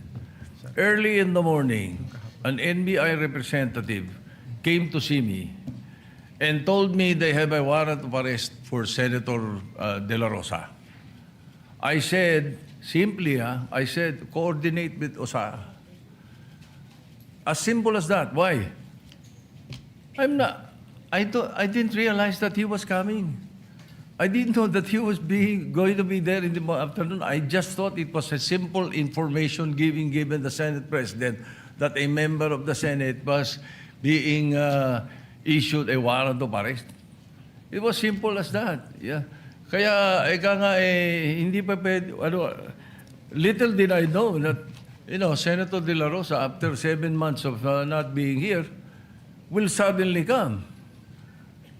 Early in the morning, an NBI representative came to see me and told me they have a warrant of arrest for Senator De La Rosa. I said, simply, I said, coordinate with OSA. As simple as that. Why? I didn't realize that he was coming. I didn't know that he was going to be there in the afternoon. I just thought it was a simple information given the Senate President that a member of the Senate was being issued a warrant of arrest. It was simple as that. Yeah. Kaya, hindi pa pwede, little did I know that, Senator De La Rosa, after 7 months of not being here, will suddenly come.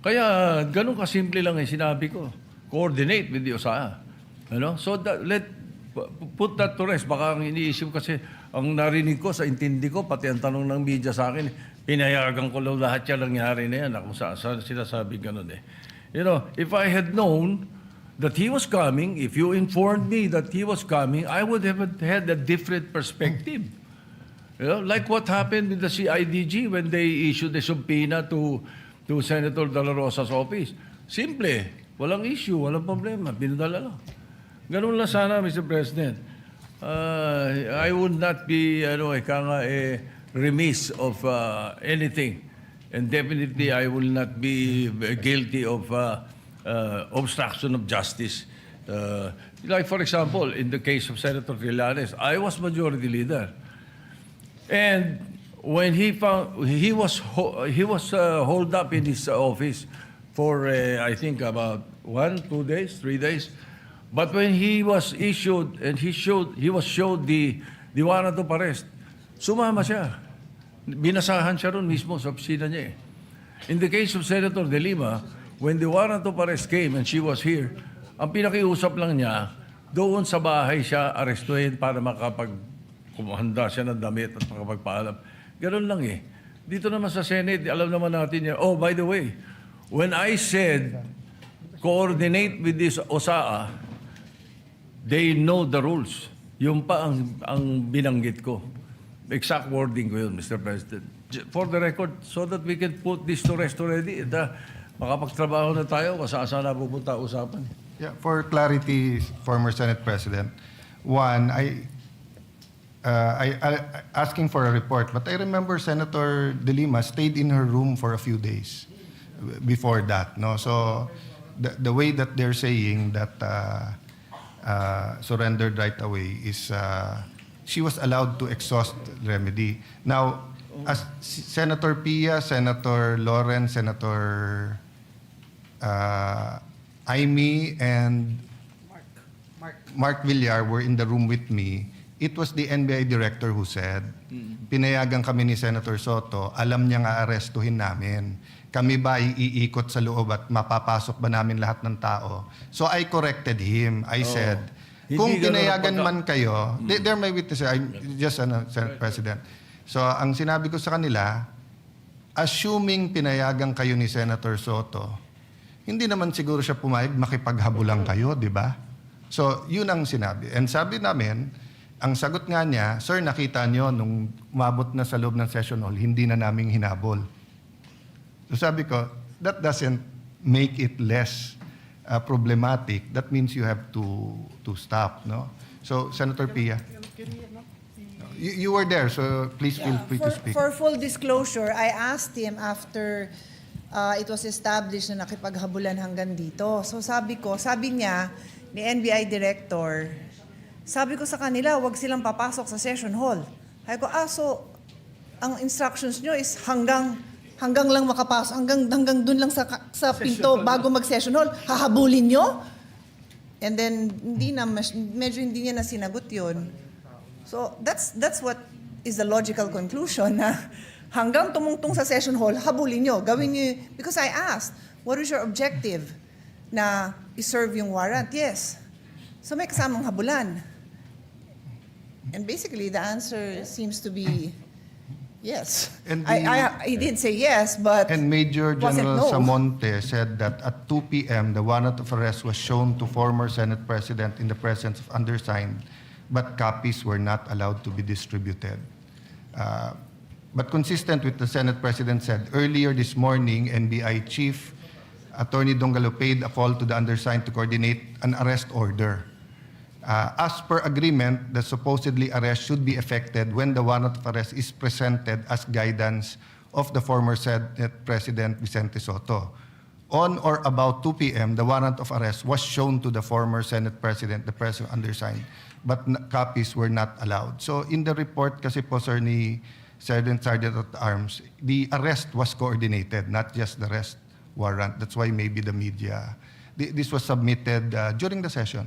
Kaya, ganun kasimple lang yung sinabi ko. Coordinate with the OSA. So, put that to rest. Baka ang iniisip kasi, ang narinig ko, sa intindi ko, pati ang tanong ng media sa akin, pinayagan ko lang lahat yan nangyari na yan. Kung saan sinasabi ganun eh. If I had known that he was coming, if you informed me that he was coming, I would have had a different perspective. Like what happened with the CIDG when they issued a subpoena to Senator De La Rosa's office. Simple. Walang issue, walang problema. Pinadala lang. Ganun lang sana, Mr. President. I would not be remiss of anything. And definitely, I will not be guilty of obstruction of justice. Like, for example, in the case of Senator Trillanes, I was majority leader. And when he was holed up in his office for I think about 1, 2 days, 3 days. But when he was issued and he was showed the warrant of arrest, sumama siya. Binasahan siya ron mismo sa opisina niya. In the case of Senator De Lima, when the warrant of arrest came and she was here, ang pinakiusap lang niya, doon sa bahay siya arestuhin para kumahanda siya ng damit at makapagpaalam. Ganun lang eh. Dito naman sa Senate, alam naman natin yan. Oh, by the way, when I said coordinate with this OSA, they know the rules. Yung pa ang binanggit ko. Exact wording ko yun, Mr. President. For the record, so that we can put this to rest already. Makapagtrabaho na tayo, kasaan na pupunta usapan. Yeah, for clarity, former Senate President, one, I asking for a report, but I remember Senator De Lima stayed in her room for a few days before that. No, so the way that they're saying that surrendered right away is she was allowed to exhaust remedy. Now, as Senator Pia, Senator Lawrence, Senator Aimee, and Mark Villar were in the room with me, it was the NBI director who said, pinayagan kami ni Senator Soto, alam niya nga arestuhin namin. Kami ba iikot sa loob at mapapasok ba namin lahat ng tao? So I corrected him. I said, kung pinayagan man kayo, they're my witnesses, I'm just Senate President. So ang sinabi ko sa kanila, assuming pinayagan kayo ni Senator Soto, hindi naman siguro siya pumayag, makipaghabulan kayo, di ba? So yun ang sinabi. And sabi namin, ang sagot nga niya, sir, nakita niyo nung umabot na sa loob ng session hall, hindi na naming hinabol. So sabi ko, that doesn't make it less problematic. That means you have to stop, no? So Senator Pia, you were there, so please feel free to speak. For full disclosure, I asked him after it was established na nakipaghabulan hanggang dito. So sabi niya, ni NBI Director, sabi ko sa kanila, wag silang papasok sa session hall. Sabi ko, so ang instructions nyo is hanggang lang makapasok, hanggang dun lang sa pinto bago mag-session hall, hahabulin nyo? And then, medyo hindi niya na sinagot yun. So, that's what is the logical conclusion na hanggang tumungtong sa session hall, habulin nyo, gawin nyo, because I asked, what is your objective na i-serve yung warrant? Yes. So may kasamang habulan. And basically, the answer seems to be yes. And he did say yes, but And Major wasn't General no. Samonte said that at 2 p.m., the warrant of arrest was shown to former Senate President in the presence of undersigned, but copies were not allowed to be distributed. But consistent with the Senate President said, earlier this morning, NBI Chief Attorney Dongalo paid a call to the undersigned to coordinate an arrest order. As per agreement, the supposedly arrest should be effected when the warrant of arrest is presented as guidance of the former Senate President Vicente Soto. On or about 2 p.m., the warrant of arrest was shown to the former Senate President, the President undersigned, but copies were not allowed. So in the report kasi po, sir, ni Sergeant at Arms, the arrest was coordinated, not just the arrest warrant. That's why maybe the media, this was submitted during the session.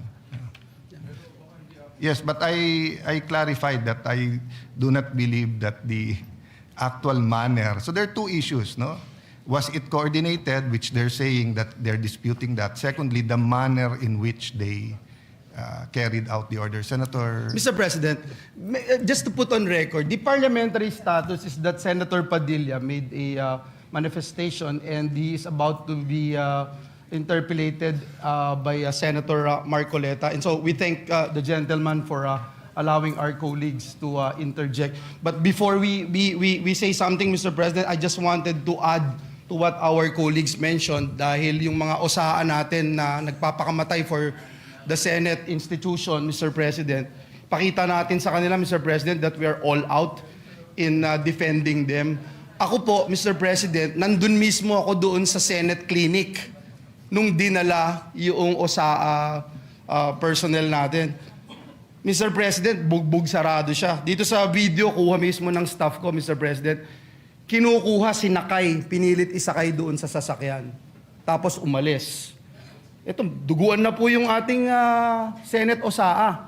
Yes, but I clarified that I do not believe that the actual manner. So there are two issues, no? Was it coordinated, which they're saying that they're disputing that. Secondly, the manner in which they carried out the order. Senator... Mr. President, just to put on record, the parliamentary status is that Senator Padilla made a manifestation and he is about to be interpellated by Senator Marcoleta. And so we thank the gentleman for allowing our colleagues to interject. But before we say something, Mr. President, I just wanted to add to what our colleagues mentioned dahil yung mga osaan natin na nagpapakamatay for the Senate institution, Mr. President, pakita natin sa kanila, Mr. President, that we are all out in defending them. Ako po, Mr. President, nandun mismo ako doon sa Senate clinic nung dinala yung OSA personnel natin. Mr. President, bugbog sarado siya. Dito sa video, kuha mismo ng staff ko, Mr. President, kinukuha, sinakay, pinilit isakay doon sa sasakyan. Tapos umalis. Ito, duguan na po yung ating Senate OSA.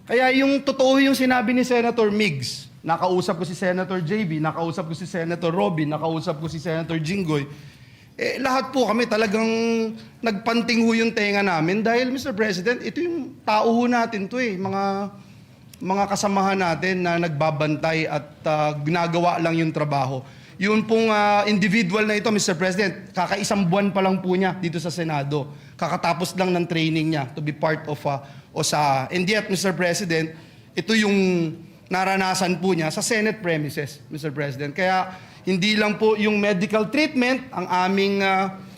Kaya yung totoo yung sinabi ni Senator Migs, nakausap ko si Senator JB, nakausap ko si Senator Robin, nakausap ko si Senator Jinggoy, lahat po kami talagang nagpanting ho yung tenga namin dahil, Mr. President, ito yung tao ho natin to mga kasamahan natin na nagbabantay at ginagawa lang yung trabaho. Yun pong individual na ito, Mr. President, kakaisang buwan pa lang po niya dito sa Senado. Kakatapos lang ng training niya to be part of OSA. And yet, Mr. President, ito yung naranasan po niya sa Senate premises, Mr. President. Kaya hindi lang po yung medical treatment ang aming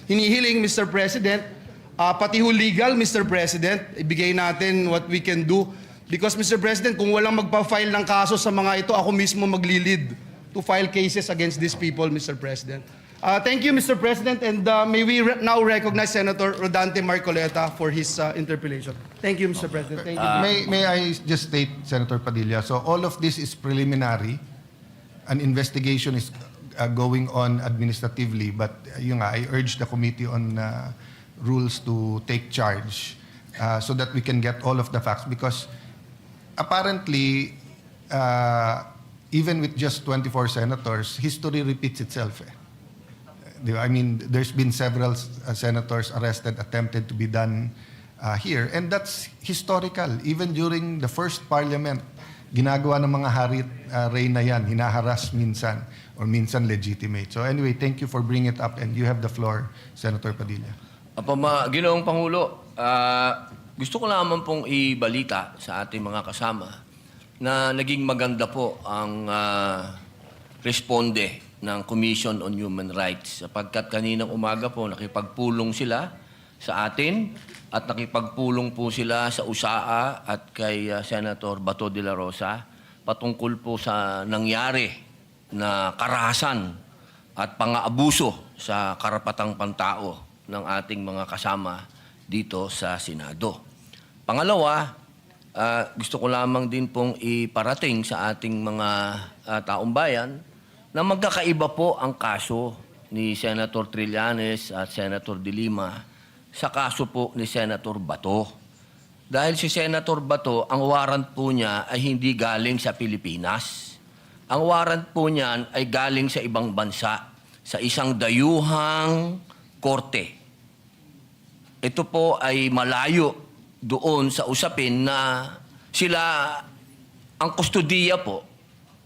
hinihiling, Mr. President, pati ho legal, Mr. President, ibigay natin what we can do. Because, Mr. President, kung walang magpa-file ng kaso sa mga ito, ako mismo magli-lead to file cases against these people, Mr. President. Thank you, Mr. President, and may we now recognize Senator Rodante Marcoleta for his interpellation. Thank you, Mr. President. Thank you. May I just state, Senator Padilla, so all of this is preliminary. An investigation is going on administratively, but yun nga, I urge the Committee on Rules to take charge so that we can get all of the facts, because apparently, even with just 24 senators, history repeats itself. Di ba? I mean, there's been several senators arrested, attempted to be done here. And that's historical. Even during the first parliament, ginagawa ng mga hari at reyna yan, hinaharas minsan, or minsan legitimate. So anyway, thank you for bringing it up, and you have the floor, Senator Padilla. Ginoong Pangulo, gusto ko lamang pong ibalita sa ating mga kasama na naging maganda po ang responde ng Commission on Human Rights sapagkat kaninang umaga po nakipagpulong sila sa atin at nakipagpulong po sila sa USAA at kay Senator Bato de la Rosa patungkol po sa nangyari na karahasan at pang-aabuso sa karapatang pantao ng ating mga kasama dito sa Senado. Pangalawa, gusto ko lamang din pong iparating sa ating mga taong bayan na magkakaiba po ang kaso ni Senator Trillanes at Senator De Lima sa kaso po ni Senator Bato. Dahil si Senator Bato, ang warrant po niya ay hindi galing sa Pilipinas. Ang warrant po niyan ay galing sa ibang bansa, sa isang dayuhang korte. Ito po ay malayo doon sa usapin na sila ang kustodiya po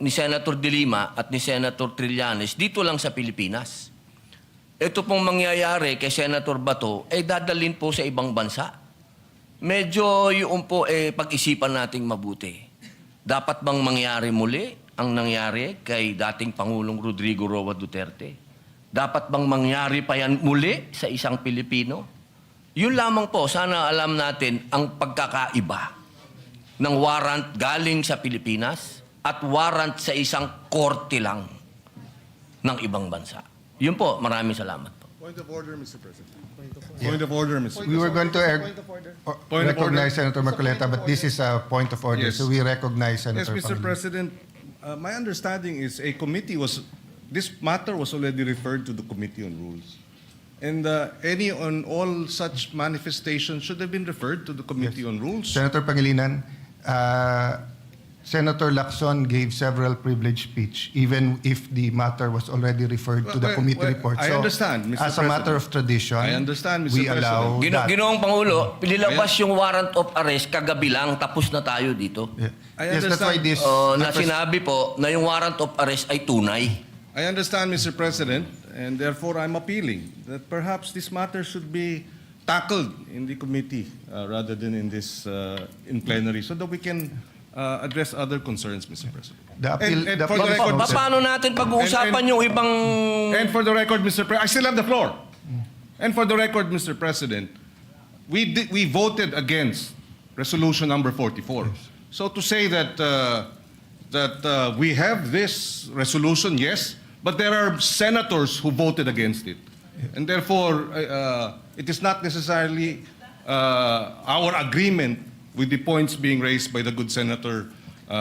ni Senator De Lima at ni Senator Trillanes dito lang sa Pilipinas. Ito pong mangyayari kay Senator Bato ay dadalhin po sa ibang bansa. Medyo yung po pag-isipan nating mabuti. Dapat bang mangyari muli ang nangyari kay dating Pangulong Rodrigo Roa Duterte? Dapat bang mangyari pa yan muli sa isang Pilipino? Yun lamang po, sana alam natin ang pagkakaiba ng warrant galing sa Pilipinas at warrant sa isang korte lang ng ibang bansa. Yun po, maraming salamat po. Point of order, Mr. President. Point of order, Mr. We were going to recognize Senator Marcoleta, but this is a point of order, Yes. so we recognize Senator Yes, Mr. Pangilinan. President, my understanding is this matter was already referred to the Committee on Rules. And any on all such manifestations should have been referred to the Committee on Rules. Senator Pangilinan, Senator Lacson gave several privileged speech, even if the matter was already referred to the committee report. I So, understand, Mr. as a matter of tradition, I understand, Mr. we allow that. Ginoong Pangulo, pinilabas yung warrant of arrest kagabi lang, tapos na tayo dito. Yeah. I Yes, that's why understand. this. Na sinabi po na yung warrant of arrest ay tunay. I understand, Mr. President, and therefore I'm appealing that perhaps this matter should be tackled in the committee rather than in this in plenary so that we can address other concerns, Mr. President. The appeal- And the for the appeal- record, Paano natin pag-uusapan yung ibang... And for the record, Mr. President, I still have the floor. And for the record, Mr. President, we voted against resolution number 44. So to say that we have this resolution, yes, but there are senators who voted against it. And therefore, it is not necessarily our agreement with the points being raised by the good senator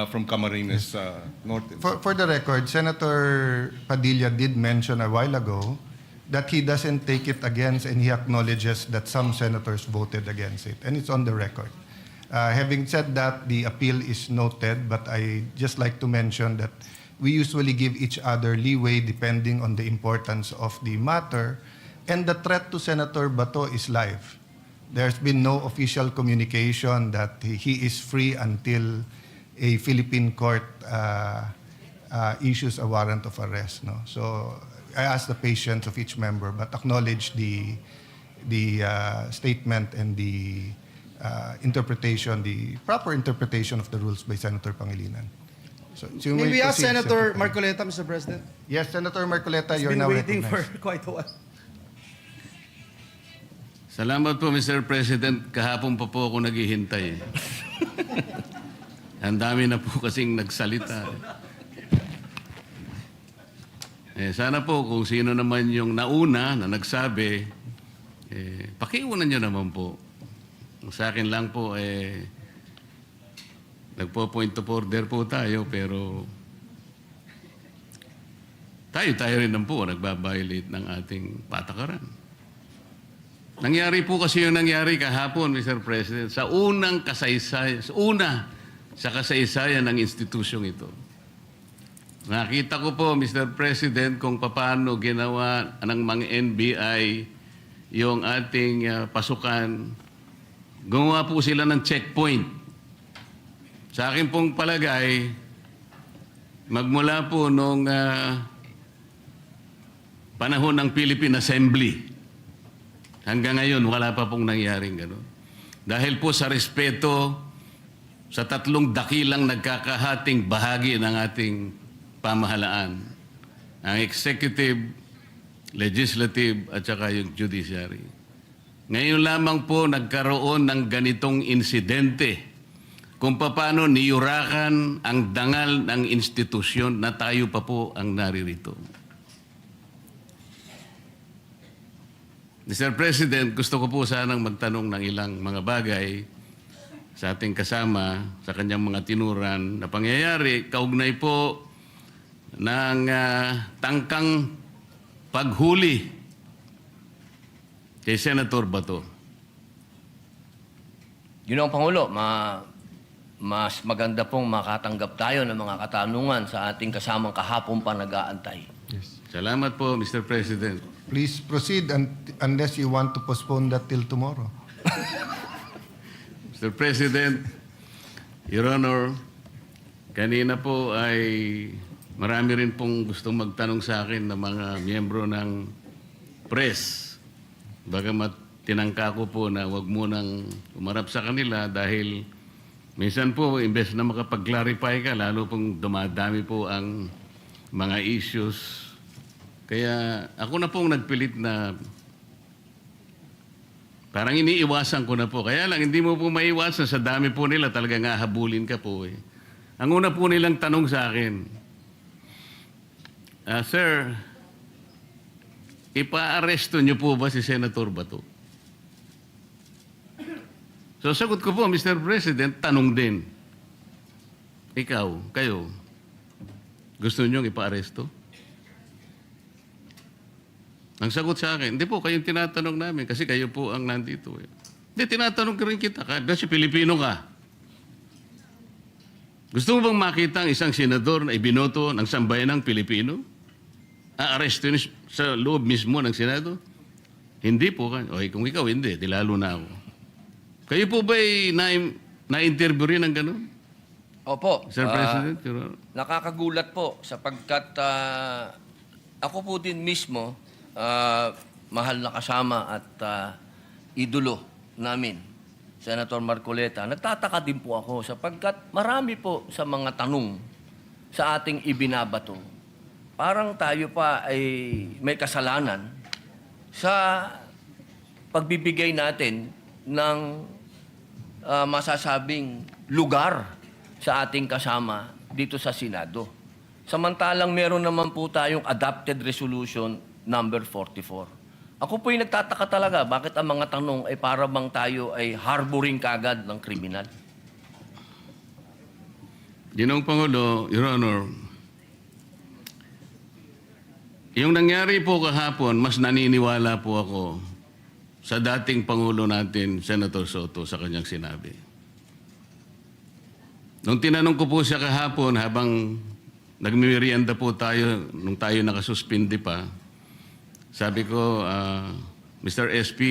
from Camarines Norte. For the record, Senator Padilla did mention a while ago that he doesn't take it against, and he acknowledges that some senators voted against it, and it's on the record. Having said that, the appeal is noted, but I just like to mention that we usually give each other leeway depending on the importance of the matter, and the threat to Senator Bato is live. There's been no official communication that he is free until a Philippine court issues a warrant of arrest. No? So I ask the patience of each member, but acknowledge the statement and the interpretation, the proper interpretation of the rules by Senator Pangilinan. So you May may we ask proceed, Senator Marcoleta, Mr. President? Yes, Senator Marcoleta, He's you're been now waiting for recognized. quite a while. Salamat po, Mr. President. Kahapon pa po ako naghihintay. Ang dami na po kasing nagsalita. Sana po kung sino naman yung nauna na nagsabi, pakiunan nyo naman po. Sa akin lang po, nagpo-point of order po tayo, pero tayo rin naman po nagbabiolate ng ating patakaran. Nangyari po kasi yung nangyari kahapon, Mr. President, sa unang kasaysay, sa kasaysayan ng institusyong ito. Nakita ko po, Mr. President, kung paano ginawa ng mga NBI yung ating pasukan. Gumawa po sila ng checkpoint. Sa akin pong palagay, magmula po nung panahon ng Philippine Assembly, hanggang ngayon, wala pa pong nangyaring gano'n. Dahil po sa respeto sa tatlong dakilang nagkakahating bahagi ng ating pamahalaan, ang executive, legislative, at saka yung judiciary. Ngayon lamang po nagkaroon ng ganitong insidente kung paano niyurakan ang dangal ng institusyon na tayo pa po ang naririto. Mr. President, gusto ko po sanang magtanong ng ilang mga bagay sa ating kasama, sa kanyang mga tinuran na pangyayari, kaugnay po ng tangkang paghuli kay Senator Bato. Ginoong Pangulo, mas maganda pong makatanggap tayo ng mga katanungan sa ating kasamang kahapon pa nag-aantay. Salamat po, Mr. President. Please proceed unless you want to postpone that till tomorrow. Mr. President, Your Honor, kanina po ay marami rin pong gustong magtanong sa akin ng mga miyembro ng press. Bagamat tinangka ko po na wag munang umarap sa kanila dahil minsan po, imbes na makapag-clarify ka, lalo pong dumadami po ang mga issues. Kaya ako na pong nagpilit na parang iniiwasan ko na po. Kaya lang, hindi mo po maiwasan. Sa dami po nila, talagang hahabulin ka po eh. Ang una po nilang tanong sa akin, Sir, ipa-aresto niyo po ba si Senator Bato? So sagot ko po, Mr. President, tanong din. Ikaw, kayo, gusto niyo ipa-aresto? Ang sagot sa akin, hindi po, kayong tinatanong namin kasi kayo po ang nandito. Eh. Hindi, tinatanong ka rin kita. Kasi Pilipino ka. Gusto mo bang makita ang isang senador na ibinoto ng sambayanang Pilipino? Aaresto sa loob mismo ng Senado? Hindi po. O kung ikaw hindi, di lalo na ako. Kayo po ba'y na-interview rin ng gano'n? Opo. Sir President? Nakakagulat po sapagkat ako po din mismo, mahal na kasama at idolo namin, Senator Marcoleta. Nagtataka din po ako sapagkat marami po sa mga tanong sa ating ibinabato. Parang tayo pa ay may kasalanan sa pagbibigay natin ng masasabing lugar sa ating kasama dito sa Senado. Samantalang meron naman po tayong adopted resolution number 44. Ako po'y nagtataka talaga bakit ang mga tanong ay para bang tayo ay harboring kagad ng kriminal. Ginoong Pangulo, Your Honor, yung nangyari po kahapon, mas naniniwala po ako sa dating Pangulo natin, Senator Soto, sa kanyang sinabi. Nung tinanong ko po siya kahapon, habang nagmimerienda po tayo, nung tayo nakasuspindi pa, sabi ko, Mr. SP,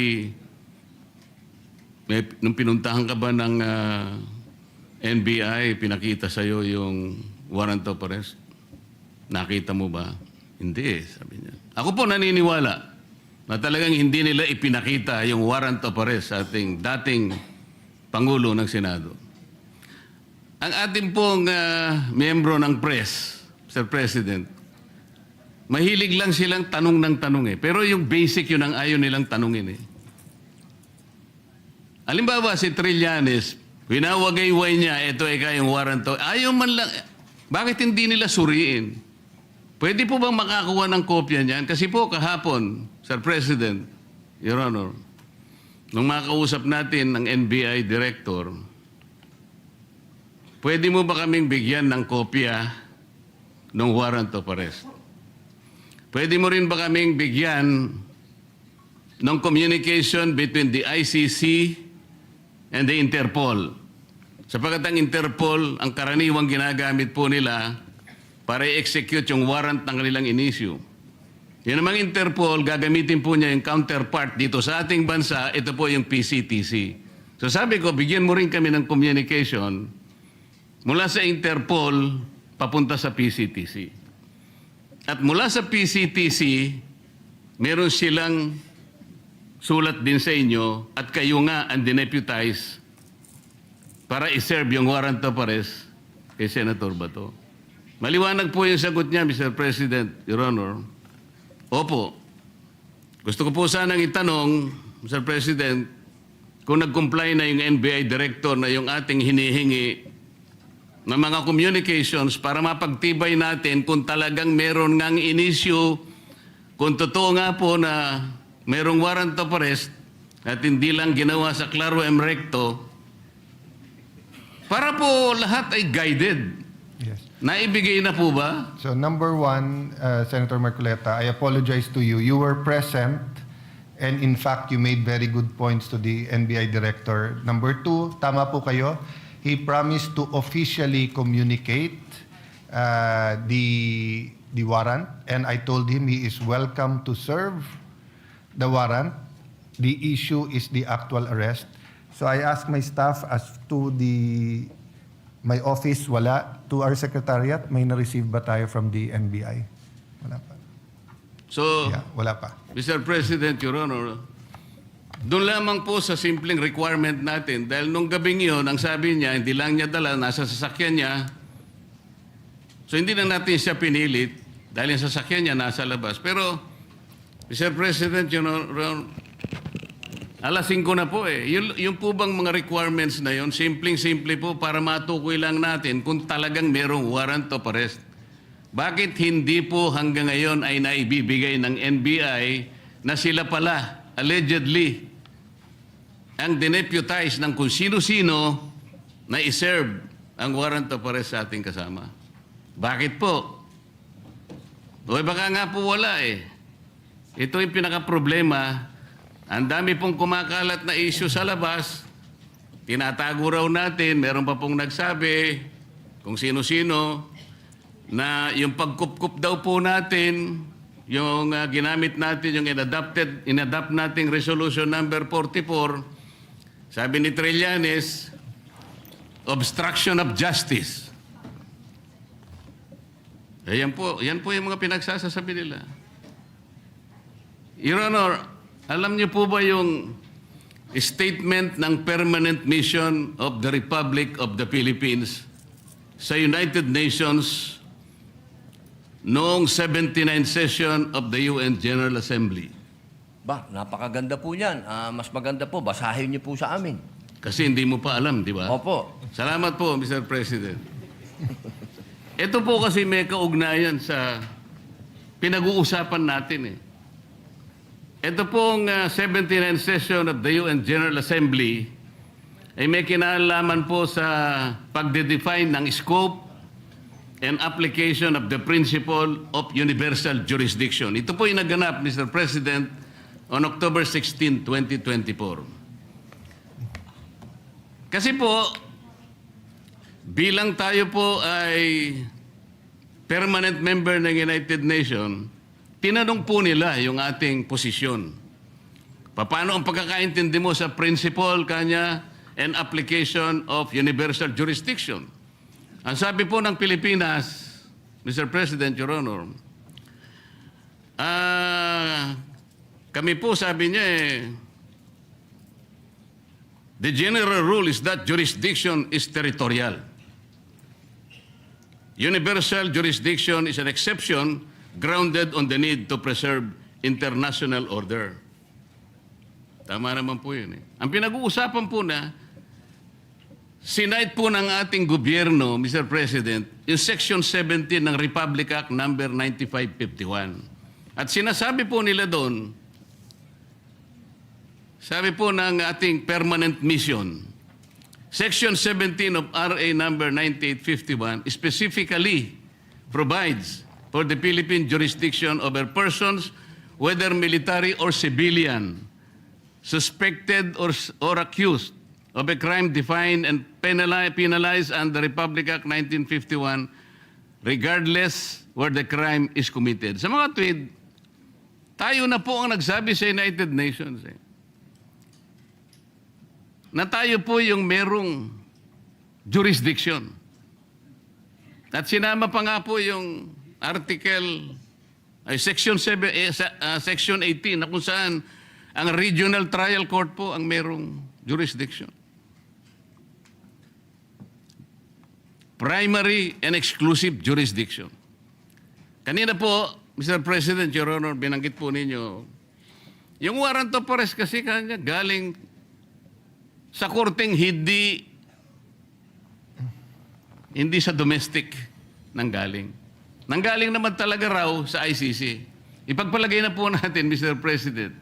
nung pinuntahan ka ba ng NBI, pinakita sa'yo yung warrant of arrest? Nakita mo ba? Hindi, sabi niya. Ako po naniniwala na talagang hindi nila ipinakita yung warrant of arrest sa ating dating Pangulo ng Senado. Ang ating pong miyembro ng press, Mr. President, mahilig lang silang tanong ng tanong eh. Pero yung basic yun ang ayaw nilang tanungin eh. Halimbawa si Trillanes, winawagayway niya, ito ay kayong warrant of, ayaw man lang, bakit hindi nila suriin? Pwede po bang makakuha ng kopya niyan? Kasi po kahapon, Sir President, Your Honor, nung makausap natin ng NBI Director, pwede mo ba kaming bigyan ng kopya ng warrant of arrest? Pwede mo rin ba kaming bigyan ng communication between the ICC and the Interpol Sapagkat ang Interpol, ang karaniwang ginagamit po nila para i-execute yung warrant ng kanilang in-issue. Yung namang Interpol, gagamitin po niya yung counterpart dito sa ating bansa, ito po yung PCTC. So sabi ko, bigyan mo rin kami ng communication mula sa Interpol papunta sa PCTC. At mula sa PCTC, meron silang sulat din sa inyo at kayo nga ang dineputize para i-serve yung warrant of arrest kay Senator Bato. Maliwanag po yung sagot niya, Mr. President, Your Honor. Opo. Gusto ko po sanang itanong, Mr. President, kung nag-comply na yung NBI Director na yung ating hinihingi na mga communications para mapagtibay natin kung talagang meron ngang in-issue, kung totoo nga po na merong warrant of arrest at hindi lang ginawa sa claro em recto, para po lahat ay guided. Yes. Naibigay na po ba? So number one, Senator Marcoleta, I apologize to you. You were present and in fact, you made very good points to the NBI Director. Number two, tama po kayo. He promised to officially communicate the warrant and I told him he is welcome to serve the warrant. The issue is the actual arrest. So I asked my staff as to my office, wala. To our secretariat, may na-receive ba tayo from the NBI? Wala pa. So, Yeah, wala pa. Mr. President, Your Honor, doon lamang po sa simpleng requirement natin, dahil nung gabing yun, ang sabi niya, hindi lang niya dala, nasa sasakyan niya. So, hindi na natin siya pinilit, dahil yung sasakyan niya nasa labas. Pero, Mr. President, Your Honor, alas 5 na po eh. Yung po bang mga requirements na yun, simpleng-simple po para matukoy lang natin kung talagang merong warrant of arrest. Bakit hindi po hanggang ngayon ay naibibigay ng NBI na sila pala, allegedly, ang dineputize ng kung sino-sino na iserve ang warrant of arrest sa ating kasama? Bakit po? O baka nga po wala eh. Ito yung pinaka-problema. Ang dami pong kumakalat na issue sa labas, tinatago raw natin, meron pa pong nagsabi kung sino-sino na yung pagkup-kup daw po natin, yung ginamit natin, yung inadapt nating resolution number 44, sabi ni Trillanes, obstruction of justice. Yan po yung mga pinagsasasabi nila. Your Honor, alam niyo po ba yung statement ng Permanent Mission of the Republic of the Philippines sa United Nations noong 79th session of the UN General Assembly? Ba, napakaganda po yan. Mas maganda po, basahin niyo po sa amin. Kasi hindi mo pa alam, di ba? Opo. Salamat po, Mr. President. Ito po kasi may kaugnayan sa pinag-uusapan natin eh. Ito pong 79th session of the UN General Assembly ay may kinalaman po sa pagde-define ng scope and application of the principle of universal jurisdiction. Ito po yung naganap, Mr. President, on October 16, 2024. Kasi po, bilang tayo po ay permanent member ng United Nations, tinanong po nila yung ating posisyon. Paano ang pagkakaintindi mo sa principle kanya and application of universal jurisdiction? Ang sabi po ng Pilipinas, Mr. President, Your Honor, kami po sabi niya the general rule is that jurisdiction is territorial. Universal jurisdiction is an exception grounded on the need to preserve international order. Tama naman po yun eh. Ang pinag-uusapan po na, sinight po ng ating gobyerno, Mr. President, yung Section 17 ng Republic Act number 9551. At sinasabi po nila doon, sabi po ng ating permanent mission, Section 17 of RA number 9851 specifically provides for the Philippine jurisdiction over persons, whether military or civilian, suspected or accused of a crime defined and penalized under Republic Act 1951, regardless where the crime is committed. Sa mga tweet, tayo na po ang nagsabi sa United Nations na tayo po yung merong jurisdiction. At sinama pa nga po yung Section 18 na kung saan ang Regional Trial Court po ang merong jurisdiction. Primary and exclusive jurisdiction. Kanina po, Mr. President, Your Honor, binanggit po ninyo, yung warrant of arrest kasi kanya galing sa korteng hindi sa domestic nanggaling. Nanggaling naman talaga raw sa ICC. Ipagpalagay na po natin, Mr. President,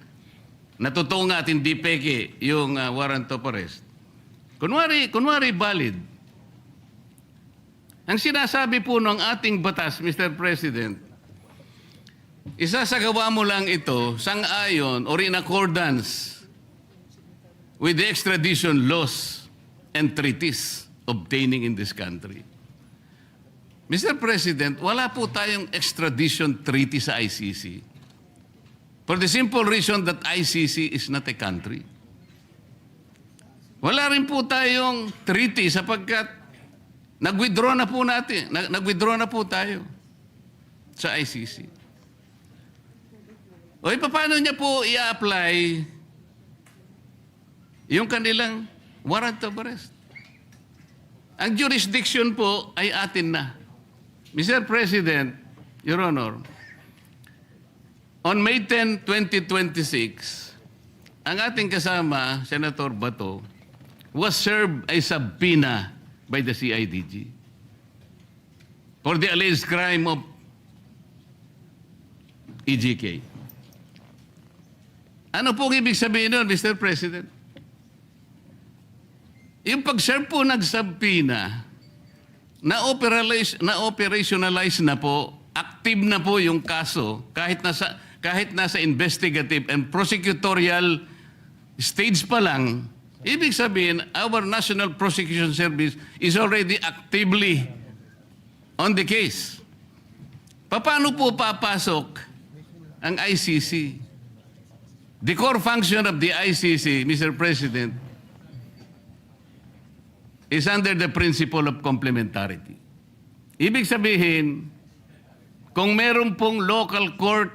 na totoo nga at hindi peke yung warrant of arrest. Kunwari valid. Ang sinasabi po ng ating batas, Mr. President, isasagawa mo lang ito sang-ayon or in accordance with the extradition laws and treaties obtaining in this country. Mr. President, wala po tayong extradition treaty sa ICC for the simple reason that ICC is not a country. Wala rin po tayong treaty sapagkat nag-withdraw na po tayo sa ICC. O paano niya po i-apply yung kanilang warrant of arrest? Ang jurisdiction po ay atin na. Mr. President, Your Honor, on May 10, 2026, ang ating kasama, Senator Bato, was served a subpoena by the CIDG for the alleged crime of EJK. Ano pong ibig sabihin nun, Mr. President? Yung pag-serve po ng subpoena, na-operationalize na po, active na po yung kaso kahit nasa investigative and prosecutorial stage pa lang, ibig sabihin, our National Prosecution Service is already actively on the case. Paano po papasok ang ICC? The core function of the ICC, Mr. President, is under the principle of complementarity. Ibig sabihin, kung meron pong local court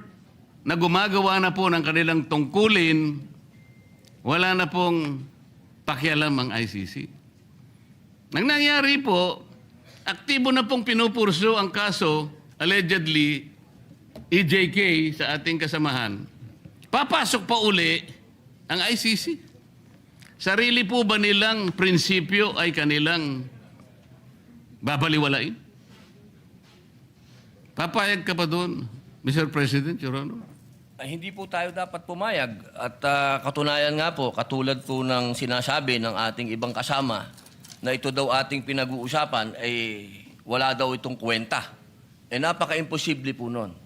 na gumagawa na po ng kanilang tungkulin, wala na pong pakialam ang ICC. Nang nangyari po, aktibo na pong pinupurso ang kaso, allegedly, EJK sa ating kasamahan. Papasok pa uli ang ICC. Sarili po ba nilang prinsipyo ay kanilang babaliwalain? Papayag ka pa doon, Mr. President, Your Honor? Ay, hindi po tayo dapat pumayag. At katunayan nga po, katulad po ng sinasabi ng ating ibang kasama na ito daw ating pinag-uusapan, ay wala daw itong kwenta. Napaka-imposible po nun.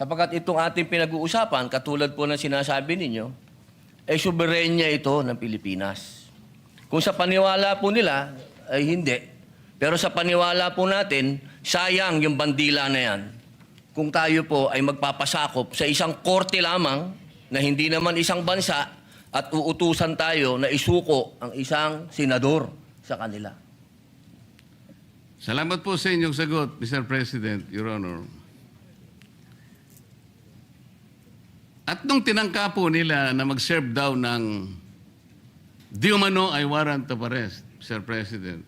Sapagkat itong ating pinag-uusapan, katulad po ng sinasabi ninyo, ay soberenya ito ng Pilipinas. Kung sa paniwala po nila, ay hindi. Pero sa paniwala po natin, sayang yung bandila na yan. Kung tayo po ay magpapasakop sa isang korte lamang na hindi naman isang bansa at uutusan tayo na isuko ang isang senador sa kanila. Salamat po sa inyong sagot, Mr. President, Your Honor. At nung tinangka po nila na mag-serve daw ng di umano ay warrant of arrest, Mr. President,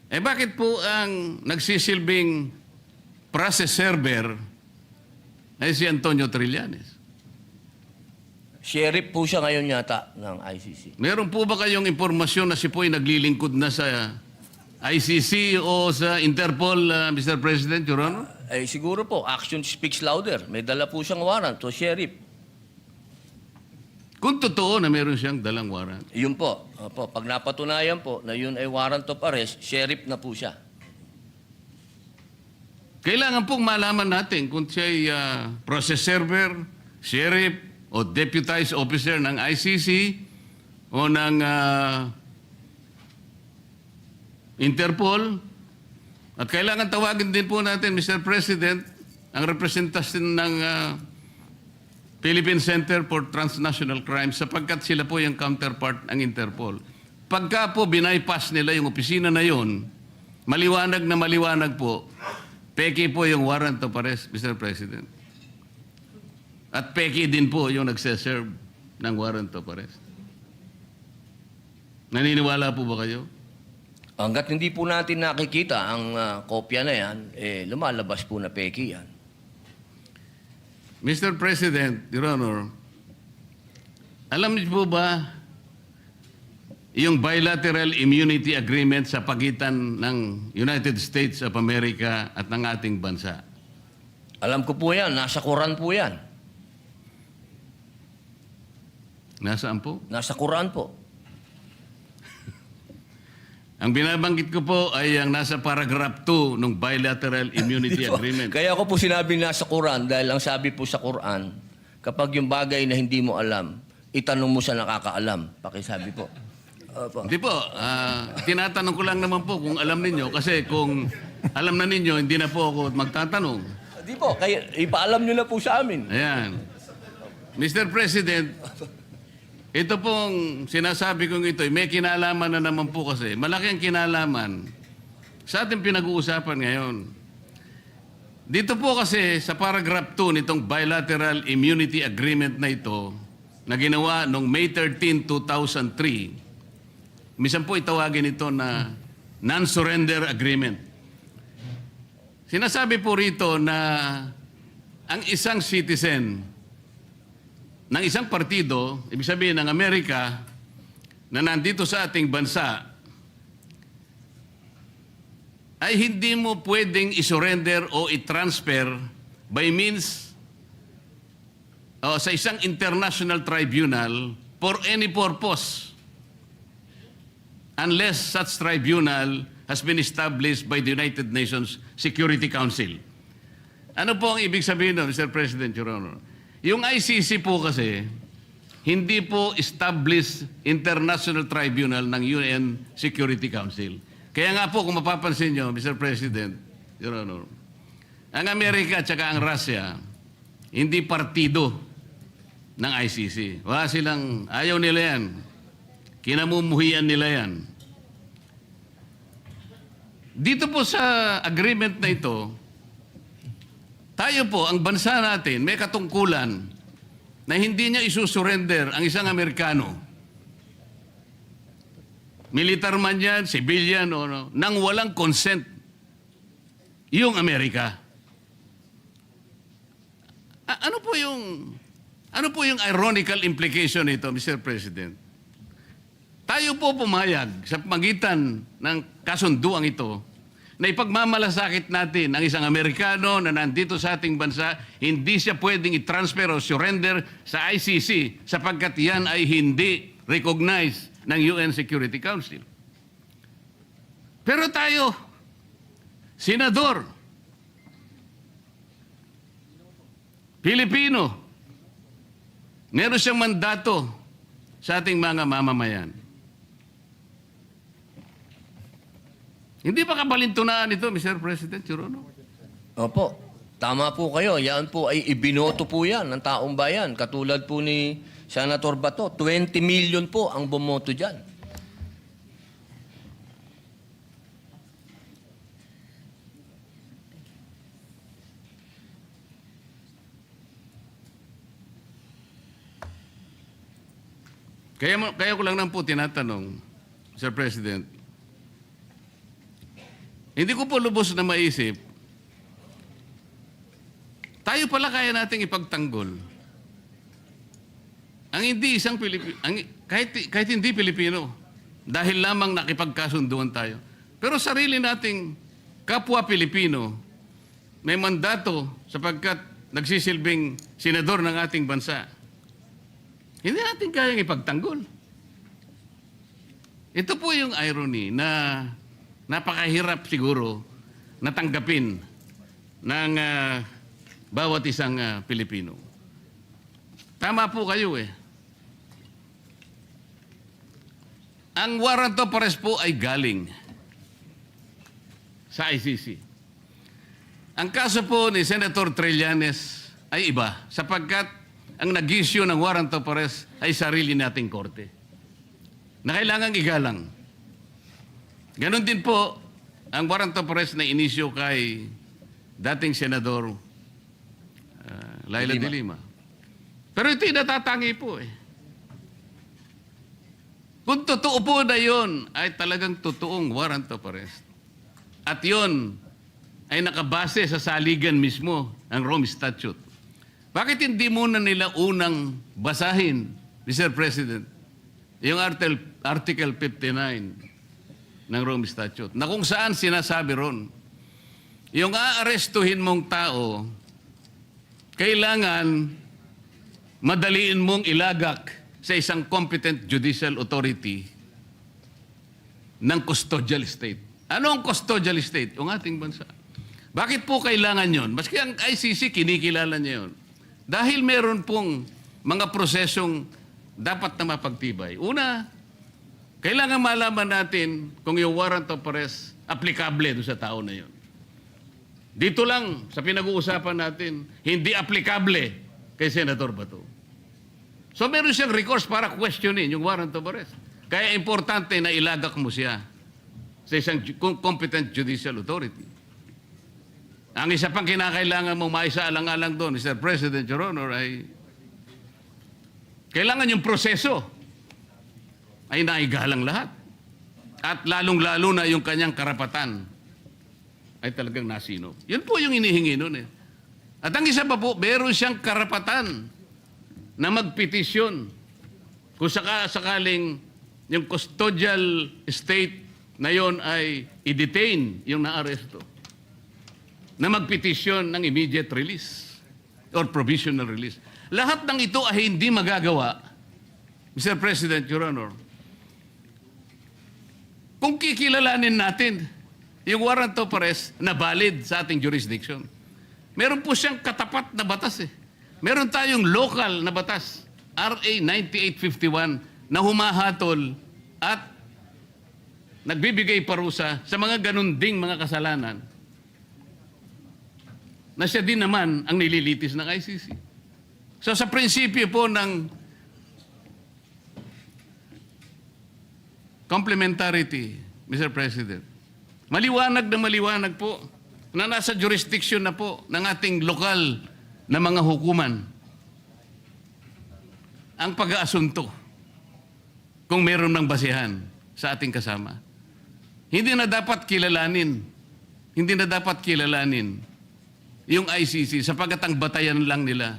bakit po ang nagsisilbing process server ay si Antonio Trillanes? Sheriff po siya ngayon yata ng ICC. Meron po ba kayong impormasyon na si po ay naglilingkod na sa ICC o sa Interpol, Mr. President, Your Honor? Siguro po, action speaks louder. May dala po siyang warrant, so sheriff. Kung totoo na meron siyang dalang warrant. Yun po. Opo, pag napatunayan po na yun ay warrant of arrest, sheriff na po siya. Kailangan pong malaman natin kung siya ay process server, sheriff, o deputized officer ng ICC o ng Interpol. At kailangan tawagin din po natin, Mr. President, ang representasyon ng Philippine Center for Transnational Crime sapagkat sila po yung counterpart ng Interpol. Pagka po bypass nila yung opisina na yun, maliwanag na maliwanag po, peki po yung warrant of arrest, Mr. President. At peki din po yung nagseserve ng warrant of arrest. Naniniwala po ba kayo? Hanggat hindi po natin nakikita ang kopya na yan, lumalabas po na peki yan. Mr. President, Your Honor, alam niyo po ba yung bilateral immunity agreement sa pagitan ng United States of America at ng ating bansa? Alam ko po yan, nasa Quran po yan. Nasaan po? Nasa Quran po. Ang binabanggit ko po ay ang nasa paragraph 2 ng bilateral immunity agreement. Kaya ko po sinabi nasa Quran dahil ang sabi po sa Quran, kapag yung bagay na hindi mo alam, itanong mo sa nakakaalam. Pakisabi po. Hindi po. Tinatanong ko lang naman po kung alam ninyo kasi kung alam na ninyo, hindi na po ako magtatanong. Hindi po. Kaya ipaalam nyo na po sa amin. Ayan. Mr. President, ito pong sinasabi kong ito, may kinalaman na naman po kasi. Malaki ang kinalaman sa ating pinag-uusapan ngayon. Dito po kasi sa paragraph 2 nitong bilateral immunity agreement na ito, na ginawa noong May 13, 2003, minsan po itawagin ito na non-surrender agreement. Sinasabi po rito na ang isang citizen ng isang partido, ibig sabihin ng Amerika, na nandito sa ating bansa, ay hindi mo pwedeng isurrender o i-transfer by means sa isang international tribunal for any purpose unless such tribunal has been established by the United Nations Security Council. Ano po ang ibig sabihin nun, Mr. President, Your Honor? Yung ICC po kasi, hindi po established international tribunal ng UN Security Council. Kaya nga po, kung mapapansin nyo, Mr. President, Your Honor, ang Amerika at saka ang Russia, hindi partido ng ICC. Wala silang, ayaw nila yan. Kinamumuhian nila yan. Dito po sa agreement na ito, tayo po, ang bansa natin, may katungkulan na hindi niya isusurrender ang isang Amerikano. Militar man yan, civilian, o no, nang walang consent yung Amerika. Ano po yung ironical implication nito, Mr. President? Tayo po pumayag sa pagitan ng kasunduang ito na ipagmamalasakit natin ang isang Amerikano na nandito sa ating bansa, hindi siya pwedeng i-transfer o surrender sa ICC sapagkat yan ay hindi recognized ng UN Security Council. Pero tayo, senador, Pilipino, meron siyang mandato sa ating mga mamamayan. Hindi ba kabalintunaan ito, Mr. President, Your Honor? Opo. Tama po kayo. Yan po ay ibinoto po yan ng taong bayan. Katulad po ni Senator Bato. 20 million po ang bumoto dyan. Kaya ko lang po tinatanong, Mr. President, hindi ko po lubos na maisip, tayo pala kaya nating ipagtanggol ang hindi isang Pilipino, kahit hindi Pilipino, dahil lamang nakipagkasunduan tayo. Pero sarili nating kapwa Pilipino, may mandato sapagkat nagsisilbing senador ng ating bansa. Hindi natin kayang ipagtanggol. Ito po yung irony na napakahirap siguro natanggapin ng bawat isang Pilipino. Tama po kayo eh. ang warrant of arrest po ay galing sa ICC. Ang kaso po ni Senator Trillanes ay iba sapagkat ang nag-issue ng warrant of arrest ay sarili nating korte na kailangang igalang. Ganon din po ang warrant of arrest na inisyo kay dating Senador Laila de Lima. Pero ito'y natatangi po eh. Kung totoo po na yun, ay talagang totoong warrant of arrest. At yun ay nakabase sa saligan mismo ang Rome Statute. Bakit hindi muna nila unang basahin, Mr. President, yung Article 59 ng Rome Statute, na kung saan sinasabi ron, yung aarestuhin mong tao, kailangan madaliin mong ilagak sa isang competent judicial authority ng custodial state. Ano ang custodial state? Yung ating bansa. Bakit po kailangan yon? Maski ang ICC, kinikilala niya yun. Dahil meron pong mga prosesong dapat na mapagtibay. Una, kailangan malaman natin kung yung warrant of arrest applicable doon sa tao na yun. Dito lang, sa pinag-uusapan natin, hindi applicable kay Senator Bato. So meron siyang recourse para questionin yung warrant of arrest. Kaya importante na ilagak mo siya sa isang competent judicial authority. Ang isa pang kinakailangan mong maisaalang-alang doon, Mr. President, Your Honor, ay kailangan yung proseso ay naigalang lahat. At lalong-lalo na yung kanyang karapatan ay talagang nasino. Yun po yung inihingi noon eh. At ang isa pa po, meron siyang karapatan na magpetisyon kung sakaling yung custodial state na yon ay i-detain yung naaresto, na magpetisyon ng immediate release or provisional release. Lahat ng ito ay hindi magagawa, Mr. President, Your Honor, kung kikilalanin natin yung warrant of arrest na valid sa ating jurisdiction. Meron po siyang katapat na batas eh. Meron tayong local na batas, RA 9851, na humahatol at nagbibigay parusa sa mga ganun ding mga kasalanan na siya din naman ang nililitis ng ICC. So sa prinsipyo po ng complementarity, Mr. President, maliwanag po na nasa jurisdiction na po ng ating lokal na mga hukuman ang pag-aasunto kung meron ng basihan sa ating kasama. Hindi na dapat kilalanin yung ICC sapagkat ang batayan lang nila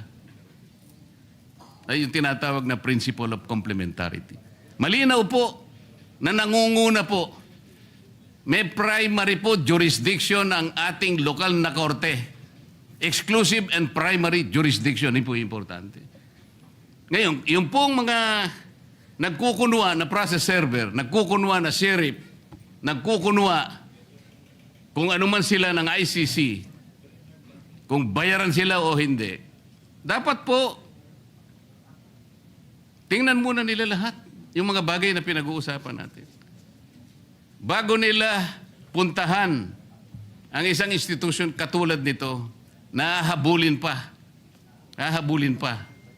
ay yung tinatawag na principle of complementarity. Malinaw po na nangunguna po, may primary po jurisdiction ang ating lokal na korte. Exclusive and primary jurisdiction. Yun po importante. Ngayon, yung pong mga nagkukunwa na process server, nagkukunwa na sheriff, nagkukunwa kung ano man sila ng ICC, kung bayaran sila o hindi, dapat po tingnan muna nila lahat yung mga bagay na pinag-uusapan natin. Bago nila puntahan ang isang institusyon katulad nito, nahahabulin pa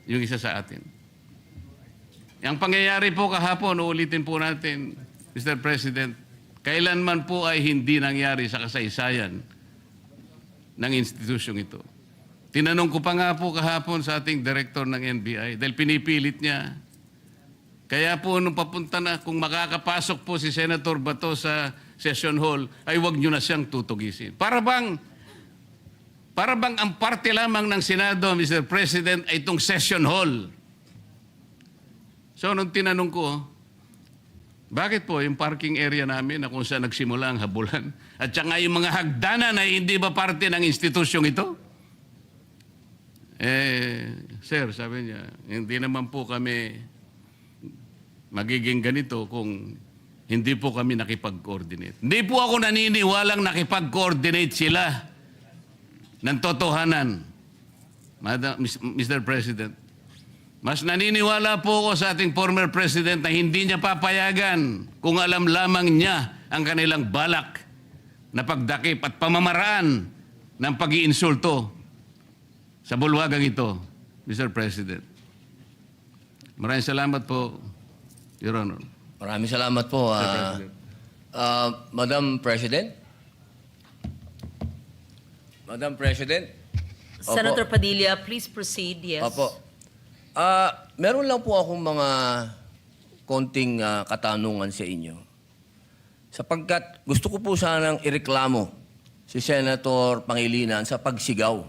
yung isa sa atin. Ang pangyayari po kahapon, uulitin po natin, Mr. President, kailanman po ay hindi nangyari sa kasaysayan ng institusyong ito. Tinanong ko pa nga po kahapon sa ating director ng NBI dahil pinipilit niya. Kaya po nung papunta na, kung makakapasok po si Senator Bato sa session hall, ay wag nyo na siyang tutugisin. Para bang ang parte lamang ng Senado, Mr. President, ay itong session hall. So nung tinanong ko, bakit po yung parking area namin na kung saan nagsimula ang habulan at saka yung mga hagdanan ay hindi ba parte ng institusyong ito? Sir, sabi niya, hindi naman po kami magiging ganito kung hindi po kami nakipag-coordinate. Hindi po ako naniniwalang nakipag-coordinate sila ng totohanan, Mr. President. Mas naniniwala po ako sa ating former president na hindi niya papayagan kung alam lamang niya ang kanilang balak na pagdakip at pamamaraan ng pag-iinsulto sa bulwagang ito, Mr. President. Maraming salamat po, Your Honor. Maraming salamat po, Mr. President. Madam President. Madam President. Opo. Senator Padilla, please proceed. Yes. Opo. Meron lang po akong mga konting katanungan sa inyo. Sapagkat gusto ko po sanang ireklamo si Senator Pangilinan sa pagsigaw.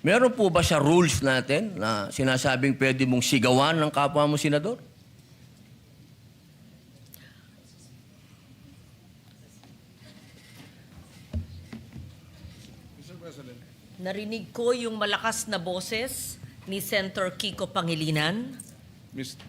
Meron po ba sa rules natin na sinasabing pwede mong sigawan ng kapwa mo senador? Narinig ko yung malakas na boses ni Senator Kiko Pangilinan.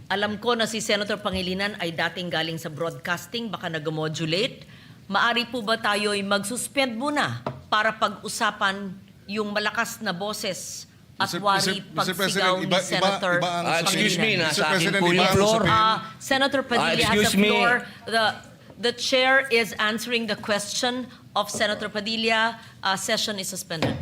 Alam ko na si Senator Pangilinan ay dating galing sa broadcasting, baka nag-modulate. Maari po ba tayo ay mag-suspend muna para pag-usapan yung malakas na boses at wari pagsigaw ni Senator Pangilinan? Excuse me, nasa akin po yung floor. Senator Padilla has the floor. The chair is answering the question of Senator Padilla. Session is suspended.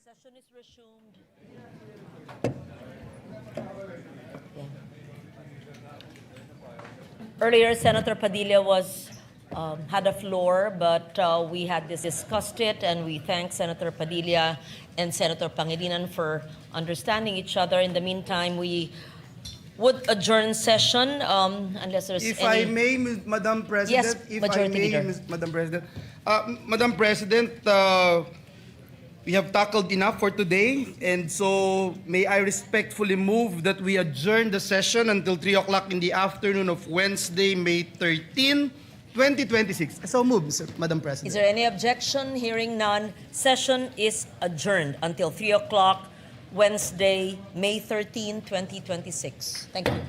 Session is resumed. Earlier, Senator Padilla had a floor, but we had discussed it, and we thank Senator Padilla and Senator Pangilinan for understanding each other. In the meantime, we would adjourn session unless there's If any... I may, Madam President. Yes, if Majority I may, Leader. Madam President. Madam President, we have tackled enough for today, and so may I respectfully move that we adjourn the session until 3 o'clock in the afternoon of Wednesday, May 13, 2026. So move, Madam Is President. there any objection? Hearing none, session is adjourned until 3 o'clock, Wednesday, May 13, 2026. Thank you.